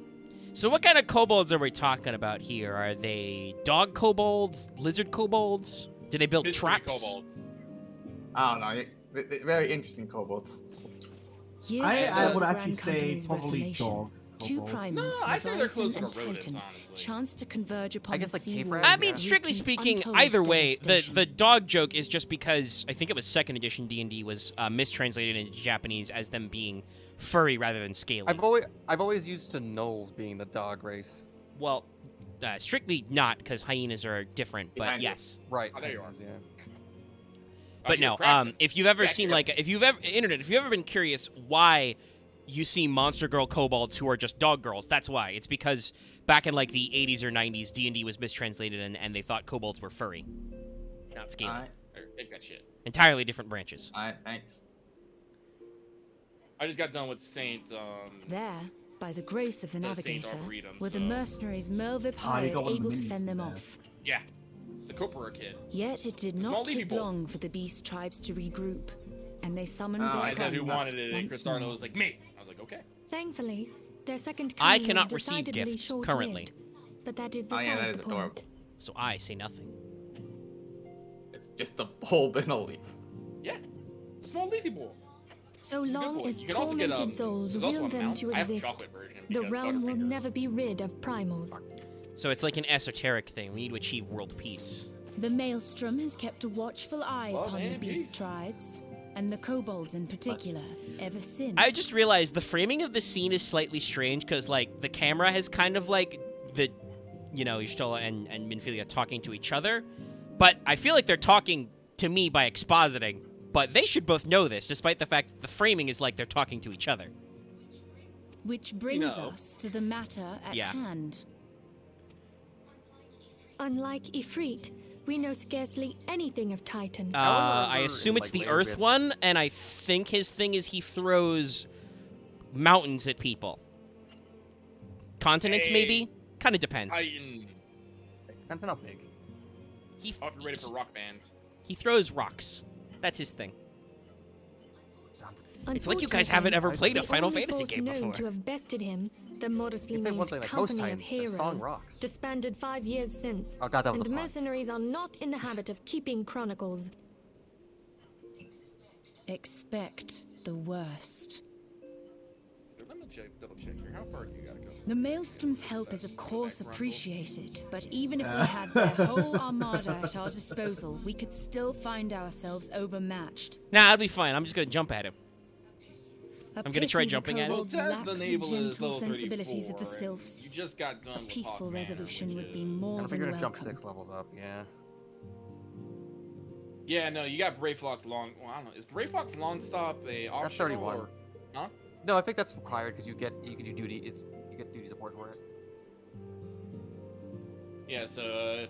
S1: So what kind of kobolds are we talking about here? Are they dog kobolds, lizard kobolds? Do they build
S2: History
S1: traps?
S2: kobold.
S4: I don't know. Very interesting kobolds.
S7: Years
S6: I
S7: before
S6: would
S7: the
S6: actually
S7: Grand
S6: say
S7: Company's
S6: probably
S7: reformation,
S6: dog.
S7: two
S6: kobolds.
S7: primals,
S2: No, I say they're
S7: Leviathan
S2: closer to
S7: and
S2: rodents,
S7: Titan,
S2: honestly.
S7: chanced to converge upon
S3: I guess,
S7: the
S3: like,
S7: sea
S3: cave
S7: world,
S3: rats,
S1: I
S3: yeah.
S1: mean, strictly
S7: wreaking
S1: speaking,
S7: untold
S1: either way, the
S7: devastation.
S1: dog joke is just because I think it was 2nd edition D&D was mistranslated into Japanese as them being furry rather than scaly.
S3: I've always used to gnolls being the dog race.
S1: Well, strictly not, because hyenas are different, but
S4: Behind you.
S1: yes.
S3: Right.
S2: Oh, there you are.
S3: Yeah.
S1: But
S2: you're
S1: no,
S2: crafting.
S1: if you've ever
S2: Yeah,
S1: seen
S2: you're-
S1: if you've ever been curious why you see monster girl kobolds who are just dog girls, that's why. It's because back in like the 80s or 90s, D&D was mistranslated and they thought kobolds were furry, not scaly.
S4: Alright,
S2: Take that shit.
S1: Entirely different branches.
S4: thanks.
S2: I just got done with Saint.
S7: There, by the grace of the
S2: The Saint
S7: Navigator,
S2: Arboretum,
S7: were the
S2: so-
S7: mercenaries Mervip
S6: you
S7: hired
S6: got one of the
S7: able to
S6: minis
S7: fend them
S6: there.
S7: off.
S2: Yeah, the Cooper kid.
S7: Yet it did
S2: Small
S7: not
S2: leafy
S7: take
S2: boy.
S7: long for the beast tribes to regroup, and they summoned
S4: Oh,
S7: their
S2: I said who
S7: clans
S2: wanted it, and
S7: once
S2: Chris Arno
S7: more.
S2: was like, me. I was like, okay.
S7: Thankfully, their second
S1: I
S7: coming
S1: cannot
S7: was
S1: receive
S7: decidedly
S1: gifts
S7: short-lived,
S1: currently.
S7: But that is
S4: Oh, yeah,
S7: beside
S4: that is
S7: the point.
S4: adorable.
S1: So I say nothing.
S4: It's just a bulb in a leaf.
S2: Yeah, it's a small leafy boy.
S7: So
S2: It's a good
S7: long
S2: boy.
S7: as
S2: You can also get,
S7: tormented souls
S2: there's also
S7: will
S2: a
S7: them
S2: mount.
S7: to
S2: I have a
S7: exist,
S2: chocolate version
S7: the
S2: because
S7: realm will
S2: Butterfingers.
S7: never be rid of primals.
S1: So it's like an esoteric thing. We need to achieve world peace.
S7: The Maelstrom has kept a watchful eye
S2: Love
S7: upon the
S2: and
S7: beast
S2: peace.
S7: tribes, and the kobolds in particular, ever since.
S1: I just realized the framing of the scene is slightly strange because, like, the camera has kind of like the, you know, Y'shtola and Minfilia talking to each other, but I feel like they're talking to me by expositing. But they should both know this, despite the fact that the framing is like they're talking to each other.
S7: Which brings
S2: know.
S7: us to the matter at
S1: Yeah.
S7: hand. Unlike Ifrit, we know scarcely anything of Titan.
S1: I
S3: remember
S1: assume
S3: in,
S1: it's
S3: like,
S1: the
S3: later
S1: Earth
S3: bits-
S1: one, and I think his thing is he throws mountains at people. Continents,
S2: Hey.
S1: maybe? Kind of depends.
S2: Titan.
S3: Depends on how big.
S1: He,
S2: Hope you're ready for rock bands.
S1: he throws rocks. That's his thing. It's like you guys haven't ever played a
S7: the
S1: Final
S7: only
S1: Fantasy
S7: force
S1: game
S7: known
S1: before.
S7: to have bested him, the modestly
S3: You'd say
S7: named
S3: one thing, like, most
S7: Company of
S3: times, their song
S7: Heroes,
S3: rocks.
S7: disbanded 5 years since,
S3: Oh god, that was
S7: and
S3: a pun.
S7: mercenaries are not in the habit of keeping chronicles. Expect the worst.
S2: Let me double check here. How far do you gotta go?
S7: The Maelstrom's help is of course
S2: Rumble.
S7: appreciated, but even if we had their whole armada at our disposal, we could still find ourselves overmatched.
S1: Nah, I'll be fine. I'm just gonna jump at him.
S7: A
S1: I'm gonna try
S7: pity the
S1: jumping at it.
S2: Well,
S7: kobolds
S2: Taz
S7: lack
S2: the
S7: the
S2: Naval is
S7: gentle
S2: level
S7: sensibilities of the
S2: 34, and
S7: sylphs.
S2: you just got done
S7: A
S2: with
S7: peaceful
S2: Hawkman,
S7: resolution
S2: which
S7: would be
S2: is-
S7: more
S3: I
S7: than
S3: figured to
S7: welcome.
S3: jump 6 levels up. Yeah.
S2: Yeah, no, you got Brave Fox Long. Well, I don't know. Is Brave Fox Long Stop a optional?
S3: That's 31.
S2: Or... Huh?
S3: No, I think that's required because you can do duty. You get duty support for it.
S2: Yeah, so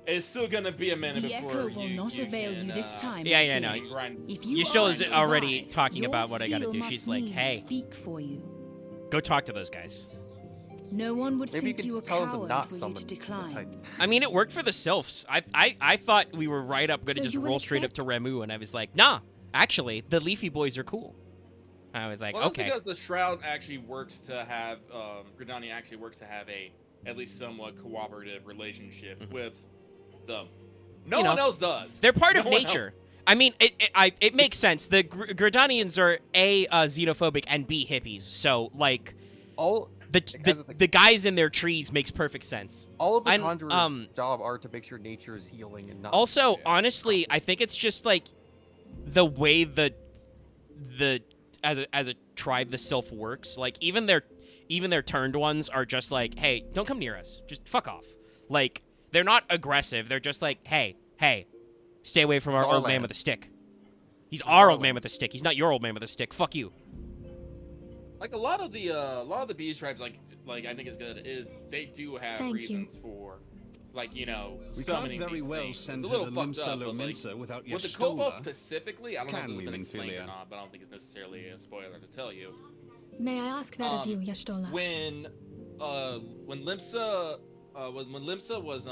S2: it's still gonna be a minute
S7: The
S2: before
S7: echo will
S2: you,
S7: not
S2: you
S7: avail
S2: can,
S7: you this time.
S1: Yeah,
S7: I
S1: yeah,
S7: fear.
S1: no.
S2: Grind.
S7: If you
S1: Yashil
S7: are
S1: is
S7: to
S1: already
S7: survive,
S1: talking
S7: your
S1: about what I gotta
S7: steel
S1: do.
S7: must
S1: She's like,
S7: needs
S1: hey.
S7: speak for you.
S1: Go talk to those guys.
S7: No one would
S3: Maybe you
S7: think
S3: can
S7: you a
S3: just tell them to
S7: coward
S3: not
S7: were you
S3: summon
S7: to
S3: the
S7: decline.
S3: Titan.
S1: I mean, it worked for the sylphs. I thought we were right up gonna
S7: So
S1: just
S7: you will
S1: roll straight up
S7: accept?
S1: to Ramu, and I was like, nah. Actually, the Leafy boys are cool. I was like,
S2: Well, that's
S1: okay.
S2: because the Shroud actually works to have, Gridani actually works to have a at least somewhat cooperative relationship
S1: Mhm.
S2: with them. No
S1: You
S2: one
S1: know,
S2: else does.
S1: They're part
S2: No
S1: of
S2: one
S1: nature. I mean, it makes sense. The Gridanians are A, xenophobic, and B, hippies. So, like,
S3: All
S1: the the guys in their trees makes perfect sense.
S3: all of the
S1: And,
S3: conjurer's job are to make sure nature is healing and not.
S1: Also,
S2: Yeah.
S1: honestly, I think it's just like the way the as a tribe the sylph works. Like even their turned ones are just like, hey, don't come near us. Just fuck off. Like they're not aggressive. They're just like, hey, stay away from
S3: This
S1: our
S3: is our
S1: old man
S3: land.
S1: with a stick. He's
S3: is
S1: our
S3: our
S1: old man
S3: land.
S1: with a stick. He's not your old man with a stick. Fuck you.
S2: Like a lot of the beast tribes, like I think is good is they do have
S7: Thank you.
S2: reasons for, like you know,
S8: We can't
S2: summoning
S8: very
S2: things.
S8: well
S2: It's
S8: send
S2: a
S8: her
S2: little
S8: to
S2: fucked
S8: Limsa
S2: up, but like
S8: Lominsa without
S2: with the kobolds
S8: Yastola.
S2: specifically, I don't know if
S8: Can
S2: this has
S8: we,
S2: been explained or
S8: Minfilia?
S2: not, but I don't think it's necessarily a spoiler to tell you.
S7: May I ask that of you, Yashtola?
S2: When Limsa when Limsa was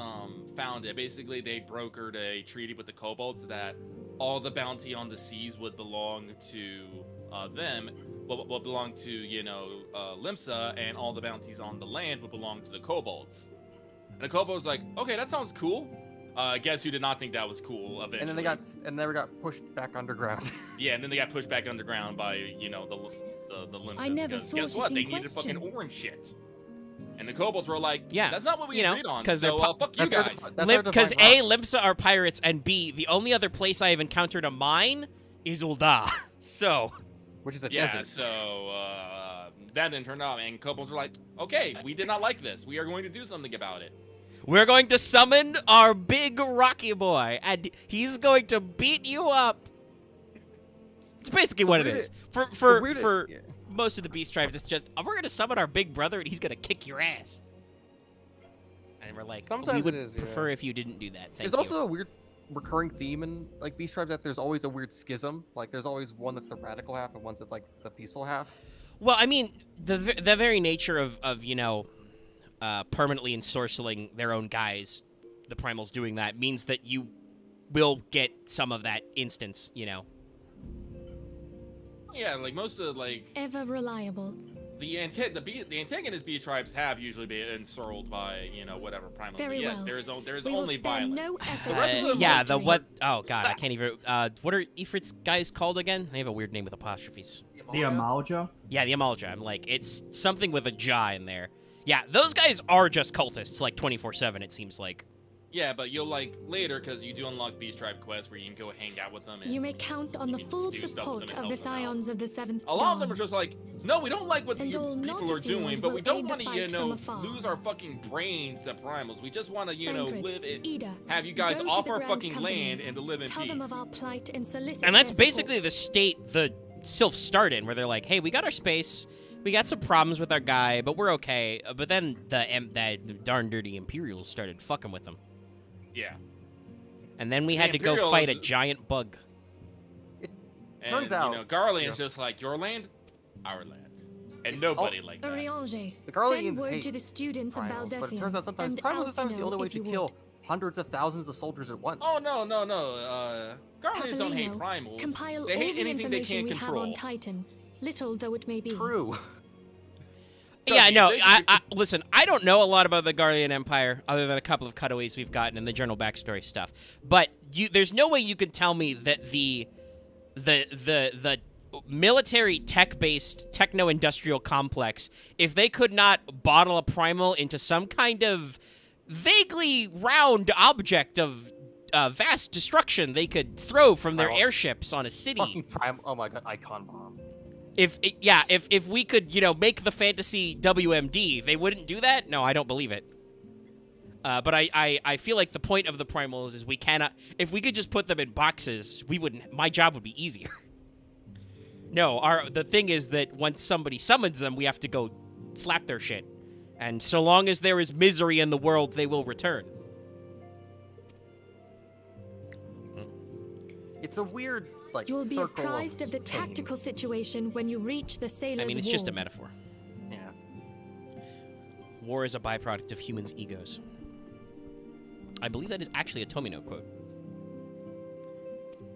S2: founded, basically they brokered a treaty with the kobolds that all the bounty on the seas would belong to them, will belong to Limsa, and all the bounties on the land would belong to the kobolds. And the kobolds like, okay, that sounds cool. Guess who did not think that was cool eventually?
S3: And then they got pushed back underground.
S2: Yeah, and then they got pushed back underground by the Limsa.
S7: I never
S2: because
S7: thought
S2: guess
S7: it
S2: what?
S7: in
S2: They needed fucking
S7: question.
S2: orange shit. And the kobolds were like,
S1: Yeah,
S2: that's not what we
S1: you know,
S2: agreed on.
S1: 'cause they're
S2: So fuck you guys.
S1: Because A, Limsa are pirates, and B, the only other place I have encountered a mine is Ul'dah. So,
S3: which is a
S2: Yeah,
S3: desert.
S2: so that didn't turn out, and kobolds were like, okay, we did not like this. We are going to do something about it.
S1: we're going to summon our big Rocky boy, and he's going to beat you up. It's basically what it
S3: weird-
S1: is. For
S3: the weird-
S1: for
S3: yeah.
S1: most of the beast tribes, it's just, we're going to summon our big brother, and he's going to kick your ass. And we're like, we
S3: Sometimes
S1: would
S3: it is, yeah.
S1: prefer if you didn't do that. Thank
S3: There's
S1: you.
S3: also a weird recurring theme in like beast tribes that there's always a weird schism. Like there's always one that's the radical half and one's that's like the peaceful half.
S1: Well, I mean, the very nature of permanently ensorceling their own guys, the primals doing that, means that you will get some of that instance,
S2: Yeah, like most of like
S7: Ever reliable.
S2: the antagonist beast tribes have usually been ensorcelled by whatever primal.
S7: Very
S2: so yes,
S7: well.
S2: there's
S7: We will
S2: only
S7: spare
S2: violence.
S7: no effort
S2: The rest of them
S1: yeah,
S2: like
S1: the
S7: victory.
S1: what? Oh god, I can't even. What are Ifrit's guys called again? They have a weird name with apostrophes.
S6: The Amalja?
S1: Yeah, the Amalja. I'm like, it's something with a ja in there. Yeah, those guys are just cultists, like 24/7. It seems like.
S2: Yeah, but you'll like later because you do unlock beast tribe quests where you can go hang out with them. And
S7: You may count on
S2: you
S7: the
S2: can
S7: full
S2: do stuff with them
S7: support
S2: and
S7: of
S2: help
S7: the
S2: them out.
S7: scions of the Seventh
S2: A lot of them
S7: Dawn.
S2: are just like, no, we don't like what
S7: And
S2: you
S7: all
S2: people
S7: not
S2: are
S7: afield
S2: doing, but
S7: will
S2: we don't
S7: aid the
S2: want to,
S7: fight from afar.
S2: lose our fucking brains to primals. We just want to,
S7: Thancred,
S2: live it,
S7: Ida,
S2: have you guys
S7: go to
S2: off
S7: the
S2: our
S7: Grand
S2: fucking
S7: Companies,
S2: land and to live in
S7: Tell
S2: peace.
S7: them of our plight and solicit
S1: And that's
S7: their
S1: basically
S7: support.
S1: the state the Sylphs start in, where they're like, hey, we got our space, we got some problems with our guy, but we're okay. But then the darn dirty Imperials started fucking with them.
S2: Yeah.
S1: And then we had to go
S2: Imperials-
S1: fight a giant bug.
S3: Turns
S2: and,
S3: out-
S2: Garlean's just like, your land, our land. And nobody like that.
S7: Urianger,
S3: The Garleans
S7: send word
S3: hate
S7: to the students of
S3: primals, but it
S7: Baldessian,
S3: turns out sometimes
S7: and
S3: primals is sometimes the
S7: Alfino,
S3: only way
S7: if
S3: to
S7: you
S3: kill
S7: would.
S3: hundreds of thousands of soldiers at once.
S2: Oh, no. Garleans don't hate
S7: Papalino,
S2: primals.
S7: compile
S2: They
S7: all
S2: hate
S7: the
S2: anything they
S7: information
S2: can't
S7: we have
S2: control.
S7: on Titan, little though it may be.
S3: True.
S1: Yeah,
S2: me,
S1: no,
S2: they-
S1: listen, I don't know a lot about the Garlean Empire other than a couple of cutaways we've gotten in the journal backstory stuff. But there's no way you can tell me that the military tech-based techno-industrial complex, if they could not bottle a primal into some kind of vaguely round object of vast destruction they could throw from their
S3: Primal.
S1: airships on a city.
S3: Fucking prime. Oh my god, icon bomb.
S1: If we could, make the fantasy WMD, they wouldn't do that? No, I don't believe it. But I feel like the point of the primals is we cannot. If we could just put them in boxes, we wouldn't. My job would be easier. No, the thing is that once somebody summons them, we have to go slap their shit. And so long as there is misery in the world, they will return.
S3: It's a weird, like,
S7: You'll be
S3: circle
S7: apprised of the
S3: pain.
S7: tactical situation when you reach the sailor's
S1: I mean, it's just a
S7: ward.
S1: metaphor.
S3: Yeah.
S1: War is a byproduct of humans' egos. I believe that is actually a Tomino quote.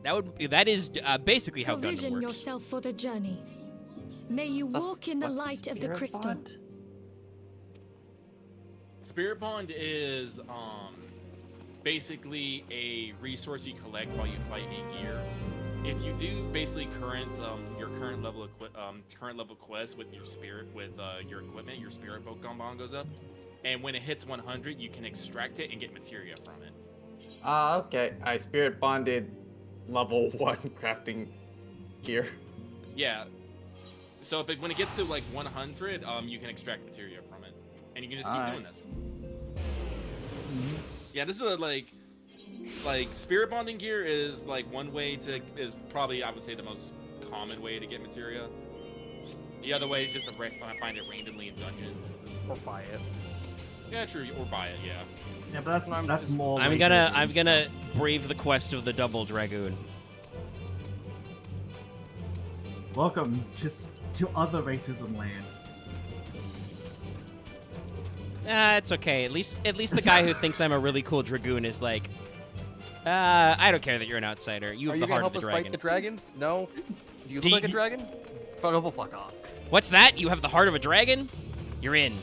S1: That is basically how Gundam
S7: Provision
S1: works.
S7: yourself for the journey. May you walk in the
S5: What's a
S7: light of the
S5: spirit
S7: crystal.
S5: bond?
S2: Spirit bond is basically a resource you collect while you fight a gear. If you do basically your current level quest with your spirit your equipment, your spirit bond goes up, and when it hits 100, you can extract it and get materia from it.
S4: Okay. I spirit bonded level 1 crafting gear.
S2: Yeah. So when it gets to like 100, you can extract materia from it, and you can just keep
S4: Alright.
S2: doing this. Yeah, this is like spirit bonding gear is like one way is probably, I would say, the most common way to get materia. The other way is just to find it randomly in dungeons.
S3: Or buy it.
S2: Yeah, true, or buy it. Yeah.
S6: Yeah, but that's more.
S1: I'm
S6: like
S1: gonna
S6: the-
S1: brave the quest of the double dragoon.
S6: Welcome to other racism land.
S1: It's okay. At least the guy who thinks I'm a really cool dragoon is like, I don't care that you're an outsider. You
S3: Are
S1: have
S3: you
S1: the
S3: gonna
S1: heart of
S3: help
S1: the
S3: us
S1: dragon.
S3: fight the dragons? No. Do you
S1: Do
S3: look like a
S1: you-
S3: dragon? Fuck off.
S1: What's that? You have the heart of a dragon? You're in.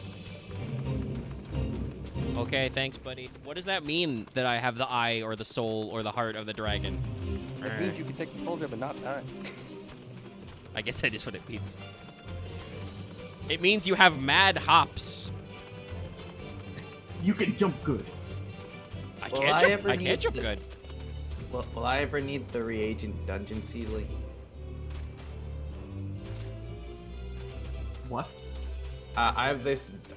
S1: Okay, thanks, buddy. What does that mean that I have the eye or the soul or the heart of the dragon?
S3: It means you can take the soul gem and not die.
S1: I guess that is what it means. It means you have mad hops.
S6: You can jump good.
S1: I
S5: Will
S1: can't
S5: I
S1: jump.
S5: ever
S1: I can't
S5: need
S1: jump
S5: the-
S1: good.
S5: Will I ever need the reagent dungeon seedling?
S6: What?
S5: I have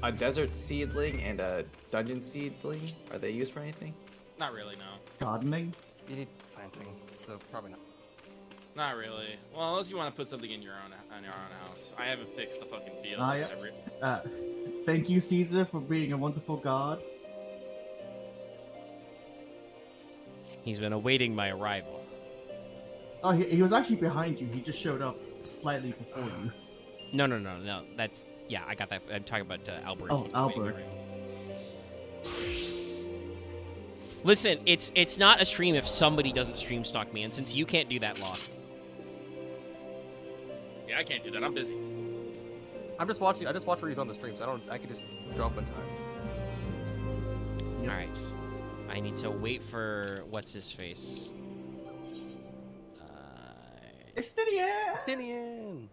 S5: a desert seedling and a dungeon seedling. Are they used for anything?
S2: Not really, no.
S6: Gardening?
S3: You need planting, so probably not.
S2: Not really. Well, unless you want to put something in your own house. I haven't fixed the fucking field.
S6: Yeah. Thank you, Caesar, for being a wonderful god.
S1: He's been awaiting my arrival.
S6: Oh, he was actually behind you. He just showed up slightly before you.
S1: No. That's I got that. I'm talking about Albert.
S6: Oh,
S1: He's been waiting
S6: Albert.
S1: already. Listen, it's not a stream if somebody doesn't stream stalk me, and since you can't do that, Loth.
S2: Yeah, I can't do that. I'm busy.
S3: I'm just watching. I just watch where he's on the stream, so I can just jump in time.
S1: All right. I need to wait for what's his face.
S6: Estinian!
S3: Stinian!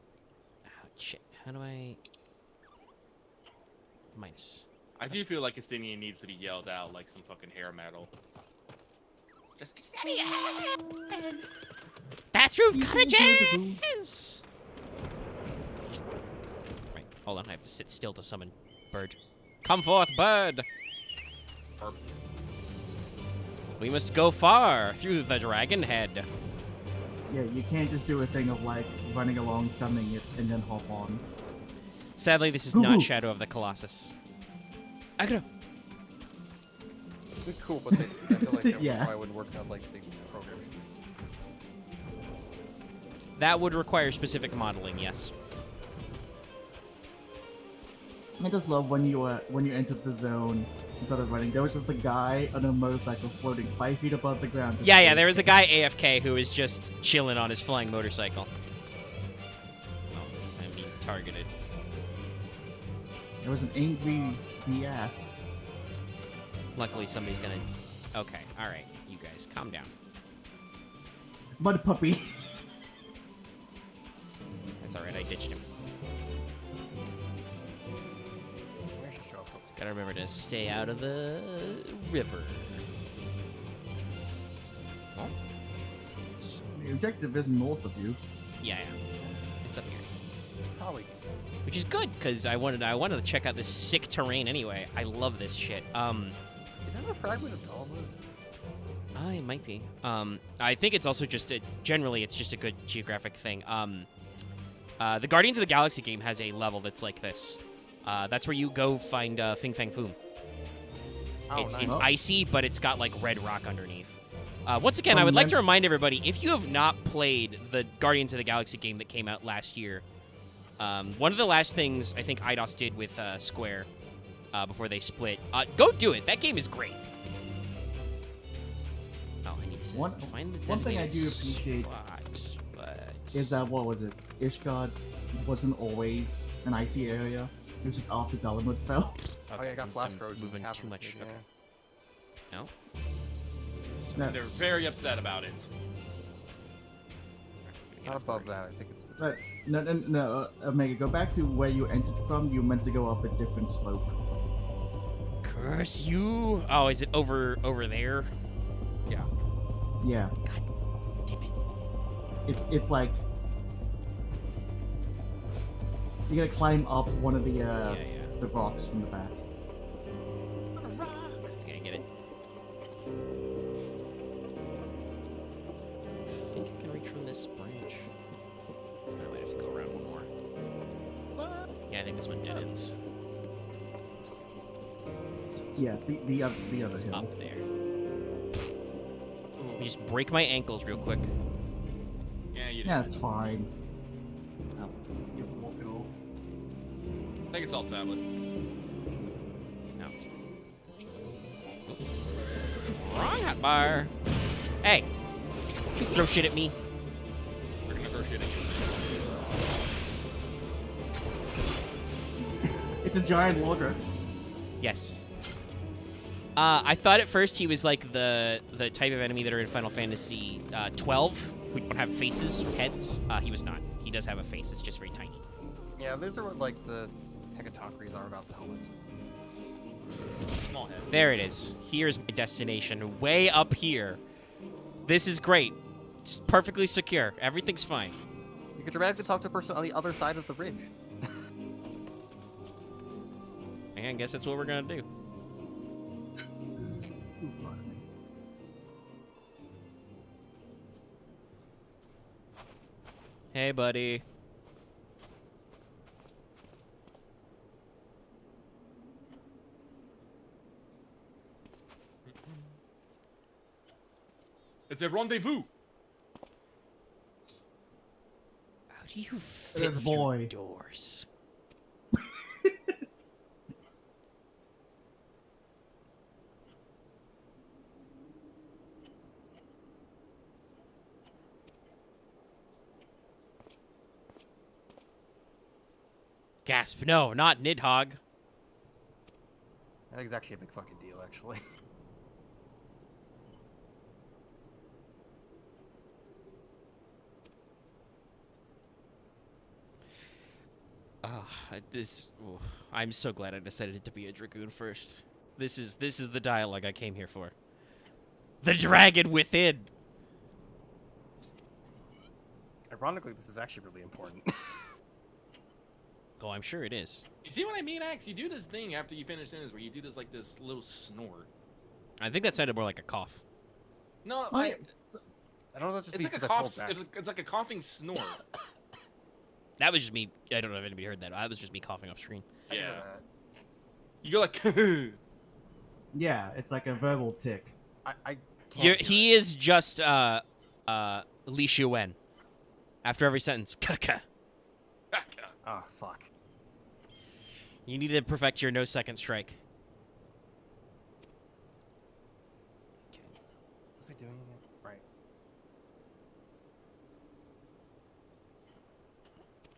S1: Oh, shit. How do I minus?
S2: I do feel like Estinian needs to be yelled out like some fucking hair metal. Just Estinian!
S1: That's roof
S6: He's
S1: cottages. Right. Hold on. I have to sit still to summon bird. Come forth, bird.
S2: Burp.
S1: We must go far through the dragon head.
S6: Yeah, you can't just do a thing of like running along, summoning it, and then hop on.
S1: Sadly, this is
S6: Ooh.
S1: not Shadow of the Colossus. Agro.
S3: It'd be cool, but I feel like that
S6: Yeah.
S3: probably wouldn't work out like the program.
S1: That would require specific modeling, yes.
S6: I just love when you entered the zone and started running. There was just a guy on a motorcycle floating 5 feet above the ground. just
S1: Yeah, there was a guy AFK who was just chilling on his flying motorcycle. Oh, I'm being targeted.
S6: There was an angry Beast.
S1: Luckily, somebody's gonna... Okay, alright, you guys, calm down.
S6: Mud puppy.
S1: That's alright, I ditched him.
S3: Where's your show?
S1: Just gotta remember to stay out of the river. Oh.
S6: The objective is north of you.
S1: Yeah. It's up here.
S3: Oh, we can.
S1: which is good because I wanted to check out this sick terrain anyway. I love this shit.
S3: Is this a fragment of Talmud?
S1: It might be. I think it's also just generally it's just a good geographic thing. The Guardians of the Galaxy game has a level that's like this. That's where you go find Fing Fang Foom.
S3: Oh,
S1: It's
S3: nice.
S1: icy, but it's got like red rock underneath. Once again, I would like to remind everybody, if you have not played the Guardians of the Galaxy game that came out last year, one of the last things I think Eidos did with Square before they split, go do it. That game is great. Oh, I need to find the
S6: one thing I
S1: designated
S6: do appreciate
S1: spots, but...
S6: is that, what was it? Ishgard wasn't always an icy area. It was just after Dalamud fell.
S3: Oh yeah, I got flash frozen.
S1: Moving
S3: half
S1: too
S3: of
S1: much.
S3: it,
S1: Okay.
S3: yeah.
S1: No.
S2: They're very upset about it.
S3: Not above that. I think it's.
S6: But no, Omega, go back to where you entered from. You meant to go up a different slope.
S1: Curse you! Oh, is it over there?
S3: Yeah.
S6: Yeah,
S1: Damn it.
S6: it's like you gotta climb up one of the
S1: Yeah.
S6: the rocks from the back.
S1: I think I get it. I think I can reach from this branch. I might have to go around one more. Yeah, I think this one dead ends.
S6: Yeah, the other
S1: It's
S6: hill.
S1: up there. Let me just break my ankles real quick.
S2: Yeah, you did.
S6: Yeah, it's fine. Oh, you're walking off.
S2: Take a salt tablet.
S1: No. Wrong hotbar. Hey! Don't you throw shit at me.
S2: We're gonna throw shit at you.
S6: It's a giant logger.
S1: Yes. I thought at first he was like the type of enemy that are in Final Fantasy 12, who don't have faces or heads. He was not. He does have a face. It's just very tiny.
S3: Yeah, those are what like the Hekatonkeries are about the helmets.
S2: Small head.
S1: There it is. Here's my destination. Way up here. This is great. It's perfectly secure. Everything's fine.
S3: You could dramatically talk to a person on the other side of the ridge.
S1: I guess that's what we're gonna do.
S6: Ooh, pardon me.
S1: Hey, buddy.
S2: It's a rendezvous.
S1: How do you fit
S6: boy.
S1: through doors? Gasp. No, not Nidhogg.
S3: I think it's actually a big fucking deal, actually.
S1: I'm so glad I decided to be a Dragoon first. This is the dialogue I came here for. The dragon within.
S3: Ironically, this is actually really important.
S1: Oh, I'm sure it is.
S2: You see what I mean, Axe? You do this thing after you finish this, where you do this like this little snore.
S1: I think that sounded more like a cough.
S2: No,
S6: Oh, yeah.
S3: I don't know if that's just
S2: it's like a
S3: because I
S2: cough.
S3: pulled back.
S2: It's like a coughing snore.
S1: That was just me. I don't know if anybody heard that. That was just me coughing off screen.
S3: I know
S2: Yeah.
S3: that.
S2: You go like.
S6: Yeah, it's like a verbal tick.
S3: I can't do
S1: He
S3: it.
S1: is just Li Shuwen. After every sentence. Kaka.
S3: Oh, fuck.
S1: You need to perfect your no second strike.
S3: Was I doing it? Right.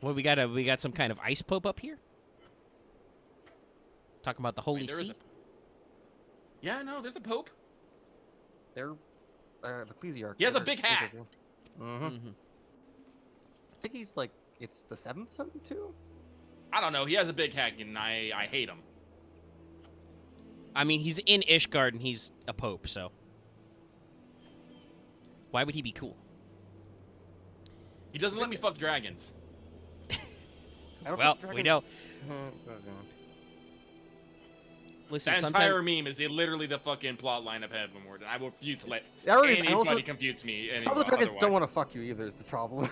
S1: What we got some kind of ice pope up here? Talking about the Holy
S2: Wait, there is
S1: See?
S2: Yeah, no, there's a pope.
S3: They're the Ecclesiarch.
S2: He has a big hat.
S3: Mm-hmm.
S1: Mhm.
S3: I think he's like it's the seventh son too.
S2: I don't know. He has a big hat, and I hate him.
S1: I mean, he's in Ishgard and he's a pope, so why would he be cool?
S2: He doesn't let me fuck dragons.
S3: I don't
S1: Well,
S3: think
S1: we
S3: dragons-
S1: know.
S3: Okay.
S1: Listen,
S2: That
S1: sometimes
S2: entire meme is literally the fucking plot line of Heavenward, and I will refuse to let
S3: There is- and
S2: anybody
S3: also-
S2: confuse me.
S3: Some of the dragons
S2: otherwise.
S3: don't want to fuck you either. Is the problem?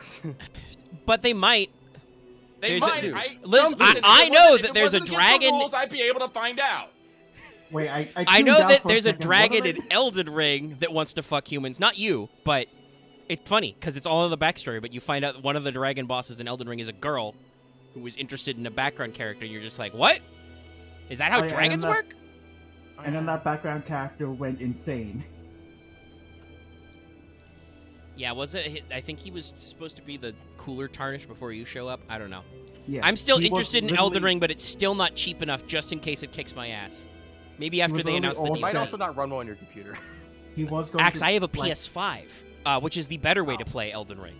S1: but they might.
S2: They
S1: There's a-
S2: might.
S3: dude.
S1: Listen,
S2: if it
S1: I
S2: wasn't-
S1: know
S2: if
S1: that
S2: it
S1: there's a
S2: wasn't against the
S1: dragon-
S2: rules, I'd be able to find out.
S6: Wait, I
S1: I
S6: tuned
S1: know
S6: out
S1: that
S6: for a
S1: there's a
S6: second. What
S1: dragon
S6: are they-
S1: in Elden Ring that wants to fuck humans. Not you, but it's funny because it's all in the backstory. But you find out one of the dragon bosses in Elden Ring is a girl who was interested in a background character. You're just like, what? Is that how
S6: Oh, yeah,
S1: dragons
S6: and that-
S1: work?
S6: And then that background character went insane.
S1: Yeah, was it? I think he was supposed to be the cooler Tarnish before you show up. I don't know.
S6: Yeah,
S1: I'm still
S6: he was
S1: interested in Elden
S6: literally-
S1: Ring, but it's still not cheap enough just in case it kicks my ass. Maybe after
S6: was
S1: they
S6: only
S1: announce the
S6: all
S3: It might
S6: set.
S1: DLC.
S3: also not run well on your computer.
S6: He was going
S1: Axe,
S6: to,
S1: I have a
S6: like,
S1: PS5, which is the better way to play Elden Ring.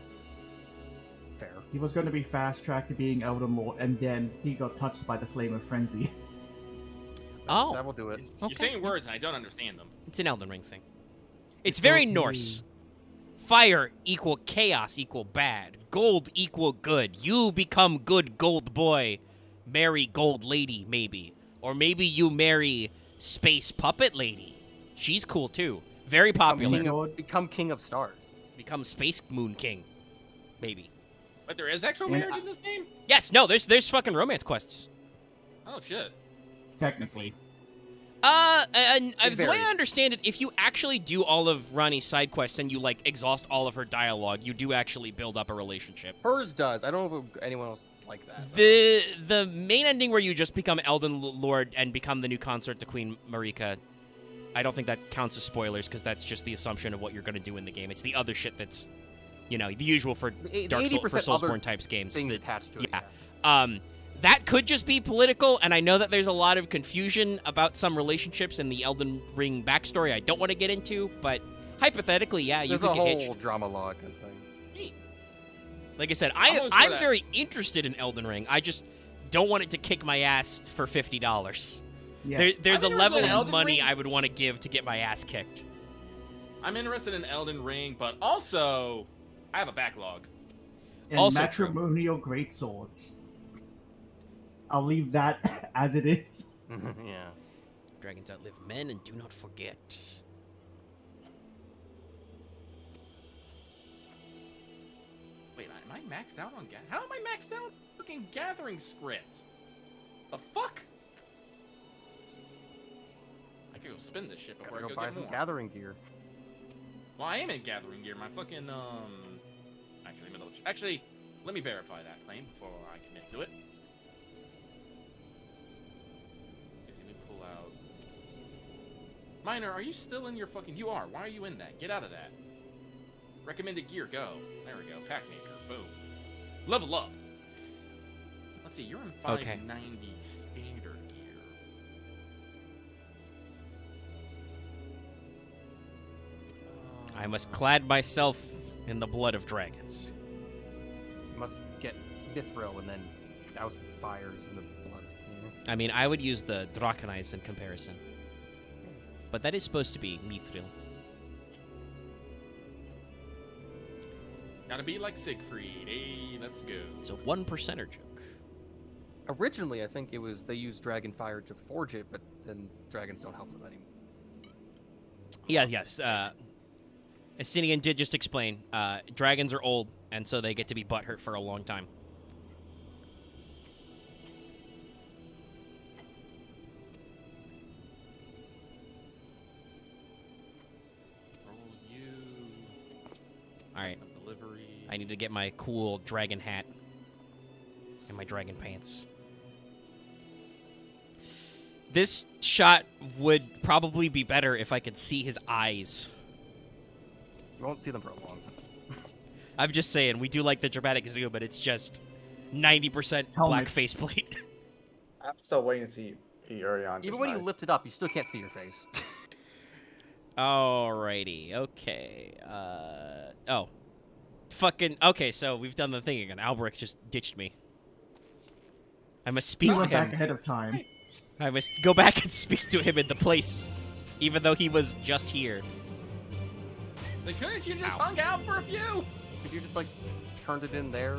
S3: Fair.
S6: He was going to be fast tracked to being Elden Lord, and then he got touched by the Flame of Frenzy.
S1: Oh,
S3: That will do it.
S2: You're
S1: Okay.
S2: saying words, and I don't understand them.
S1: it's an Elden Ring thing. It's very
S6: okay.
S1: Norse. Fire equal chaos equal bad. Gold equal good. You become good gold boy. Marry gold lady, maybe. Or maybe you marry space puppet lady. She's cool too. Very popular.
S3: Become king of stars.
S1: Become space moon king. Maybe.
S2: But there is actual
S6: Yeah,
S2: marriage in this game?
S1: Yes, no, there's fucking romance quests.
S2: Oh, shit.
S6: Technically.
S1: And as the way I
S3: varies.
S1: understand it, if you actually do all of Rani's side quests and you like exhaust all of her dialogue, you do actually build up a relationship.
S3: Hers does. I don't know if anyone else like that.
S1: The main ending where you just become Elden Lord and become the new consort to Queen Marika, I don't think that counts as spoilers because that's just the assumption of what you're going to do in the game. It's the other shit that's, you know, the usual for
S3: The
S1: Dark Soul, for
S3: 80% other
S1: Soulsborne types games.
S3: things
S1: that-
S3: attached to it.
S1: yeah. That could just be political, and I know that there's a lot of confusion about some relationships in the Elden Ring backstory I don't want to get into, but hypothetically, yeah, you
S3: There's
S1: could
S3: a
S1: get
S3: whole
S1: hitched.
S3: drama log kind of thing.
S1: Like I said,
S2: I'm almost
S1: I'm
S2: for that.
S1: very interested in Elden Ring. I just don't want it to kick my ass for $50.
S6: Yeah.
S1: There's a
S2: I'm
S1: level
S2: interested in
S1: of
S2: Elden
S1: money
S2: Ring.
S1: I would want to give to get my ass kicked.
S2: I'm interested in Elden Ring, but also, I have a backlog.
S6: And
S1: also true.
S6: matrimonial great swords. I'll leave that as it is.
S3: Yeah.
S1: Dragons outlive men and do not forget.
S2: Wait, am I maxed out on How am I maxed out on fucking Gathering Script? The fuck? I could go spin this shit before
S3: Gotta
S2: I
S3: go
S2: go
S3: buy
S2: get
S3: some
S2: more.
S3: gathering gear.
S2: Well, I am in Gathering Gear. My fucking, Actually, let me verify that claim before I commit to it. Let me pull out... Miner, are you still in your fucking... You are. Why are you in that? Get out of that. Recommended gear, go. There we go. Pack maker. Boom. Level up. Let's see, you're in 590
S1: Okay.
S2: standard gear.
S1: I must clad myself in the blood of dragons.
S3: You must get mithril and then douse the fires in the blood.
S1: I mean, I would use the Draconites in comparison. But that is supposed to be mithril.
S2: Gotta be like Siegfried. Hey, let's go.
S1: It's a 1%er joke.
S3: Originally, I think it was they used dragon fire to forge it, but then dragons don't help them anymore.
S1: Yeah, yes. Asinian did just explain. Dragons are old, and so they get to be butthurt for a long time.
S2: Roll you.
S1: All right.
S2: Custom delivery.
S1: I need to get my cool dragon hat and my dragon pants. This shot would probably be better if I could see his eyes.
S3: You won't see them for a long time.
S1: I'm just saying, we do like the dramatic zoom, but it's just 90% black
S6: Helmet.
S1: faceplate.
S4: I'm still waiting to see Ariana.
S3: Even when you lift it up, you still can't see your face.
S1: Alrighty, okay. Oh. Fucking, okay, so we've done the thing again. Albrecht just ditched me. I must
S6: He
S1: speak to
S6: went back
S1: him.
S6: ahead of time.
S1: I must go back and speak to him in the place, even though he was just here.
S2: Like, couldn't you just
S1: Ow.
S2: hung out for a few?
S3: Could you just like turned it in there?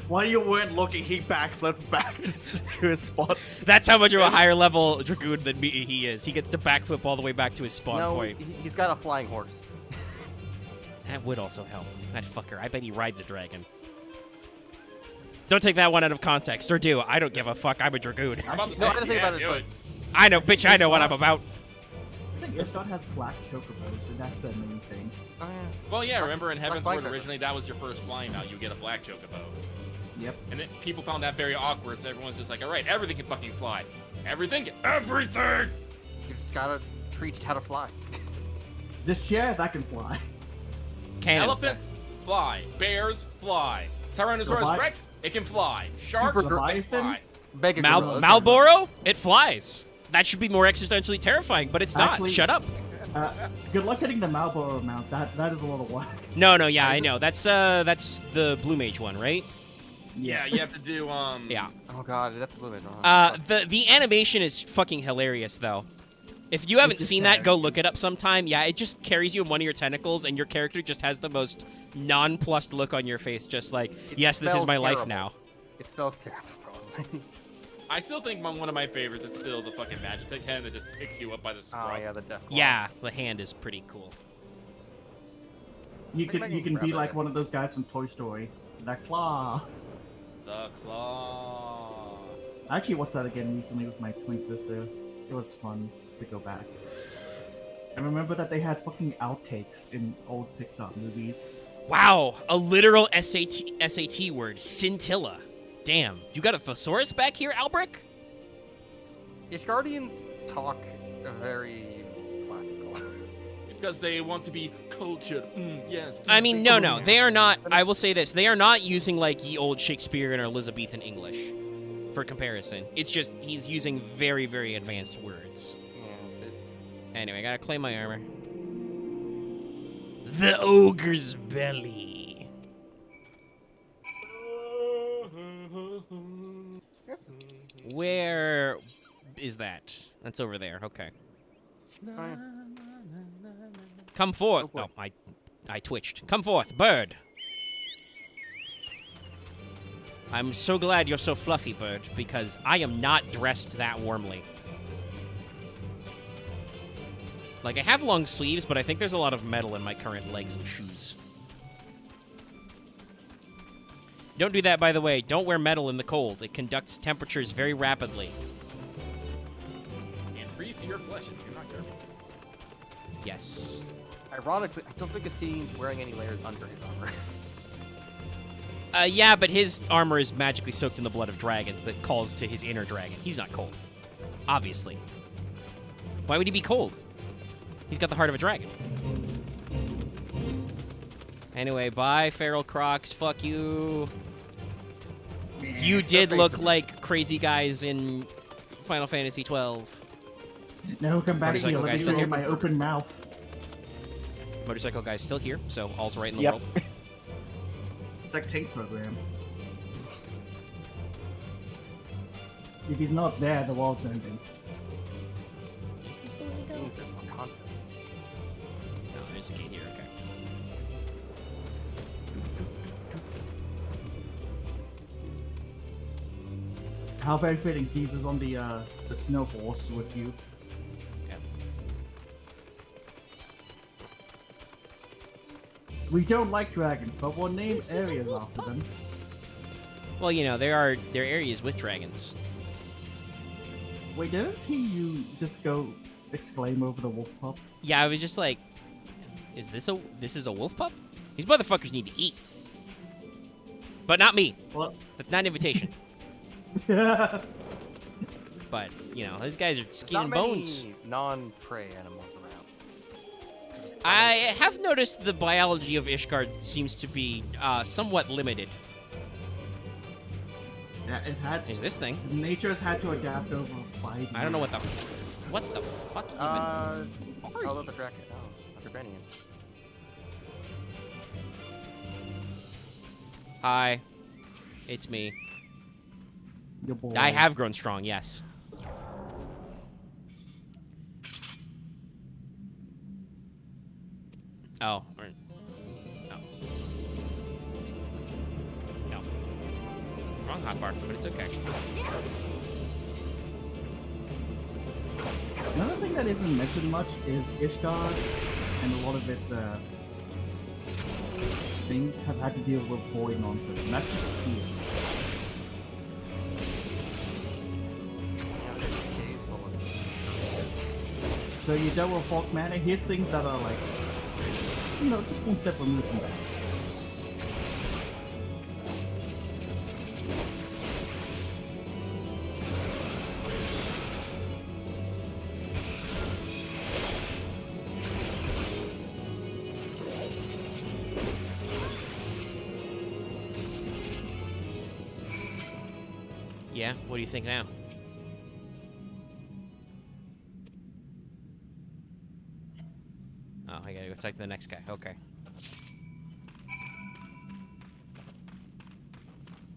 S6: While you weren't looking, he backflipped back to his spot.
S1: That's how much of a higher level dragoon than me he is. He gets to backflip all the way back to his spawn
S3: No,
S1: point.
S3: he's got a flying horse.
S1: That would also help. That fucker. I bet he rides a dragon. Don't take that one out of context, or do. I don't give a fuck. I'm a dragoon.
S2: I'm about to
S3: No,
S2: say,
S3: I didn't think
S2: yeah,
S3: about it.
S2: do
S3: It's like,
S1: I know, bitch. I know what I'm about.
S6: I think Ishgard has black chocobos, and that's the main thing.
S3: oh, yeah.
S2: Well, yeah,
S3: Black-
S2: remember in
S3: Black
S2: Heaven's
S3: Flag
S2: Word
S3: River.
S2: originally that was your first flying mount. You get a black chocobo.
S6: Yep.
S2: And then people found that very awkward, so everyone's just like, all right, everything can fucking fly. Everything? Everything!
S3: You just gotta teach how to fly.
S6: This chair, that can fly.
S1: Cannon.
S2: Elephants fly. Bears fly. Tyrannosaurus
S6: Levi-
S2: Rex, it can fly. Sharks,
S3: Super
S2: they can fly.
S3: Mega
S1: Mal
S3: gorillas.
S1: Malboro? It flies. That should be more existentially terrifying, but it's
S6: Actually-
S1: not. Shut up.
S6: Good luck getting the Marlboro mount. That is a little whack.
S1: No, yeah, I know. That's the Blue Mage one, right?
S2: Yeah, you have to do,
S1: Yeah.
S3: Oh god, that's a little bit.
S1: The animation is fucking hilarious though. If you haven't
S6: just
S1: seen that,
S6: there.
S1: go look it up sometime. Yeah, it just carries you in one of your tentacles, and your character just has the most nonplussed look on your face, just like,
S3: It
S1: yes, this is
S3: smells
S1: my life
S3: terrible.
S1: now.
S3: It smells terrible, probably.
S2: I still think one of my favorites is still the fucking Magitech hand that just picks you up by the scruff.
S3: Oh yeah, the death.
S1: Yeah, the hand is pretty cool.
S6: You
S3: Think I
S6: can
S3: can
S6: you can
S3: grab
S6: be
S3: it.
S6: like one of those guys from Toy Story. That claw.
S2: The claw.
S6: I actually watched that again recently with my twin sister. It was fun to go back. I remember that they had fucking outtakes in old Pixar movies.
S1: Wow, a literal SAT word, scintilla. Damn, you got a thesaurus back here, Albrecht?
S3: Ishgardians talk very classical.
S2: It's because they want to be cultured. Yes.
S1: I mean, no, they are not. I will say this: they are not using like ye old Shakespearean or Elizabethan English for comparison. It's just he's using very, very advanced words.
S3: Yeah,
S1: Anyway, I gotta claim my armor. The ogre's belly. Where is that? That's over there. Okay. Come forth.
S3: boy.
S1: Oh, I twitched. Come forth, bird. I'm so glad you're so fluffy, bird, because I am not dressed that warmly. Like, I have long sleeves, but I think there's a lot of metal in my current legs and shoes. Don't do that, by the way. Don't wear metal in the cold. It conducts temperatures very rapidly.
S2: And freeze to your flesh if you're not careful.
S1: Yes.
S3: Ironically, I don't think Esteem's wearing any layers under his armor.
S1: Yeah, but his armor is magically soaked in the blood of dragons that calls to his inner dragon. He's not cold. Obviously. Why would he be cold? He's got the heart of a dragon. Anyway, bye, feral crocs. Fuck you. You did look like crazy guys in Final Fantasy XII.
S6: Now come back
S1: Motorcycle
S6: here. Let
S1: guy
S6: me
S1: still
S6: show
S1: here?
S6: you my open mouth.
S1: Motorcycle guy's still here, so all's right in the
S6: Yep.
S1: world.
S6: It's like tank program. If he's not there, the world's ending.
S1: Is this the way to go?
S3: Means there's more content.
S1: No, there's a gate here, okay.
S6: How very fitting Caesar's on the snow horse with you.
S1: Yeah.
S6: We don't like dragons, but we'll name
S1: This is a
S6: areas
S1: wolf
S6: after
S1: pup.
S6: them.
S1: Well, you know, there are areas with dragons.
S6: Wait, didn't see you just go exclaim over the wolf pup?
S1: Yeah, I was just like, this is a wolf pup? These motherfuckers need to eat. But not me.
S6: Well,
S1: That's not an invitation.
S6: yeah.
S1: But, you know, these guys are skin
S3: Not
S1: and
S3: many
S1: bones.
S3: non-prey animals around.
S1: I have noticed the biology of Ishgard seems to be somewhat limited.
S6: It had.
S1: There's this thing.
S6: Nature has had to adapt over 5 years.
S1: I don't know what the fuck even.
S3: Oh,
S1: are
S3: that's a dragon. Oh, a Draconian.
S1: Hi, it's me.
S6: Your boy.
S1: I have grown strong. Yes. Oh. No. No. Wrong hotbar, but it's okay.
S6: Another thing that isn't mentioned much is Ishgard, and a lot of its things have had to deal with void nonsense, and that's just here.
S3: Yeah, this cave's full of
S6: So you dealt with Falk Manor, here's things that are like, you know, just one step removed from that.
S1: Yeah, what do you think now? Oh, I gotta go talk to the next guy. Okay.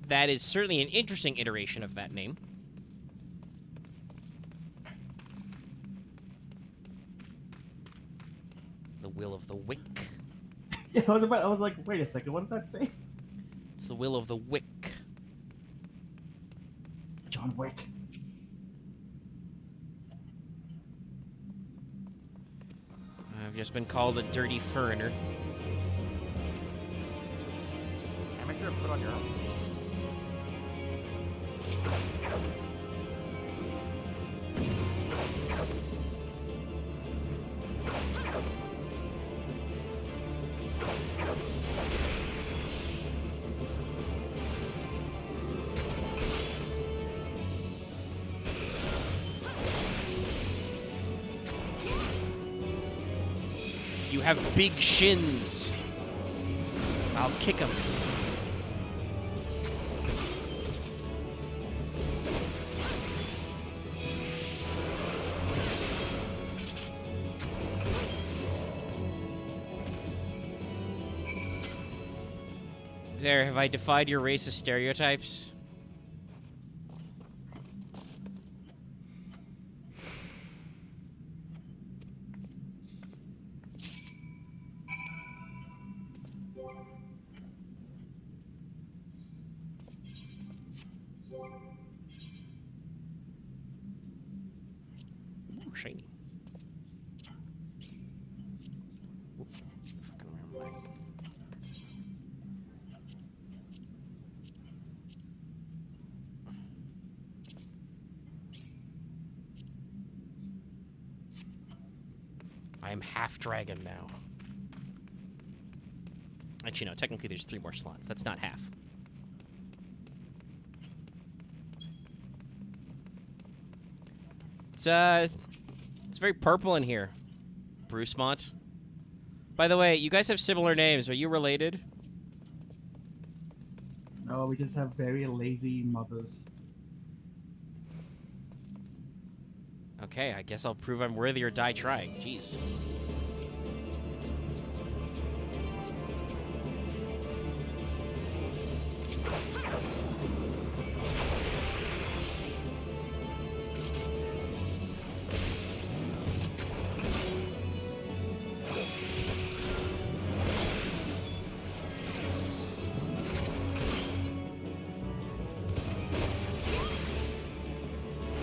S1: That is certainly an interesting iteration of that name. The Will of the Wick.
S6: Yeah, I was like, wait a second, what does that say?
S1: It's the Will of the Wick.
S6: John Wick.
S1: I've just been called a dirty foreigner.
S3: Yeah, make sure to put on your own.
S1: You have big shins. I'll kick him. There, have I defied your racist stereotypes? Ooh, shiny. Ooh, fucking wrong way. I am half dragon now. Actually, no, technically there's 3 more slots. That's not half. It's very purple in here. Brucemont. By the way, you guys have similar names. Are you related?
S6: No, we just have very lazy mothers.
S1: Okay, I guess I'll prove I'm worthy or die trying. Jeez.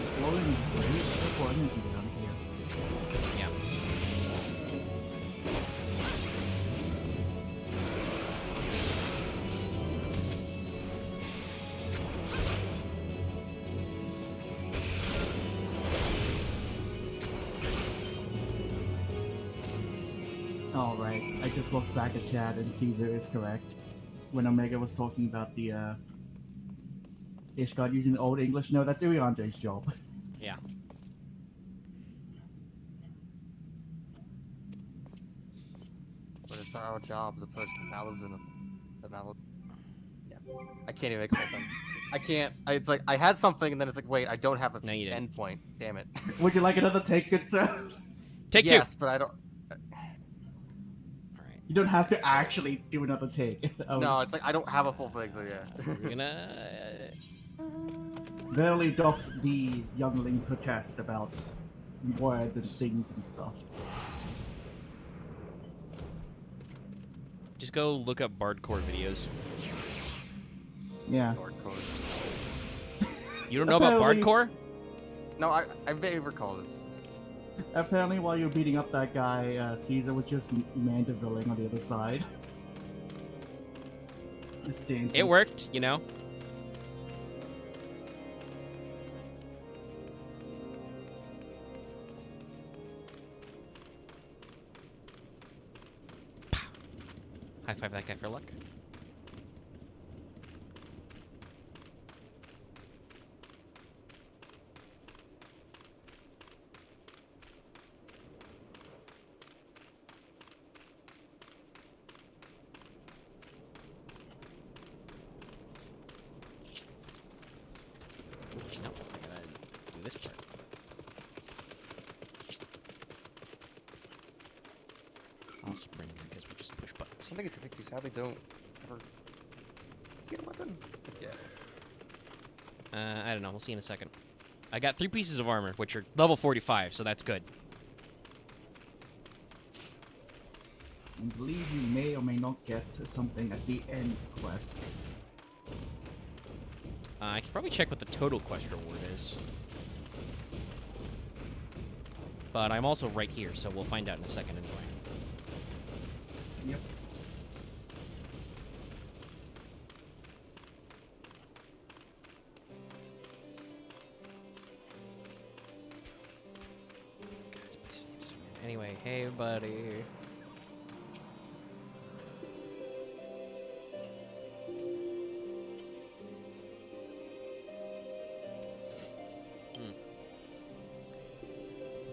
S6: Exploring beautiful energy down here.
S1: Yeah.
S6: Alright, I just looked back at chat and Caesar is correct. When Omega was talking about the Ishgard using the Old English, no, that's Iriante's job.
S1: Yeah.
S3: But it's our job as opposed to the Malazan of the Malazan. Yeah. I can't even make a whole thing. I can't. It's like I had something and then it's like, wait, I don't have a
S1: No, you didn't.
S3: end point. Damn it.
S6: Would you like another take, good sir?
S1: Take
S3: yes,
S1: 2.
S3: but I don't.
S1: Alright.
S6: You don't have to actually do another take.
S3: No, it's like I don't have a full thing, so yeah.
S1: We're gonna...
S6: Verily doth the youngling protest about words and things and stuff.
S1: Just go look up Bardcore videos.
S6: Yeah.
S3: Sword code.
S1: You don't know about
S6: Apparently-
S1: Bardcore?
S3: No, I may recall this.
S6: Apparently, while you're beating up that guy, Caesar was just mandivilling on the other side. Just dancing.
S1: It worked, you know. High five that guy for luck. No, I gotta do this part. I'll sprint because we just push buttons.
S3: I think you sadly don't ever get a weapon. Yeah.
S1: I don't know. We'll see in a second. I got 3 pieces of armor, which are level 45, so that's good.
S6: I believe you may or may not get something at the end quest.
S1: I can probably check what the total quest reward is. But I'm also right here, so we'll find out in a second anyway.
S6: Yep.
S1: Anyway, hey buddy.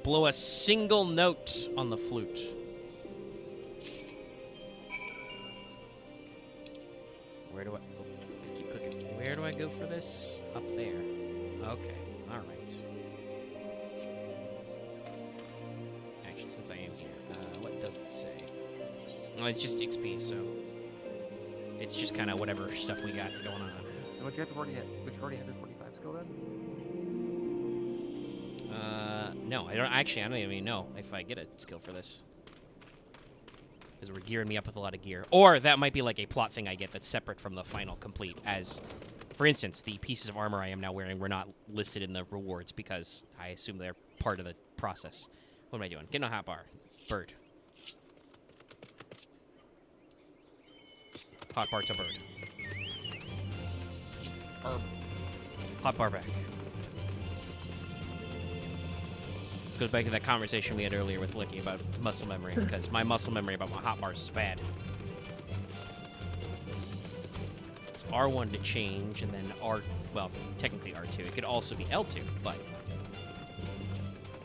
S1: Blow a single note on the flute. Where do I keep clicking? Where do I go for this? Up there. Okay. All right. Actually, since I am here, what does it say? Oh, it's just XP, so it's just kind of whatever stuff we got going on.
S3: So would you already have your 45 skill then?
S1: No, I don't. Actually, I don't even know if I get a skill for this. Because we're gearing me up with a lot of gear. Or that might be like a plot thing I get that's separate from the final complete. As, for instance, the pieces of armor I am now wearing were not listed in the rewards because I assume they're part of the process. What am I doing? Getting a hot bar. Bird. Hot bar to bird. Hot bar back. This goes back to that conversation we had earlier with Licky about muscle memory, because my muscle memory about my hot bars is bad. It's R1 to change, and then well, technically R2. It could also be L2, but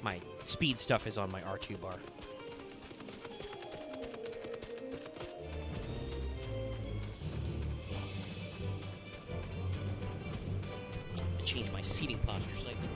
S1: my speed stuff is on my R2 bar. I change my seating posture slightly.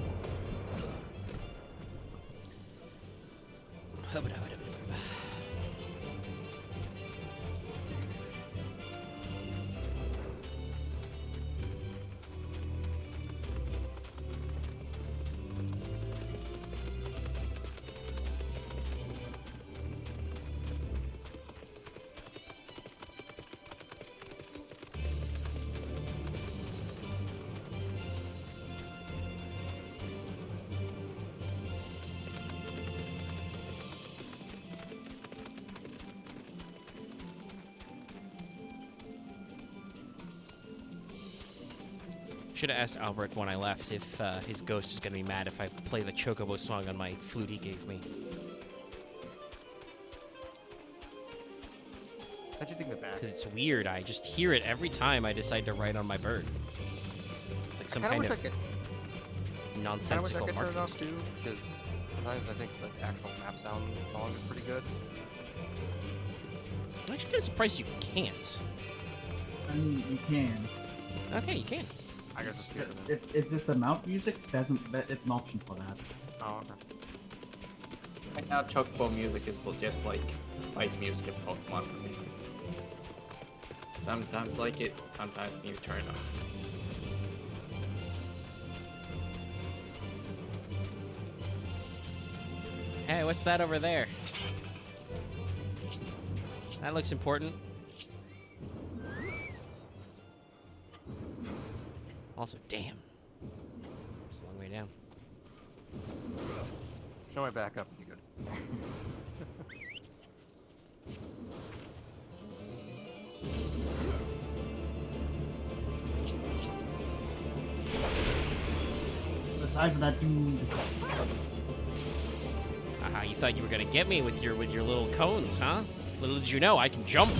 S1: Should have asked Albert when I left if his ghost is going to be mad if I play the Chocobo song on my flute he gave me.
S3: How'd you think of that?
S1: Because it's weird. I just hear it every time I decide to write on my bird. It's like some kind of nonsensical
S3: I wish I could turn it
S1: marketing
S3: off
S1: scheme.
S3: too, because sometimes I think the actual map sound song is pretty good.
S1: I'm actually kind of surprised you can't.
S6: I mean, you can.
S1: Okay, you can.
S3: I guess it's good.
S6: If it's just the mount music, it's an option for that.
S3: Oh, okay.
S5: Right now, Chocobo music is just like fight music in Pokemon for me. Sometimes like it, sometimes need to turn it off.
S1: Hey, what's that over there? That looks important. Also, damn.
S3: Show my back up. You good?
S6: The size of that dude.
S1: Aha, you thought you were gonna get me with your little cones, huh? Little did you know, I can jump.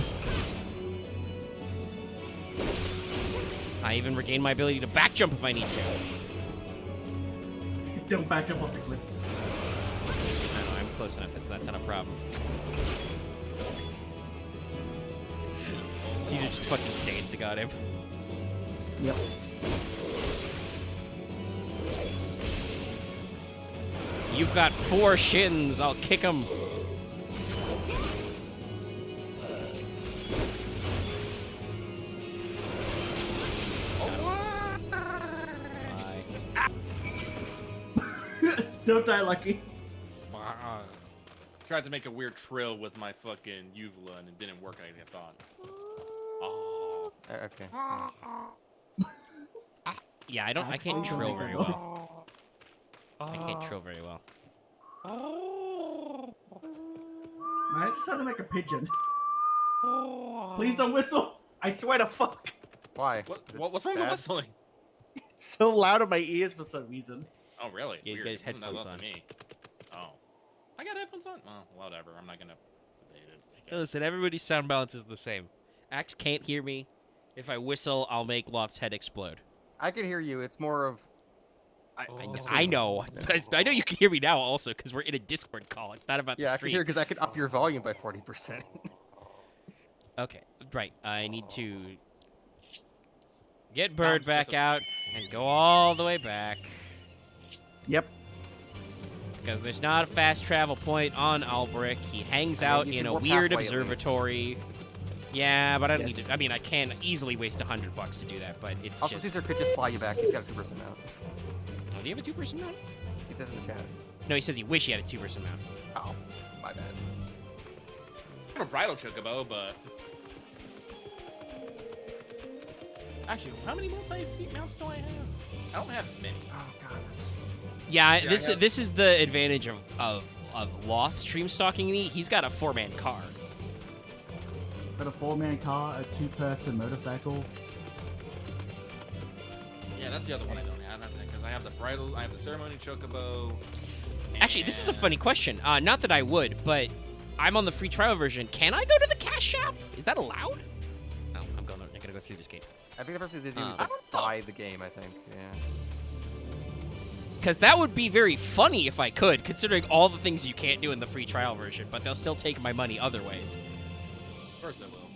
S1: I even regain my ability to back jump if I need to.
S6: Don't back up off the cliff.
S1: No, I'm close enough. That's not a problem. Caesar just fucking dancing on him.
S6: Yep.
S1: You've got 4 shins. I'll kick them.
S6: Don't die, Lucky.
S2: Tried to make a weird trill with my fucking uvula and it didn't work like I thought. Oh.
S3: Okay.
S1: Yeah, I can't
S6: That's
S1: trill
S6: all
S1: very
S6: I
S1: well. I can't trill very well.
S6: Man, it sounded like a pigeon. Please don't whistle. I swear to fuck.
S3: Why?
S2: What's wrong with
S3: bad?
S2: whistling?
S6: It's so loud in my ears for some reason.
S2: Oh, really?
S1: Yeah, he's got his
S2: Weird. Wasn't that
S1: headphones
S2: loud
S1: on.
S2: to me. Oh. I got headphones on? Well, whatever. I'm not gonna debate it. I guess.
S1: Listen, everybody's sound balance is the same. Axe can't hear me. If I whistle, I'll make Loth's head explode.
S3: I can hear you. It's more of.
S1: I know. I know you can hear me now also because we're in a Discord call. It's not about
S3: Yeah,
S1: the
S3: I can
S1: stream.
S3: hear because I can up your volume by 40%.
S1: Okay, right. I need to get Bird back out and go all the way back.
S6: Yep.
S1: Because there's not a fast travel point on Albrecht. He hangs
S3: I mean,
S1: out
S3: you
S1: in
S3: can
S1: a
S3: warp
S1: weird
S3: halfway at least.
S1: observatory. Yeah, but I don't
S6: Yes.
S1: need to. I mean, I can easily waste $100 to do that, but it's
S3: Also,
S1: just.
S3: Caesar could just fly you back. He's got a 2% mount.
S1: Does he have a 2-person mount?
S3: He says in the chat.
S1: No, he says he wish he had a 2-person mount.
S3: Oh, my bad.
S2: I have a bridal chocobo, but actually, how many multi-seat mounts do I have? I don't have many.
S3: Oh, God.
S1: Yeah,
S2: Yeah,
S1: this
S2: I got-
S1: this is the advantage of Loth stream stalking me. He's got a 4-man car.
S6: Got a 4-man car, a 2-person motorcycle.
S2: Yeah, that's the other one I don't have. Because I have the bridal, I have the ceremony chocobo.
S1: Actually, this is a
S2: and-
S1: funny question. Not that I would, but I'm on the free trial version. Can I go to the cash shop? Is that allowed? No, I'm gonna go through this gate.
S3: I think the first thing they do is
S1: I
S3: like, buy the game, I think. Yeah.
S1: Because that would be very funny if I could, considering all the things you can't do in the free trial version, but they'll still take my money other ways.
S2: Of course I will.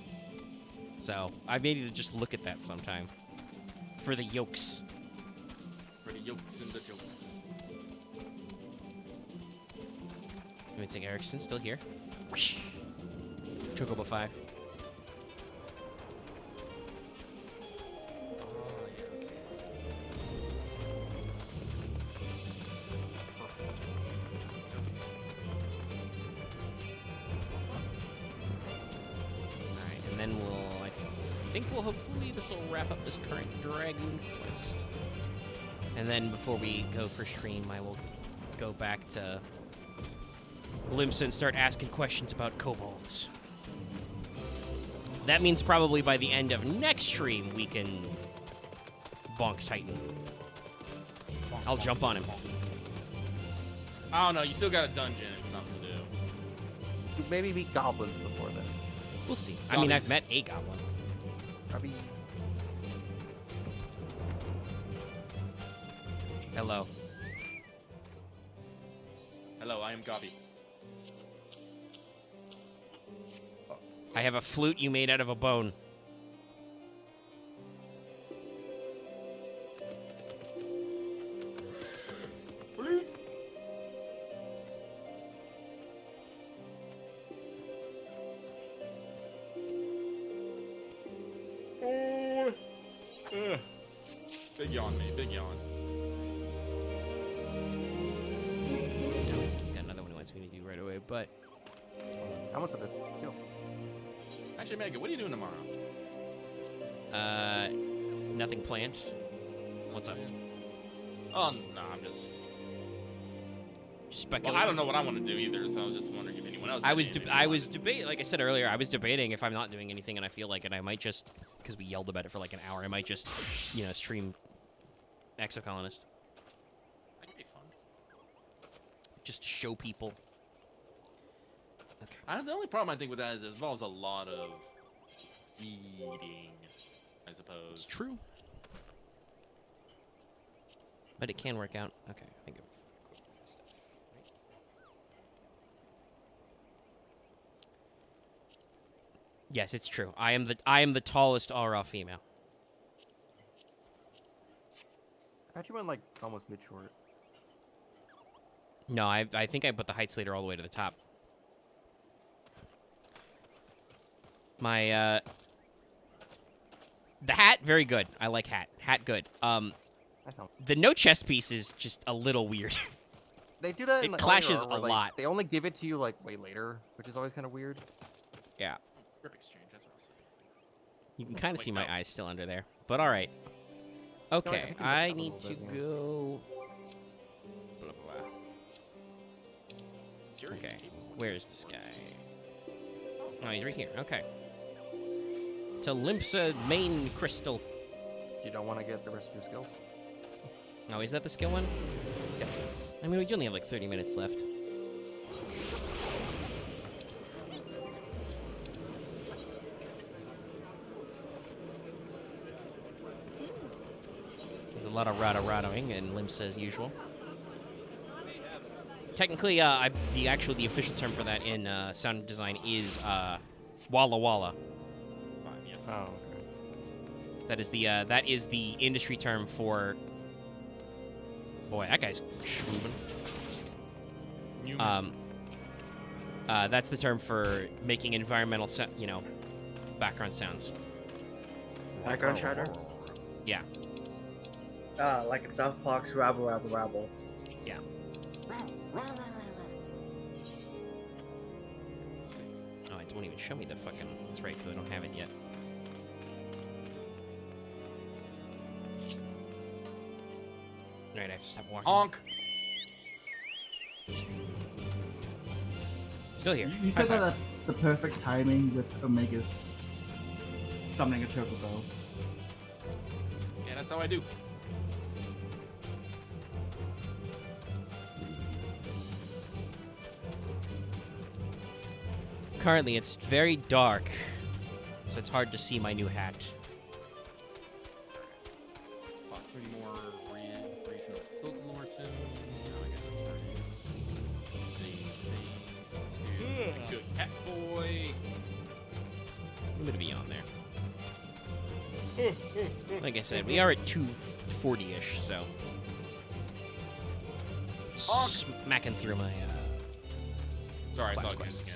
S1: So I may need to just look at that sometime. For the yokes.
S2: For the yokes and the jokes.
S1: Let me think Erickson's still here. Whoosh. Chocobo 5. Alright, and then I think hopefully this will wrap up this current Dragoon quest. And then before we go for stream, I will go back to Limsa and start asking questions about kobolds. That means probably by the end of next stream, we can bonk Titan. I'll jump on him.
S2: I don't know. You still got a dungeon and something to do.
S3: Maybe meet goblins before then.
S1: We'll see. I mean, I've
S2: Goblins.
S1: met a goblin.
S3: Probably.
S1: Hello.
S2: Hello, I am Gobby.
S1: I have a flute you made out of a bone.
S2: Big yawn, mate. Big yawn.
S1: He's got another one he wants me to do right away, but
S3: How much of it? Let's go.
S2: Actually, Megan, what are you doing tomorrow?
S1: nothing planned. What's up?
S2: Oh, no, I'm just
S1: Speculate.
S2: Well, I don't know what I want to do either, so I was just wondering if anyone else.
S1: I
S2: had
S1: was
S2: anything
S1: I
S2: they
S1: was
S2: wanted.
S1: debating, like I said earlier, I was debating if I'm not doing anything and I feel like it, I might just, because we yelled about it for like an hour, I might just, you know, stream Exocolonist.
S2: That could be fun.
S1: Just show people. Okay.
S2: The only problem I think with that is it involves a lot of eating, I suppose.
S1: It's true. But it can work out. Okay, I think it. Yes, it's true. I am the tallest Aura female.
S3: I thought you went like almost mid short.
S1: No, I think I put the height slater all the way to the top. My the hat, very good. I like hat. Hat good.
S3: That's not.
S1: The no chest piece is just a little weird.
S3: They do that.
S1: It
S3: in, like,
S1: clashes
S3: earlier,
S1: a
S3: like,
S1: lot.
S3: They only give it to you like way later, which is always kind of weird.
S1: Yeah.
S2: Grip exchange, that's what I was saying.
S1: You can kind of
S2: Wait,
S1: see my
S2: no.
S1: eyes still under there. But all right. Okay,
S3: think you
S1: I
S3: mixed up a
S1: need
S3: little
S1: to
S3: bit, yeah.
S1: go. Blah, blah, blah.
S2: Serious
S1: Okay,
S2: people.
S1: where's this guy? Oh, he's right here. Okay. To Limpsa main crystal.
S3: You don't want to get the rest of your skills.
S1: Oh, is that the skill one?
S3: Yeah.
S1: I mean, we only have like 30 minutes left. There's a lot of rada-radoing and Limpsa as usual. Technically, the official term for that in sound design is Walla Walla.
S2: Fine, yes.
S3: Oh, okay.
S1: That is the industry term for. Boy, that guy's schmoovin'.
S2: Newman.
S1: That's the term for making environmental, background sounds.
S8: Background chatter?
S1: Yeah.
S8: Like in South Park's Rabble, Rabble, Rabble.
S1: Yeah. Oh, it won't even show me the fucking. That's right, because I don't have it yet. Alright, I have to stop walking.
S2: Honk.
S1: Still here.
S6: You said that at the perfect timing with Omega's summoning a Chocobo.
S2: Yeah, that's how I do.
S1: Currently, it's very dark, so it's hard to see my new hat.
S2: About 3 more regional folklore tunes. Now I got to turn these things to Good Cat Boy.
S1: I'm gonna be on there. Like I said, we are at 240-ish, so smacking through my
S2: Sorry, I
S1: class
S2: saw it
S1: quests.
S2: again.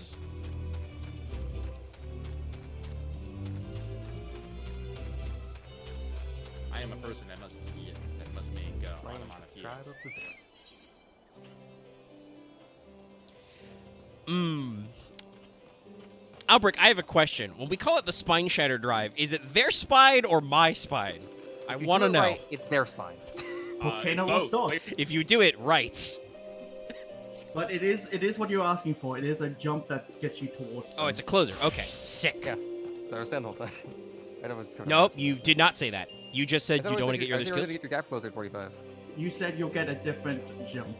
S2: I am a person that must make onomatopoeias.
S3: Tribe of the Zero.
S1: Albrecht, I have a question. When we call it the Spine Shatter Drive, is it their spine or my spine? I
S3: If you
S1: want to
S3: do it
S1: know.
S3: right, it's their spine.
S6: Volcano
S2: both.
S6: Los Dos.
S1: If you do it right.
S6: But it is what you're asking for. It is a jump that gets you towards.
S1: Oh, it's a closer. Okay, sick.
S3: Yeah. I was saying the whole time. I know it was kind of
S1: Nope,
S3: confusing.
S1: you did not say that. You just
S3: I
S1: said
S3: thought
S1: you
S3: it
S1: don't want
S3: was
S1: to get your
S3: I
S1: other
S3: thought it was
S1: skills.
S3: to get your gap closer at 45.
S6: You said you'll get a different jump.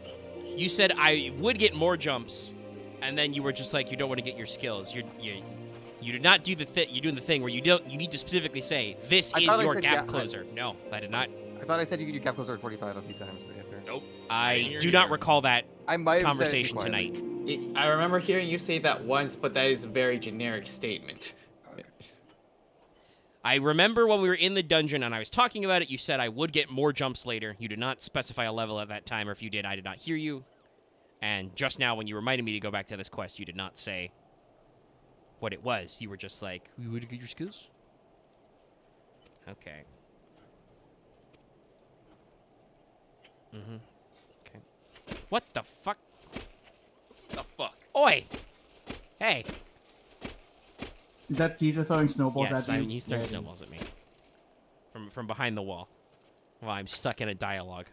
S1: You said I would get more jumps, and then you were just like you don't want to get your skills. You did not do the thing. You're doing the thing where you need to specifically say this
S3: I
S1: is
S3: thought I
S1: your
S3: said
S1: gap
S3: yeah,
S1: closer. No, I did not.
S3: I thought I said you get your gap closer at 45 a few times, but after.
S2: Nope.
S1: I
S2: hear
S1: do
S2: you
S1: not
S2: there.
S1: recall that
S3: I might have
S1: conversation
S3: said it too
S1: tonight.
S5: I remember hearing you say that once, but that is a very generic statement.
S1: I remember when we were in the dungeon and I was talking about it, you said I would get more jumps later. You did not specify a level at that time, or if you did, I did not hear you. And just now, when you reminded me to go back to this quest, you did not say what it was. You were just like, "We would get your skills." Okay. Okay. What the fuck?
S2: The fuck?
S1: Oi! Hey.
S6: Is that Caesar throwing snowballs
S1: Yes,
S6: at you?
S1: he's throwing
S6: There it
S1: snowballs
S6: is.
S1: at me. From behind the wall. While I'm stuck in a dialogue.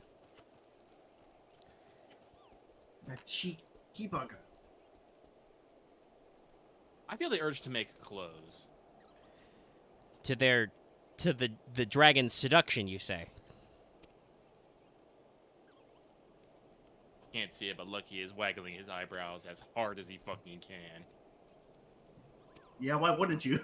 S6: That cheeky bugger.
S2: I feel the urge to make clothes.
S1: To the dragon's seduction, you say?
S2: Can't see it, but Lucky is waggling his eyebrows as hard as he fucking can.
S6: Yeah, why wouldn't you?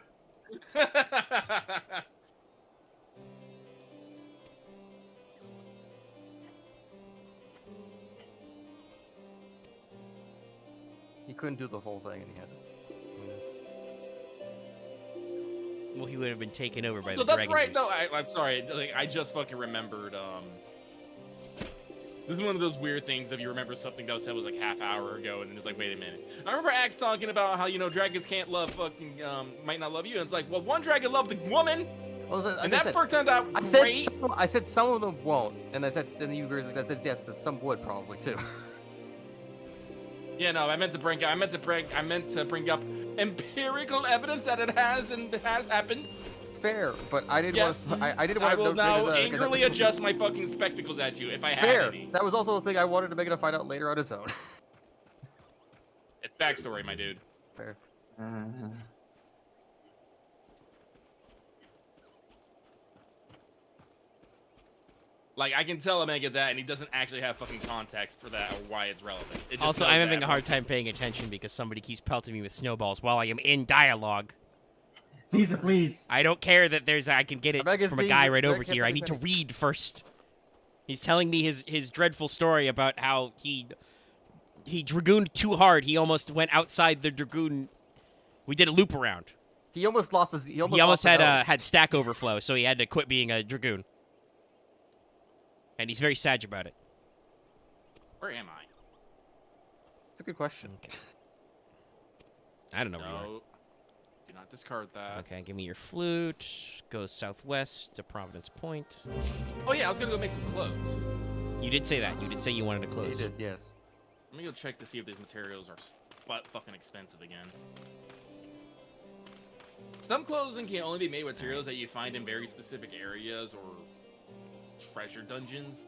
S3: He couldn't do the whole thing, and he had to.
S1: Well, he would have been taken over by
S2: So
S1: the
S2: that's
S1: dragon.
S2: right.
S1: juice.
S2: No, I'm sorry. Like, I just fucking remembered. This is one of those weird things if you remember something that was said was like half hour ago, and then it's like, wait a minute. I remember Axe talking about how dragons can't love fucking might not love you, and it's like, well, one dragon loved the woman, and that part turned out great.
S3: I said some of them won't, and I said, then you were like, I said yes, that some would probably too.
S2: Yeah, no, I meant to bring up empirical evidence that it has happened.
S3: Fair, but I didn't
S2: Yes,
S3: want to. I didn't want
S2: I
S3: to.
S2: will now angrily adjust my fucking spectacles at you if I have
S3: Fair.
S2: any.
S3: That was also the thing I wanted to make it to find out later on his own.
S2: It's backstory, my dude.
S3: Fair.
S2: Like, I can tell Omega that, and he doesn't actually have fucking context for that or why it's relevant. It just
S1: Also,
S2: knows
S1: I'm having
S2: that.
S1: a hard time paying attention because somebody keeps pelting me with snowballs while I am in dialogue.
S6: Caesar, please.
S1: I don't care that I can get it
S3: Omega's
S1: from a
S3: being
S1: guy right
S3: very
S1: over here. I need to
S3: careful.
S1: read first. He's telling me his dreadful story about how he dragooned too hard. He almost went outside the dragoon. We did a loop around.
S3: He almost lost his.
S1: He almost had stack overflow, so he had to quit being a dragoon. And he's very sad about it.
S2: Where am I?
S3: It's a good question.
S1: Okay. I don't know where you are.
S2: No. Do not discard that.
S1: Okay, give me your flute. Go southwest to Providence Point.
S2: Oh, yeah, I was gonna go make some clothes.
S1: You did say that. You did say you wanted to
S3: He
S1: close.
S3: did, yes.
S2: Let me go check to see if these materials are butt fucking expensive again. Some clothing can only be made with materials that you find in very specific areas or treasure dungeons.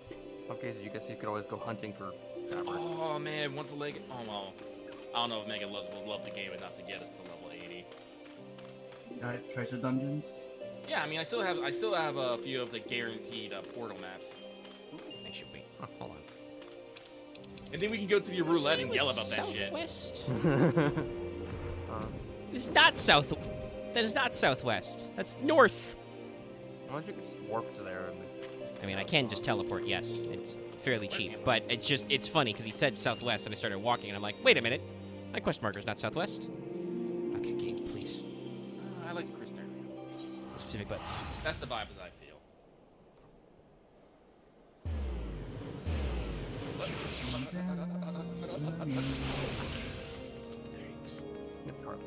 S3: In some cases, you guess you could always go hunting for fabric.
S2: Oh man, once a leg. Oh well. I don't know if Megan will love the game enough to get us to level 80.
S6: Alright, treasure dungeons.
S2: Yeah, I mean, I still have a few of the guaranteed portal maps,
S1: I should wait. Oh, hold on.
S2: and then we can go to the roulette and yell about that shit.
S1: Southwest.
S3: Uh,
S1: This is not south. That is not southwest. That's north.
S3: unless you could just warp to there. And
S1: I mean, I can just teleport. Yes, it's fairly cheap, but it's funny because he said southwest, and I started walking, and I'm like, wait a minute, my quest marker is not southwest. Okay, game, please.
S2: I like the Chris area.
S1: Specific buttons.
S2: That's the vibe as I feel.
S3: get the card.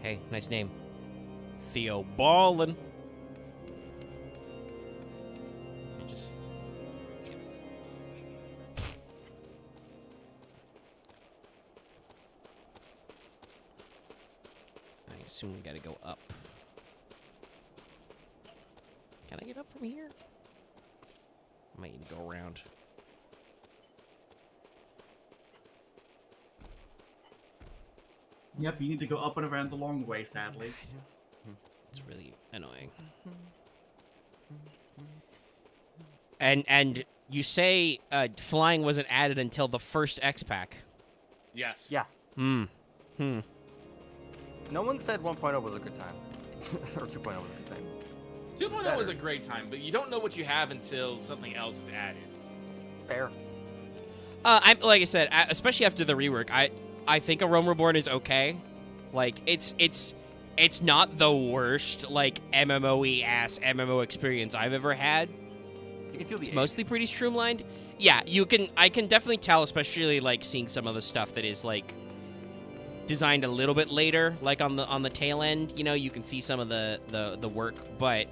S1: Hey, nice name. Theo Ballin. Just. I assume we gotta go up. Can I get up from here? I might need to go around.
S6: Yep, you need to go up and around the long way, sadly.
S1: It's really annoying. And you say flying wasn't added until the first X pack.
S2: Yes.
S3: Yeah.
S1: Hmm.
S3: No one said 1.0 was a good time. Or 2.0 was a good time.
S2: 2.0 was a great time, but you don't know what you have until something else is added.
S3: Fair.
S1: I'm like I said, especially after the rework, I think a Realm Reborn is okay. Like it's not the worst like MMO-y ass MMO experience I've ever had.
S3: You can feel the
S1: It's mostly pretty streamlined. Yeah, I can definitely tell, especially like seeing some of the stuff that is like designed a little bit later, like on the tail end. You know, you can see some of the work, but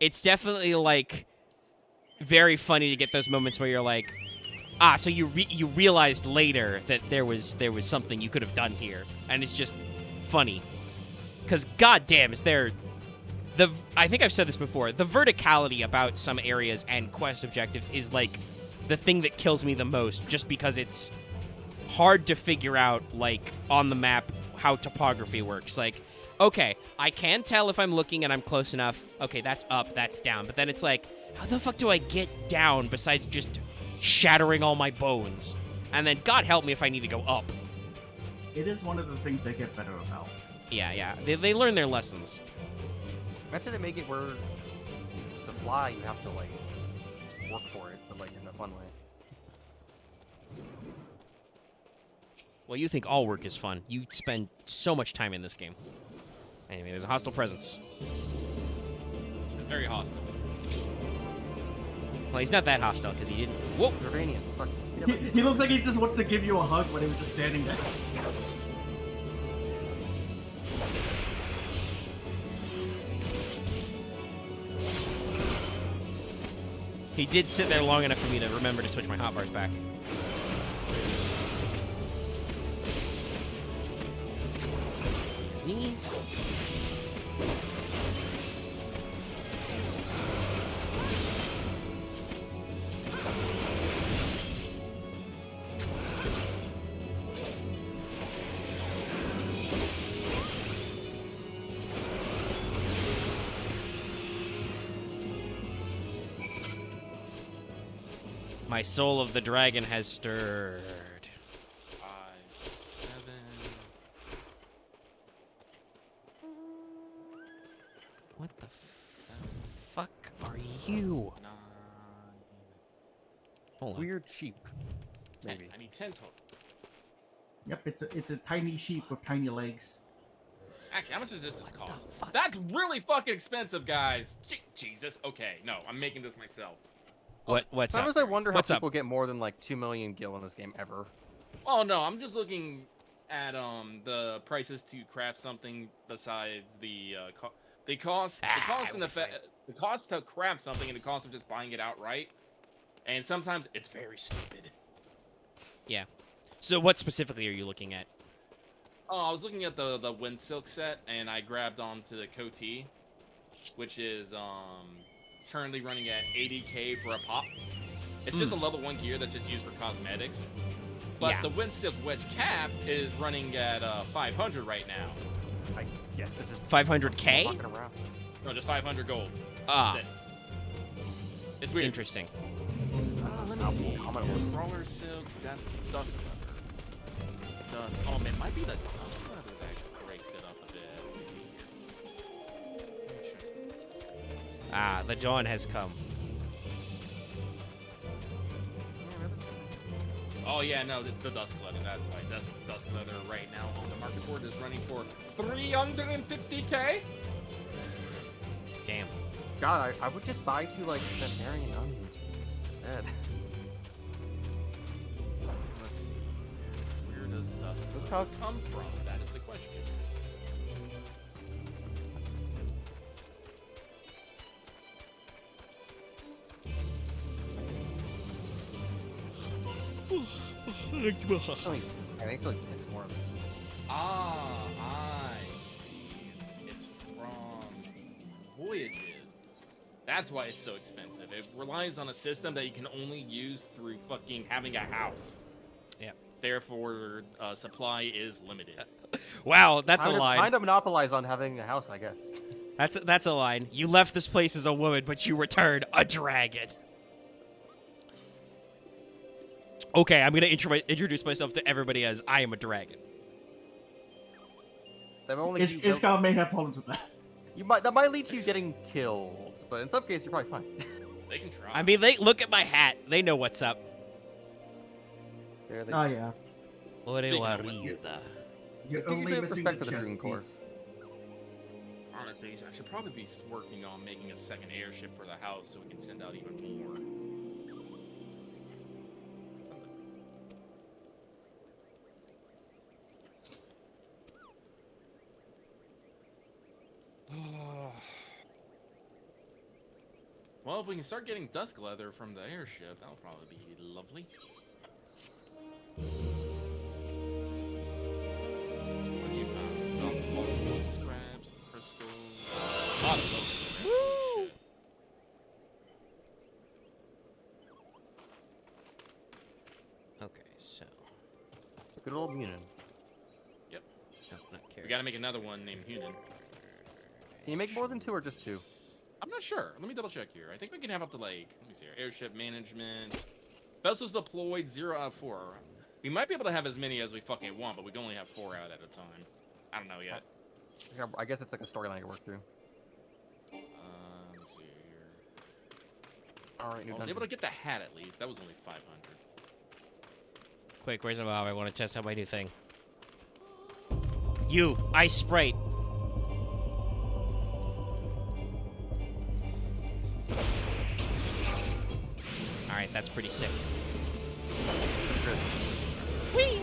S1: it's definitely like very funny to get those moments where you're like, so you realized later that there was something you could have done here, and it's just funny, because goddamn, is there I think I've said this before. The verticality about some areas and quest objectives is like the thing that kills me the most, just because it's hard to figure out like on the map how topography works. Like, okay, I can tell if I'm looking and I'm close enough. Okay, that's up, that's down. But then it's like, how the fuck do I get down besides just shattering all my bones? And then God help me if I need to go up.
S6: It is one of the things they get better about.
S1: Yeah. They learn their lessons.
S3: Actually, they make it where to fly, you have to, like, work for it, but, like, in a fun way.
S1: Well, you think all work is fun. You spend so much time in this game. Anyway, there's a hostile presence.
S2: It's very hostile.
S1: Well, he's not that hostile, because he didn't... Whoa!
S3: Jordanian, fuck.
S6: He looks like he just wants to give you a hug when he was just standing there.
S1: He did sit there long enough for me to remember to switch my hotbars back. His knees. My soul of the dragon has stirred.
S2: 5, 7,
S1: What the fuck are you?
S2: 9,
S1: Hold on.
S3: Weird sheep.
S2: 10.
S3: Maybe.
S2: I need 10 total.
S6: Yep, it's a tiny sheep with tiny legs.
S2: Actually, how much does this cost? That's really fucking expensive, guys. Jesus. Okay, no, I'm making this myself.
S1: What's up?
S3: Sometimes I wonder how
S1: What's up?
S3: people get more than, like, 2 million gil in this game ever.
S2: Oh no, I'm just looking at the prices to craft something besides the cost and the cost to craft something and the cost of just buying it outright. And sometimes it's very stupid.
S1: Yeah. So what specifically are you looking at?
S2: Oh, I was looking at the Wind Silk set and I grabbed onto the Coty, which is currently running at 80k for a pop. It's just a level 1 gear that's just used for cosmetics. But
S1: Yeah.
S2: the Wind Silk Wedge cap is running at 500 right now.
S3: I guess it's just
S1: 500K?
S3: walking around.
S2: No, just 500 gold.
S1: Ah,
S2: That's it. It's weird.
S1: interesting.
S2: Let me see. Crawler Silk, Dust Leather. Oh man, might be the Dust Leather that breaks it up a bit. Let me see here.
S1: Ah, the dawn has come.
S2: Oh yeah, no, it's the Dusk Leather. That's why. Dusk Leather right now on the market board is running for 350k.
S1: Damn.
S3: God, I would just buy 2, like, Centurion onions instead.
S2: Let's see. Where does Dusk
S3: Those
S2: Leather
S3: cost-
S2: come from? That is the question.
S3: I think it's like 6 more of them.
S2: Ah, I see. It's from Voyages. That's why it's so expensive. It relies on a system that you can only use through fucking having a house.
S1: Yeah.
S2: Therefore, supply is limited.
S1: Wow, that's a line.
S3: Kind of monopolize on having a house, I guess.
S1: That's a line. You left this place as a woman, but you returned a dragon. Okay, I'm gonna introduce myself to everybody as I am a dragon.
S3: That only
S6: Iskall may have problems with that.
S3: that might lead to you getting killed, but in some cases you're probably fine.
S2: They can try.
S1: I mean, they look at my hat. They know what's up.
S3: There they
S6: Oh yeah. You're
S3: It gives
S6: only
S3: you
S6: missing
S3: respect
S6: the
S3: for the
S6: chest
S3: Dream Core.
S6: piece.
S2: Honestly, I should probably be working on making a second airship for the house so we can send out even more. Well, if we can start getting Dusk Leather from the airship, that'll probably be lovely. What you found? Multiple scraps, crystals. lot of those. Holy shit.
S1: Okay, so
S3: Good old Munin.
S2: Yep.
S1: no, not
S2: We
S1: carry.
S2: gotta make another one named Hunan.
S3: Can you make more than 2 or just 2?
S2: I'm not sure. Let me double check here. I think we can have up to like, let me see here. Airship management. Vessels deployed 0 out of 4. We might be able to have as many as we fucking want, but we can only have 4 out at a time. I don't know yet.
S3: I guess it's like a storyline I can work through.
S2: Let's see here.
S3: All right,
S2: I
S3: new
S2: was able to get the hat at least. That was only 500.
S1: Quick, where's the Bob? I want to test out my new thing. You, Ice Sprite. Alright, that's pretty sick. Whee!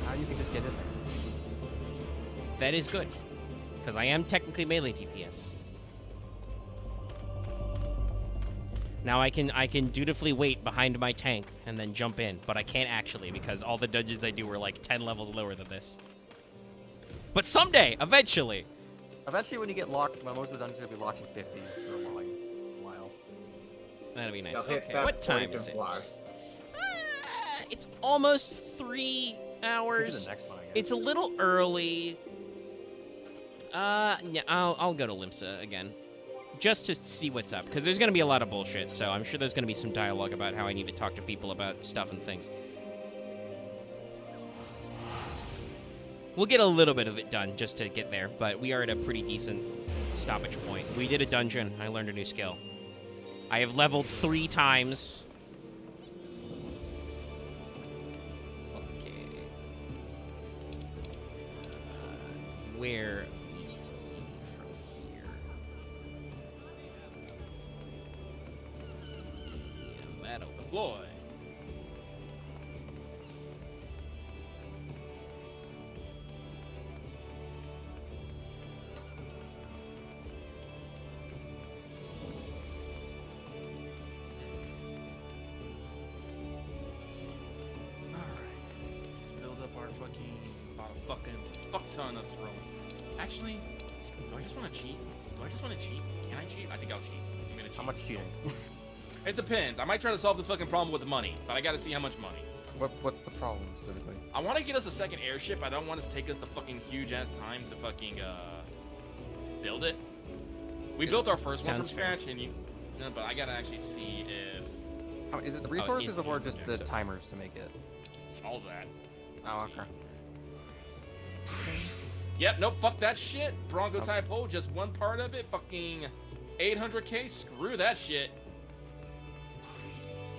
S3: How you can just get in there?
S1: That is good. Because I am technically melee DPS. Now I can dutifully wait behind my tank and then jump in, but I can't actually because all the dungeons I do are like 10 levels lower than this. But someday, eventually.
S3: Eventually, when you get locked, well, most of the dungeons will be locked at 50 for a while.
S1: That'd be nice.
S4: They'll hit
S1: Okay,
S4: that
S1: what time
S4: point
S1: is
S4: and
S1: it?
S4: fly.
S1: It's almost 3
S3: Do
S1: hours.
S3: the next one, I guess.
S1: It's a little early. Yeah, I'll go to Limsa again. Just to see what's up, because there's going to be a lot of bullshit, so I'm sure there's going to be some dialogue about how I need to talk to people about stuff and things. We'll get a little bit of it done just to get there, but we are at a pretty decent stoppage point. We did a dungeon. I learned a new skill. I have leveled 3 times. Okay. Where from here? Yeah, that'll
S2: Boy. Alright. Just build up our about a fuck ton of throwing. Actually, do I just want to cheat? Can I cheat? I think I'll cheat. I'm gonna cheat.
S3: How much cheating?
S2: It depends. I might try to solve this fucking problem with the money, but I gotta see how much money.
S3: What's the problem specifically?
S2: I want to get us a second airship. I don't want it to take us the fucking huge ass time to fucking build it. We built our first one from
S1: Sounds fair.
S2: scratch, and no, but I gotta actually see if
S3: How, is it the resources
S1: easy.
S3: or just
S1: Yeah,
S3: the
S1: so-
S3: timers to make it?
S2: all of that.
S3: Oh,
S2: Let's
S3: okay.
S2: see. Yep. Nope. Fuck that shit. Bronco type hole. Just one part of it. Fucking 800k. Screw that shit.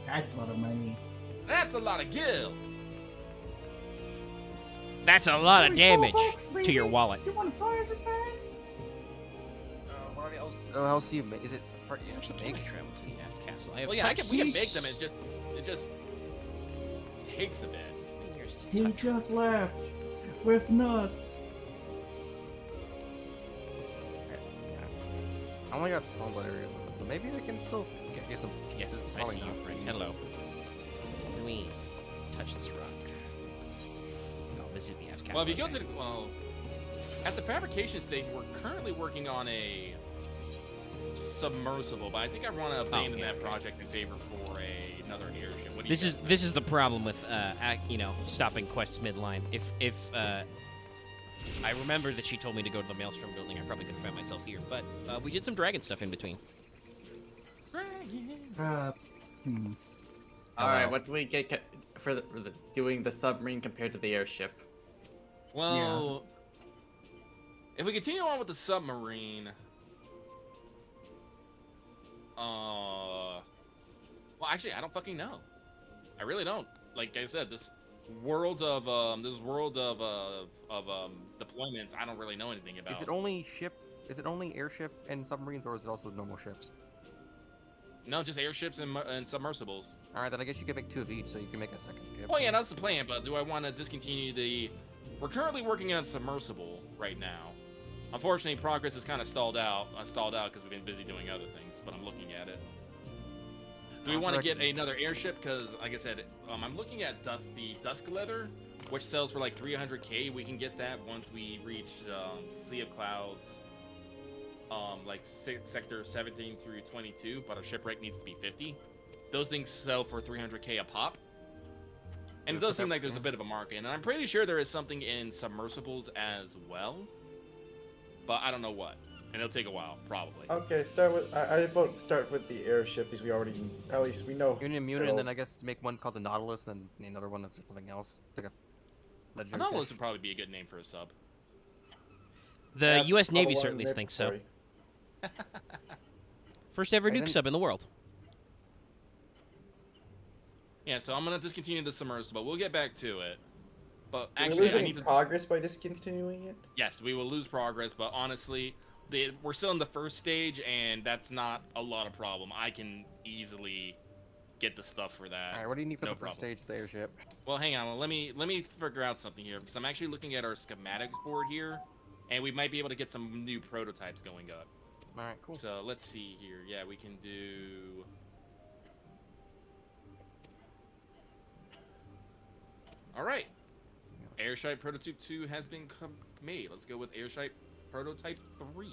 S6: That's a lot of money.
S2: That's a lot of gil.
S1: That's a lot of
S6: 44
S1: damage
S6: bucks,
S1: to your
S6: baby.
S1: wallet.
S6: You want to fire something?
S3: What else do you make? Is it part you
S1: Actually,
S3: have to
S1: can
S3: make?
S1: I travel to the aft castle? I have
S2: Well, yeah, we can
S1: touch.
S2: make them. It just takes a bit.
S1: Here's to
S6: He
S1: touch.
S6: just left with nuts.
S3: I only got small blood areas open, so maybe I can still get some
S1: Yes,
S3: pieces.
S1: I
S3: Probably
S1: see you,
S3: not.
S1: friend. Hello. Let me touch this rock. Oh, this is the aft castle.
S2: Well, if you go
S1: okay.
S2: to at the fabrication stage, we're currently working on a submersible, but I think I want to abandon
S1: okay,
S2: that
S1: okay.
S2: project in favor for another airship. What do you
S1: This
S2: guys
S1: is the problem with stopping quests midline. If I remember that she told me to go to the Maelstrom building, I probably could have found myself here. But we did some dragon stuff in between.
S6: Uh,
S5: All right, what do we get for the doing the submarine compared to the airship?
S2: Well, if we continue on with the submarine, well, actually, I don't fucking know. I really don't. Like I said, this world of deployments, I don't really know anything about.
S3: Is it only ship? Is it only airship and submarines, or is it also normal ships?
S2: No, just airships and submersibles.
S3: All right, then I guess you can make 2 of each, so you can make a second ship.
S2: Well, yeah, that's the plan. But do I want to discontinue the? We're currently working on submersible right now. Unfortunately, progress is kind of stalled out. Because we've been busy doing other things. But I'm looking at it. Do we want to get another airship? Because, like I said, I'm looking at the Dusk Leather which sells for like 300k. We can get that once we reach Sea of Clouds, like sector 17 through 22, but our shipwreck needs to be 50. Those things sell for 300k a pop. And it does seem like there's a bit of a market, and I'm pretty sure there is something in submersibles as well, but I don't know what, and it'll take a while, probably.
S4: Okay, start with I vote start with the airship because we already at least we know.
S3: Immune, and then I guess make one called the Nautilus, and another one of something else, like a
S2: A
S3: legendary
S2: Nautilus
S3: fish.
S2: would probably be a good name for a sub.
S1: The
S4: Yeah,
S1: U.S. Navy
S4: Apollo
S1: certainly
S4: and
S1: thinks so.
S4: Sorry.
S1: First ever
S3: And
S1: nuke
S3: then-
S1: sub in the world.
S2: Yeah, so I'm gonna discontinue the submersible. We'll get back to it, but
S4: Did we
S2: actually,
S4: lose
S2: I
S4: any
S2: need to.
S4: progress by discontinuing it?
S2: Yes, we will lose progress, but honestly, we're still in the first stage, and that's not a lot of problem. I can easily get the stuff for that.
S3: All right, what do you need for
S2: No
S3: the first
S2: problem.
S3: stage of the airship?
S2: Well, hang on. Let me figure out something here because I'm actually looking at our schematics board here, and we might be able to get some new prototypes going up.
S3: All right, cool.
S2: So let's see here. Yeah, we can do. All right. Airship Prototype 2 has been made. Let's go with Airship Prototype 3.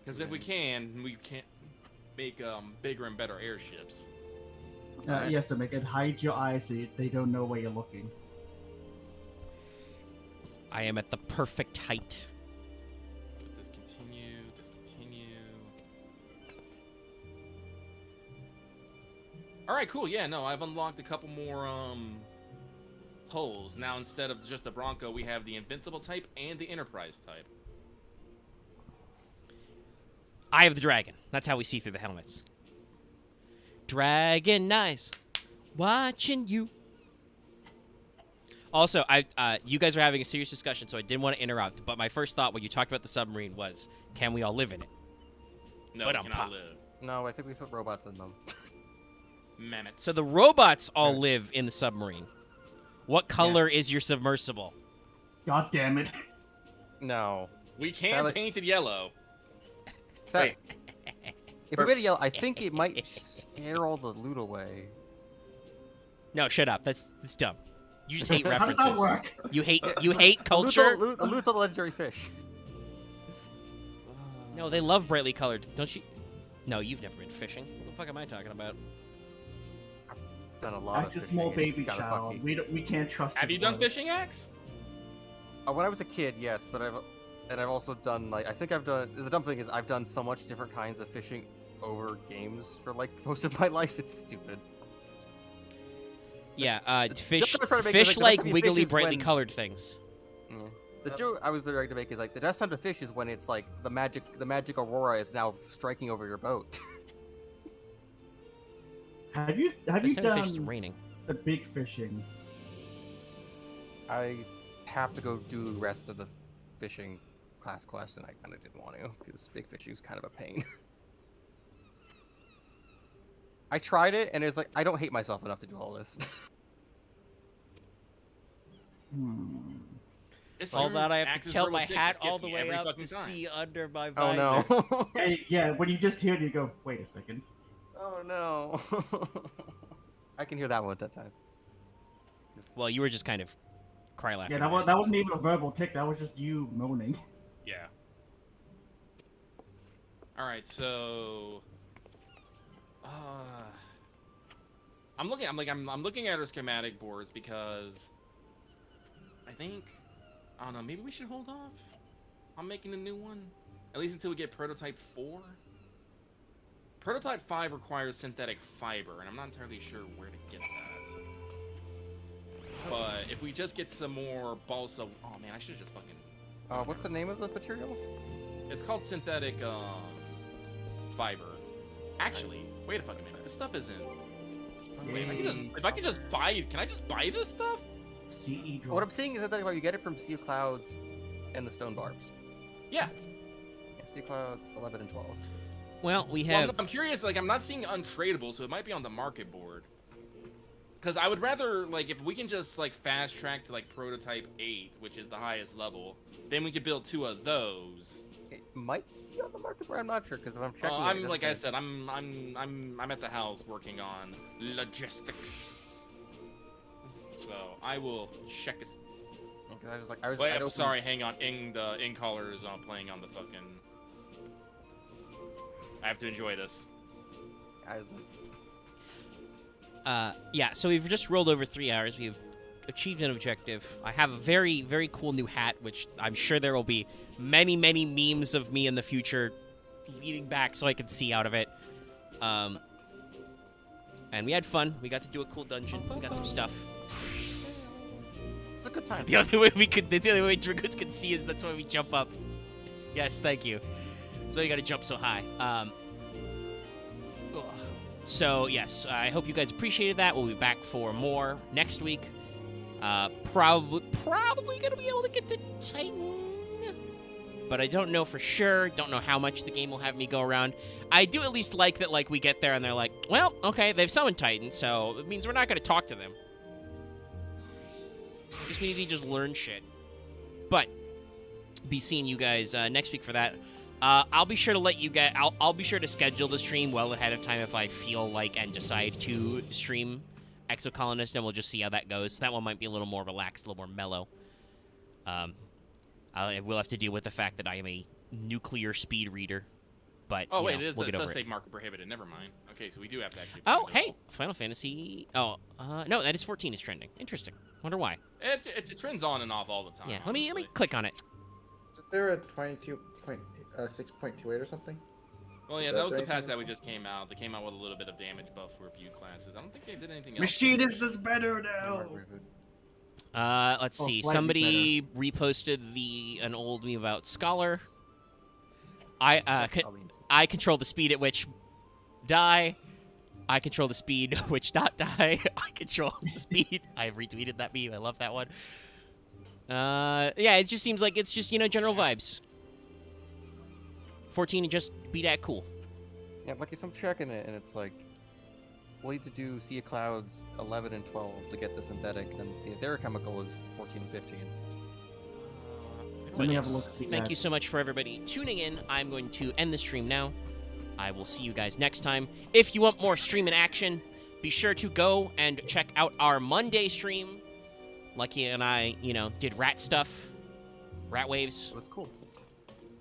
S2: Because if we can make bigger and better airships.
S6: Yes, to make it hide your eyes so they don't know where you're looking.
S1: I am at the perfect height.
S2: Discontinue. All right, cool. Yeah, no, I've unlocked a couple more hulls. Now instead of just the Bronco, we have the Invincible type and the Enterprise type.
S1: Eye of the Dragon. That's how we see through the helmets. Dragon eyes, watching you. Also, you guys were having a serious discussion, so I didn't want to interrupt. But my first thought when you talked about the submarine was, can we all live in it?
S2: No,
S1: But
S2: we
S1: I'm
S2: cannot
S1: pop.
S2: live.
S3: No, I think we put robots in them.
S2: Mammoths.
S1: So the robots all live in the submarine. What color
S6: Yes.
S1: is your submersible?
S6: God damn it.
S3: No.
S2: we can
S3: Sally-
S2: paint it yellow.
S3: Wait. If we made it yellow, I think it might scare all the loot away.
S1: No, shut up. That's dumb. You just hate
S6: How does that
S1: references.
S6: work?
S1: You hate culture.
S3: Loot's all the legendary fish.
S1: No, they love brightly colored. Don't you? No, you've never been fishing. What the fuck am I talking about?
S3: Done a lot
S6: That's a
S3: of
S6: small
S3: fishing, it's
S6: baby
S3: kinda
S6: child.
S3: fucky.
S6: We can't trust
S2: Have
S6: his
S2: you done
S6: word.
S2: fishing axe?
S3: When I was a kid, yes, but I've also done like the dumb thing is I've done so much different kinds of fishing over games for like most of my life. It's stupid.
S1: Yeah, fish,
S3: joke I was trying to make
S1: fish
S3: is, like, the
S1: like
S3: best time to
S1: wiggly,
S3: fish is
S1: brightly
S3: when-
S1: colored things.
S3: Yeah. The joke I was trying to make is like the best time to fish is when it's like the magic aurora is now striking over your boat.
S6: Have you
S1: This time of fish is
S6: done
S1: raining.
S6: the big fishing?
S3: I have to go do the rest of the fishing class quest, and I kind of didn't want to because big fishing is kind of a pain. I tried it, and it's like I don't hate myself enough to do all this.
S1: All that I have
S2: Axe's
S1: to tilt
S2: verbal
S1: my
S2: tick
S1: hat
S2: just gets
S1: all the
S2: me
S1: way
S2: every
S1: up
S2: fucking
S1: to
S2: time.
S1: see under my
S3: Oh
S1: visor.
S3: no!
S6: Hey, yeah, when you just hear it, you go, wait a second.
S3: Oh no! I can hear that one at that time.
S1: Well, you were just kind of cry laughing.
S6: Yeah, that wasn't even a verbal tick. That was just you moaning.
S2: Yeah. All right, so I'm looking at our schematic boards because I think I don't know, maybe we should hold off on making a new one at least until we get prototype 4. Prototype 5 requires synthetic fiber, and I'm not entirely sure where to get that. But if we just get some more balsa, oh man, I should have just fucking.
S3: What's the name of the material?
S2: It's called synthetic fiber. Actually, wait a fucking minute. This stuff isn't. Wait, if I could just buy, can I just buy this stuff?
S6: CE drops.
S3: What I'm saying is that you get it from Sea of Clouds and the Stone Barbs.
S2: Yeah.
S3: Yeah, Sea of Clouds 11 and 12.
S1: Well, we
S2: Well,
S1: have.
S2: I'm curious. Like, I'm not seeing untradeable, so it might be on the market board. Because I would rather, like, if we can just like fast track to like prototype 8, which is the highest level, then we could build 2 of those.
S3: It might be on the market, but I'm not sure because if I'm checking.
S2: Well,
S3: it,
S2: I'm
S3: it
S2: like I
S3: doesn't say-
S2: said, I'm at the house working on logistics. So I will check this.
S3: Because I was like, I was.
S2: Wait,
S3: I'd
S2: I'm
S3: open-
S2: sorry. Hang on. In colors playing on the fucking. I have to enjoy this.
S3: I was
S1: Yeah, so we've just rolled over 3 hours. We've achieved an objective. I have a very, very cool new hat, which I'm sure there will be many, many memes of me in the future leaning back so I can see out of it. And we had fun. We got to do a cool dungeon. We got some stuff.
S3: It's a good time.
S1: The only way Dragoons can see is that's why we jump up. Yes, thank you. That's why you gotta jump so high. So, yes, I hope you guys appreciated that. We'll be back for more next week. Probably going to be able to get to Titan. But I don't know for sure. Don't know how much the game will have me go around. I do at least like that, like, we get there and they're like, well, okay, they've summoned Titan, so it means we're not going to talk to them. Just we need to just learn shit. But, be seeing you guys next week for that. I'll be sure to let you get. I'll be sure to schedule the stream well ahead of time if I feel like and decide to stream Exocolonist, and we'll just see how that goes. That one might be a little more relaxed, a little more mellow. I will have to deal with the fact that I am a nuclear speed reader. But
S2: Oh wait,
S1: we'll
S2: it
S1: get over
S2: does say
S1: it.
S2: market prohibited. Never mind. Okay, so we do have to actually.
S1: Oh,
S2: find it.
S1: hey, Final Fantasy. Oh, no, that is 14 is trending. Interesting. Wonder why.
S2: It trends on and off all the time.
S1: Yeah, let me
S2: honestly.
S1: click on it.
S4: Is there a 22.6.28 or something?
S2: Well, yeah,
S4: Is
S2: that
S4: that
S2: was the
S4: right?
S2: patch that we just came out. They came out with a little bit of damage buff for a few classes. I don't think they did anything else.
S6: Machinist is better now.
S1: Let's see.
S6: slightly
S1: Somebody reposted an old meme about Scholar. I control the speed at which die. I control the speed which not die. I control the speed. I have retweeted that meme. I love that one. Yeah, it just seems like it's just, general vibes. 14 just be that cool.
S3: Yeah, like I'm checking it, and it's like, we'll need to do Sea of Clouds 11 and 12 to get the synthetic, and their chemical is 14 and 15.
S6: Let me have a look. See
S1: Thank
S6: that.
S1: you so much for everybody tuning in. I'm going to end the stream now. I will see you guys next time. If you want more stream in action, be sure to go and check out our Monday stream. Lucky and I, did rat stuff. Rat waves.
S3: It was cool.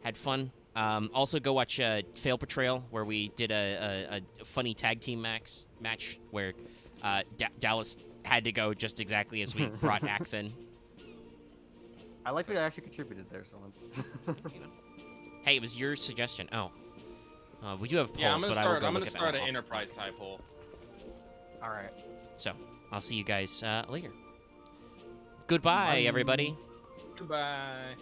S1: Had fun. Also, go watch Fail Portrayal, where we did a funny tag team match where Dallas had to go just exactly as we brought Axe in.
S3: I like that I actually contributed there, so
S1: Hey, it was your suggestion. Oh. We do have polls,
S2: Yeah, I'm
S1: but I will go
S2: gonna
S1: look at that
S2: start
S1: one
S2: an
S1: off.
S2: enterprise type poll.
S3: All right.
S1: So, I'll see you guys later. Goodbye, everybody.
S2: Goodbye.